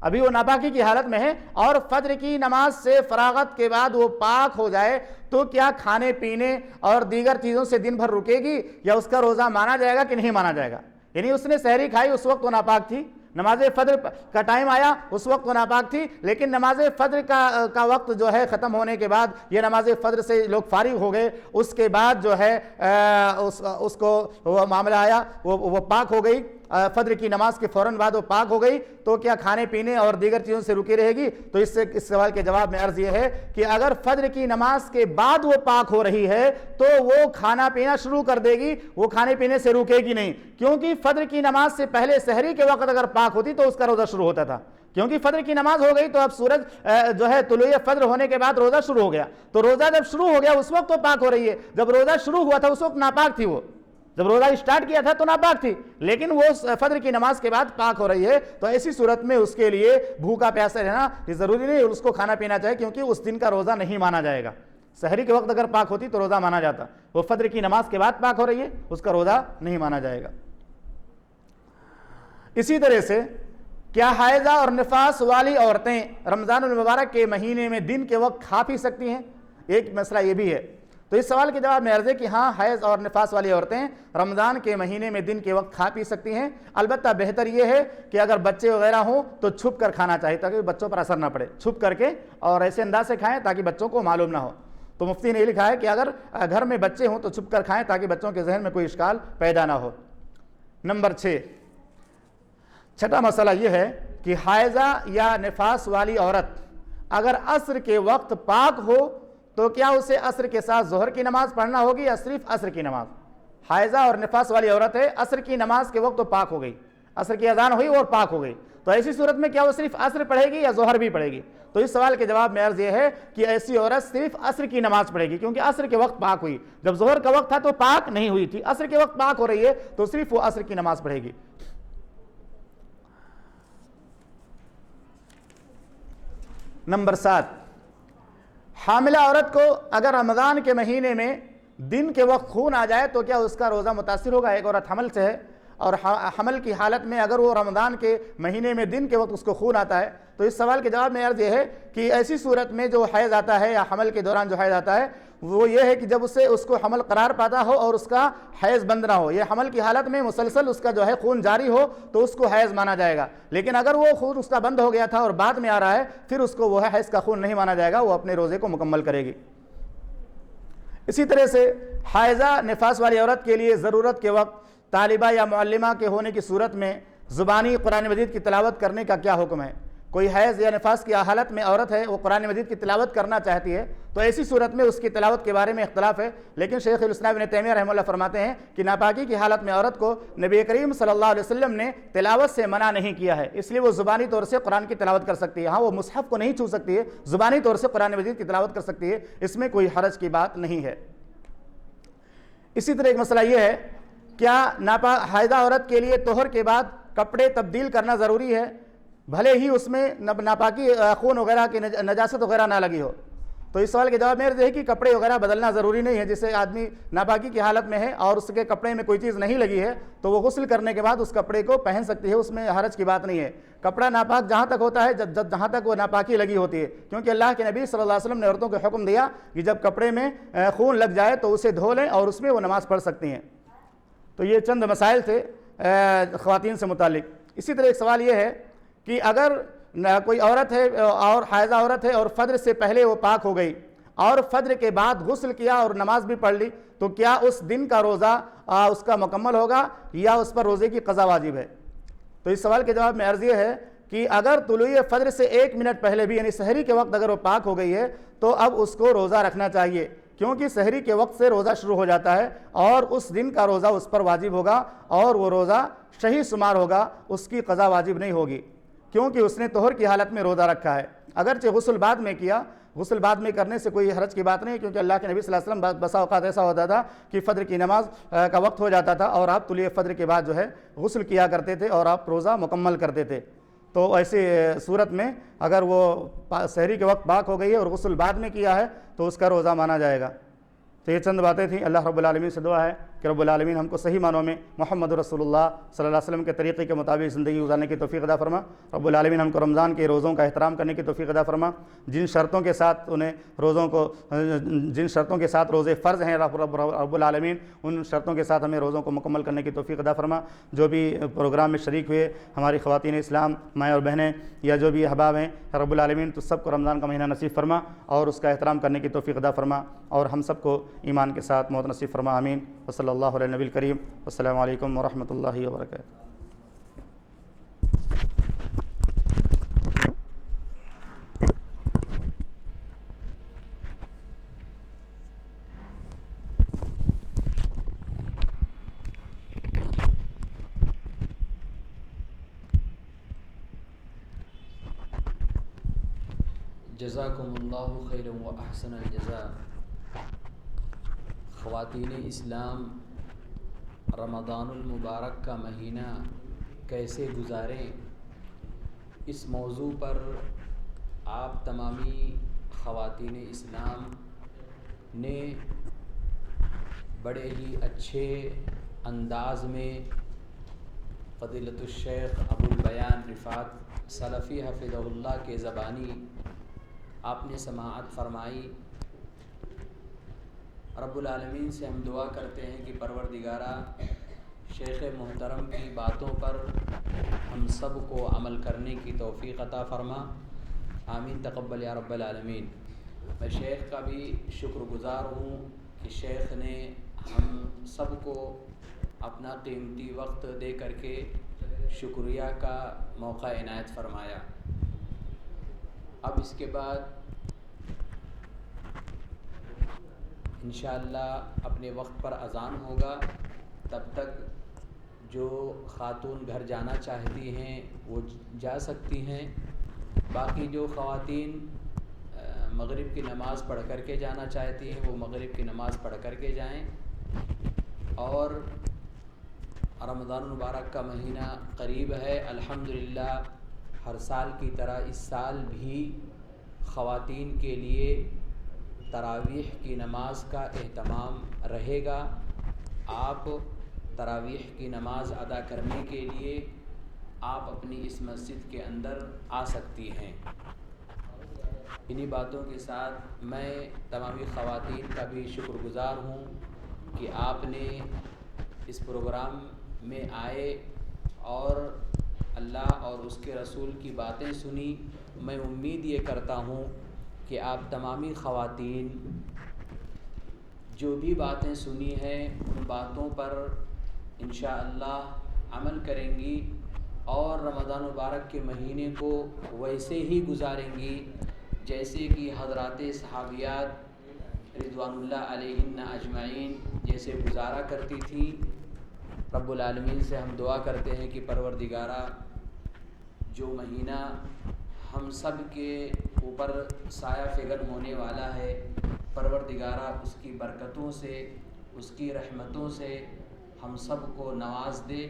ابھی وہ ناپاکی کی حالت میں ہے اور فجر کی نماز سے فراغت کے بعد وہ پاک ہو جائے تو کیا کھانے پینے اور دیگر چیزوں سے دن بھر رکے گی یا اس کا روزہ مانا جائے گا کہ نہیں مانا جائے گا؟ یعنی اس نے سحری کھائی اس وقت وہ ناپاک تھی، نماز فجر کا ٹائم آیا اس وقت وہ ناپاک تھی، لیکن نماز فجر کا وقت جو ہے ختم ہونے کے بعد یہ نماز فجر سے لوگ فارغ ہو گئے، اس کے بعد جو ہے اس کو وہ معاملہ آیا، وہ پاک ہو گئی، فجر کی نماز کے فوراً بعد وہ پاک ہو گئی، تو کیا کھانے پینے اور دیگر چیزوں سے رکی رہے گی؟ تو اس سوال کے جواب میں عرض یہ ہے کہ اگر فجر کی نماز کے بعد وہ پاک ہو رہی ہے تو وہ کھانا پینا شروع کر دے گی، وہ کھانے پینے سے رکے گی نہیں، کیونکہ فجر کی نماز سے پہلے سحری کے وقت اگر پاک ہوتی تو اس کا روزہ شروع ہوتا تھا، کیونکہ فجر کی نماز ہو گئی تو اب سورج جو ہے طلوع فجر ہونے کے بعد روزہ شروع ہو گیا، تو روزہ جب شروع ہو گیا اس وقت تو پاک ہو رہی ہے، جب روزہ شروع ہوا تھا اس وقت ناپاک تھی، وہ جب روزہ اسٹارٹ کیا تھا تو ناپاک تھی، لیکن وہ فجر کی نماز کے بعد پاک ہو رہی ہے، تو ایسی صورت میں اس کے لیے بھوکا پیاسا رہنا یہ ضروری نہیں، اس کو کھانا پینا چاہیے، کیونکہ اس دن کا روزہ نہیں مانا جائے گا۔ سحری کے وقت اگر پاک ہوتی تو روزہ مانا جاتا، وہ فجر کی نماز کے بعد پاک ہو رہی ہے، اس کا روزہ نہیں مانا جائے گا۔ اسی طرح سے کیا حائضہ اور نفاس والی عورتیں رمضان المبارک کے مہینے میں دن کے وقت کھا پی سکتی ہیں؟ ایک مسئلہ یہ بھی ہے، تو اس سوال کے جواب میں عرض ہے کہ ہاں، حیض اور نفاس والی عورتیں رمضان کے مہینے میں دن کے وقت کھا پی سکتی ہیں، البتہ بہتر یہ ہے کہ اگر بچے وغیرہ ہوں تو چھپ کر کھانا چاہیے تاکہ بچوں پر اثر نہ پڑے، چھپ کر کے اور ایسے انداز سے کھائیں تاکہ بچوں کو معلوم نہ ہو۔ تو مفتی نے یہ لکھا ہے کہ اگر گھر میں بچے ہوں تو چھپ کر کھائیں تاکہ بچوں کے ذہن میں کوئی اشکال پیدا نہ ہو۔ نمبر 6، چھٹا مسئلہ یہ ہے کہ حائضہ یا نفاس والی عورت اگر عصر کے وقت پاک ہو تو کیا اسے عصر کے ساتھ ظہر کی نماز پڑھنا ہوگی یا صرف عصر کی نماز؟ حائضہ اور نفاس والی عورت ہے، عصر کی نماز کے وقت تو پاک ہو گئی، عصر کی اذان ہوئی اور پاک ہو گئی، تو ایسی صورت میں کیا وہ صرف عصر پڑھے گی یا ظہر بھی پڑھے گی؟ تو اس سوال کے جواب میں عرض یہ ہے کہ ایسی عورت صرف عصر کی نماز پڑھے گی، کیونکہ عصر کے وقت پاک ہوئی، جب ظہر کا وقت تھا تو پاک نہیں ہوئی تھی، عصر کے وقت پاک ہو رہی ہے تو صرف وہ عصر کی نماز پڑھے گی۔ نمبر 7، حاملہ عورت کو اگر رمضان کے مہینے میں دن کے وقت خون آ جائے تو کیا اس کا روزہ متاثر ہوگا؟ ایک عورت حمل سے ہے اور حمل کی حالت میں اگر وہ رمضان کے مہینے میں دن کے وقت اس کو خون آتا ہے تو اس سوال کے جواب میں عرض یہ ہے کہ ایسی صورت میں جو حیض آتا ہے یا حمل کے دوران جو حیض آتا ہے وہ یہ ہے کہ جب اس کو حمل قرار پاتا ہو اور اس کا حیض بند نہ ہو، یہ حمل کی حالت میں مسلسل اس کا جو ہے خون جاری ہو تو اس کو حیض مانا جائے گا، لیکن اگر وہ خون اس کا بند ہو گیا تھا اور بعد میں آ رہا ہے پھر اس کو وہ ہے حیض کا خون نہیں مانا جائے گا، وہ اپنے روزے کو مکمل کرے گی۔ اسی طرح سے حائضہ نفاس والی عورت کے لیے ضرورت کے وقت طالبہ یا معلمہ کے ہونے کی صورت میں زبانی قرآن مجید کی تلاوت کرنے کا کیا حکم ہے؟ کوئی حیض یا نفاس کی حالت میں عورت ہے، وہ قرآن مجید کی تلاوت کرنا چاہتی ہے تو ایسی صورت میں اس کی تلاوت کے بارے میں اختلاف ہے، لیکن شیخ الاسلام ابن تیمیہ رحمہ اللہ فرماتے ہیں کہ ناپاکی کی حالت میں عورت کو نبی کریم صلی اللہ علیہ وسلم نے تلاوت سے منع نہیں کیا ہے، اس لیے وہ زبانی طور سے قرآن کی تلاوت کر سکتی ہے۔ ہاں، وہ مصحف کو نہیں چھو سکتی ہے، زبانی طور سے قرآن مجید کی تلاوت کر سکتی ہے، اس میں کوئی حرج کی بات نہیں ہے۔ اسی طرح ایک مسئلہ یہ ہے، کیا حائضہ عورت کے لیے طہر کے بعد کپڑے تبدیل کرنا ضروری ہے بھلے ہی اس میں ناپاکی خون وغیرہ کی نجاست وغیرہ نہ لگی ہو؟ تو اس سوال کے جواب میں یہ ہے کہ کپڑے وغیرہ بدلنا ضروری نہیں ہے، جسے آدمی ناپاکی کی حالت میں ہے اور اس کے کپڑے میں کوئی چیز نہیں لگی ہے تو وہ غسل کرنے کے بعد اس کپڑے کو پہن سکتی ہے، اس میں حرج کی بات نہیں ہے۔ کپڑا ناپاک جہاں تک ہوتا ہے جہاں تک وہ ناپاکی لگی ہوتی ہے، کیونکہ اللہ کے نبی صلی اللہ علیہ وسلم نے عورتوں کو حکم دیا کہ جب کپڑے میں خون لگ جائے تو اسے دھو لیں اور اس میں وہ نماز پڑھ سکتی ہیں۔ تو یہ چند مسائل تھے خواتین سے متعلق۔ اسی طرح ایک سوال یہ ہے کہ اگر کوئی عورت ہے اور حائضہ عورت ہے اور فجر سے پہلے وہ پاک ہو گئی اور فجر کے بعد غسل کیا اور نماز بھی پڑھ لی تو کیا اس دن کا روزہ اس کا مکمل ہوگا یا اس پر روزے کی قضا واجب ہے؟ تو اس سوال کے جواب میں عرض یہ ہے کہ اگر طلوع فجر سے 1 منٹ پہلے بھی یعنی سحری کے وقت اگر وہ پاک ہو گئی ہے تو اب اس کو روزہ رکھنا چاہیے، کیونکہ سحری کے وقت سے روزہ شروع ہو جاتا ہے اور اس دن کا روزہ اس پر واجب ہوگا اور وہ روزہ صحیح شمار ہوگا، اس کی قضا واجب نہیں ہوگی کیونکہ اس نے طہر کی حالت میں روزہ رکھا ہے۔ اگرچہ غسل بعد میں کیا، غسل بعد میں کرنے سے کوئی حرج کی بات نہیں، کیونکہ اللہ کے نبی صلی اللہ علیہ وسلم بسا اوقات ایسا ہوتا تھا کہ فجر کی نماز کا وقت ہو جاتا تھا اور آپ طلوع فجر کے بعد جو ہے غسل کیا کرتے تھے اور آپ روزہ مکمل کرتے تھے۔ تو ایسی صورت میں اگر وہ سحری کے وقت پاک ہو گئی ہے اور غسل بعد میں کیا ہے تو اس کا روزہ مانا جائے گا۔ تو یہ چند باتیں تھیں۔ اللہ رب العالمین سے دعا ہے کہ رب العالمین ہم کو صحیح معنوں میں محمد رسول اللہ صلی اللہ علیہ وسلم کے طریقے کے مطابق زندگی گزارنے کی توفیق عطا فرما۔ رب العالمین ہم کو رمضان کے روزوں کا احترام کرنے کی توفیق عطا فرما، جن شرطوں کے ساتھ روزے فرض ہیں رب العالمین ان شرطوں کے ساتھ ہمیں روزوں کو مکمل کرنے کی توفیق عطا فرما۔ جو بھی پروگرام میں شریک ہوئے ہماری خواتین اسلام مائیں اور بہنیں یا جو بھی احباب ہیں، رب العالمین تو سب کو رمضان کا مہینہ نصیب فرما اور اس کا احترام کرنے کی توفیق عطا فرما اور ہم سب کو ایمان کے ساتھ موت نصیب فرما، آمین۔ وصلی اللہ علیہ نبی الکریم۔ السلام علیکم ورحمۃ اللہ وبرکاتہ۔ جزاکم اللہ خیر و احسن الجزاء۔ خواتین اسلام رمضان المبارک کا مہینہ کیسے گزاریں، اس موضوع پر آپ تمامی خواتین اسلام نے بڑے ہی اچھے انداز میں فضیلت الشیخ ابو البیان رفعت سلفی حفظہ اللہ کے زبانی آپ نے سماعت فرمائی۔ رب العالمین سے ہم دعا کرتے ہیں کہ پروردگارہ شیخ محترم کی باتوں پر ہم سب کو عمل کرنے کی توفیق عطا فرما، آمین تقبل یا رب العالمین۔ میں شیخ کا بھی شکر گزار ہوں کہ شیخ نے ہم سب کو اپنا قیمتی وقت دے کر کے شکریہ کا موقع عنایت فرمایا۔ اب اس کے بعد انشاءاللہ اپنے وقت پر اذان ہوگا، تب تک جو خاتون گھر جانا چاہتی ہیں وہ جا سکتی ہیں، باقی جو خواتین مغرب کی نماز پڑھ کر کے جانا چاہتی ہیں وہ مغرب کی نماز پڑھ کر کے جائیں۔ اور رمضان المبارک کا مہینہ قریب ہے، الحمدللہ ہر سال کی طرح اس سال بھی خواتین کے لیے تراویح کی نماز کا اہتمام رہے گا۔ آپ تراویح کی نماز ادا کرنے کے لیے آپ اپنی اس مسجد کے اندر آ سکتی ہیں۔ انہی باتوں کے ساتھ میں تمامی خواتین کا بھی شکر گزار ہوں کہ آپ نے اس پروگرام میں آئے اور اللہ اور اس کے رسول کی باتیں سنی۔ میں امید یہ کرتا ہوں کہ آپ تمامی خواتین جو بھی باتیں سنی ہیں ان باتوں پر انشاءاللہ عمل کریں گی اور رمضان مبارک کے مہینے کو ویسے ہی گزاریں گی جیسے کہ حضرات صحابیات رضوان اللہ علیہن اجمعین جیسے گزارا کرتی تھی۔ رب العالمین سے ہم دعا کرتے ہیں کہ پروردگارہ جو مہینہ ہم سب کے اوپر سایہ فگن ہونے والا ہے، پروردگارہ اس کی برکتوں سے، اس کی رحمتوں سے ہم سب کو نواز دے،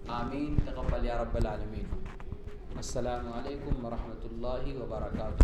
آمین تقبل یا رب العالمین۔ السلام علیکم ورحمۃ اللہ وبرکاتہ۔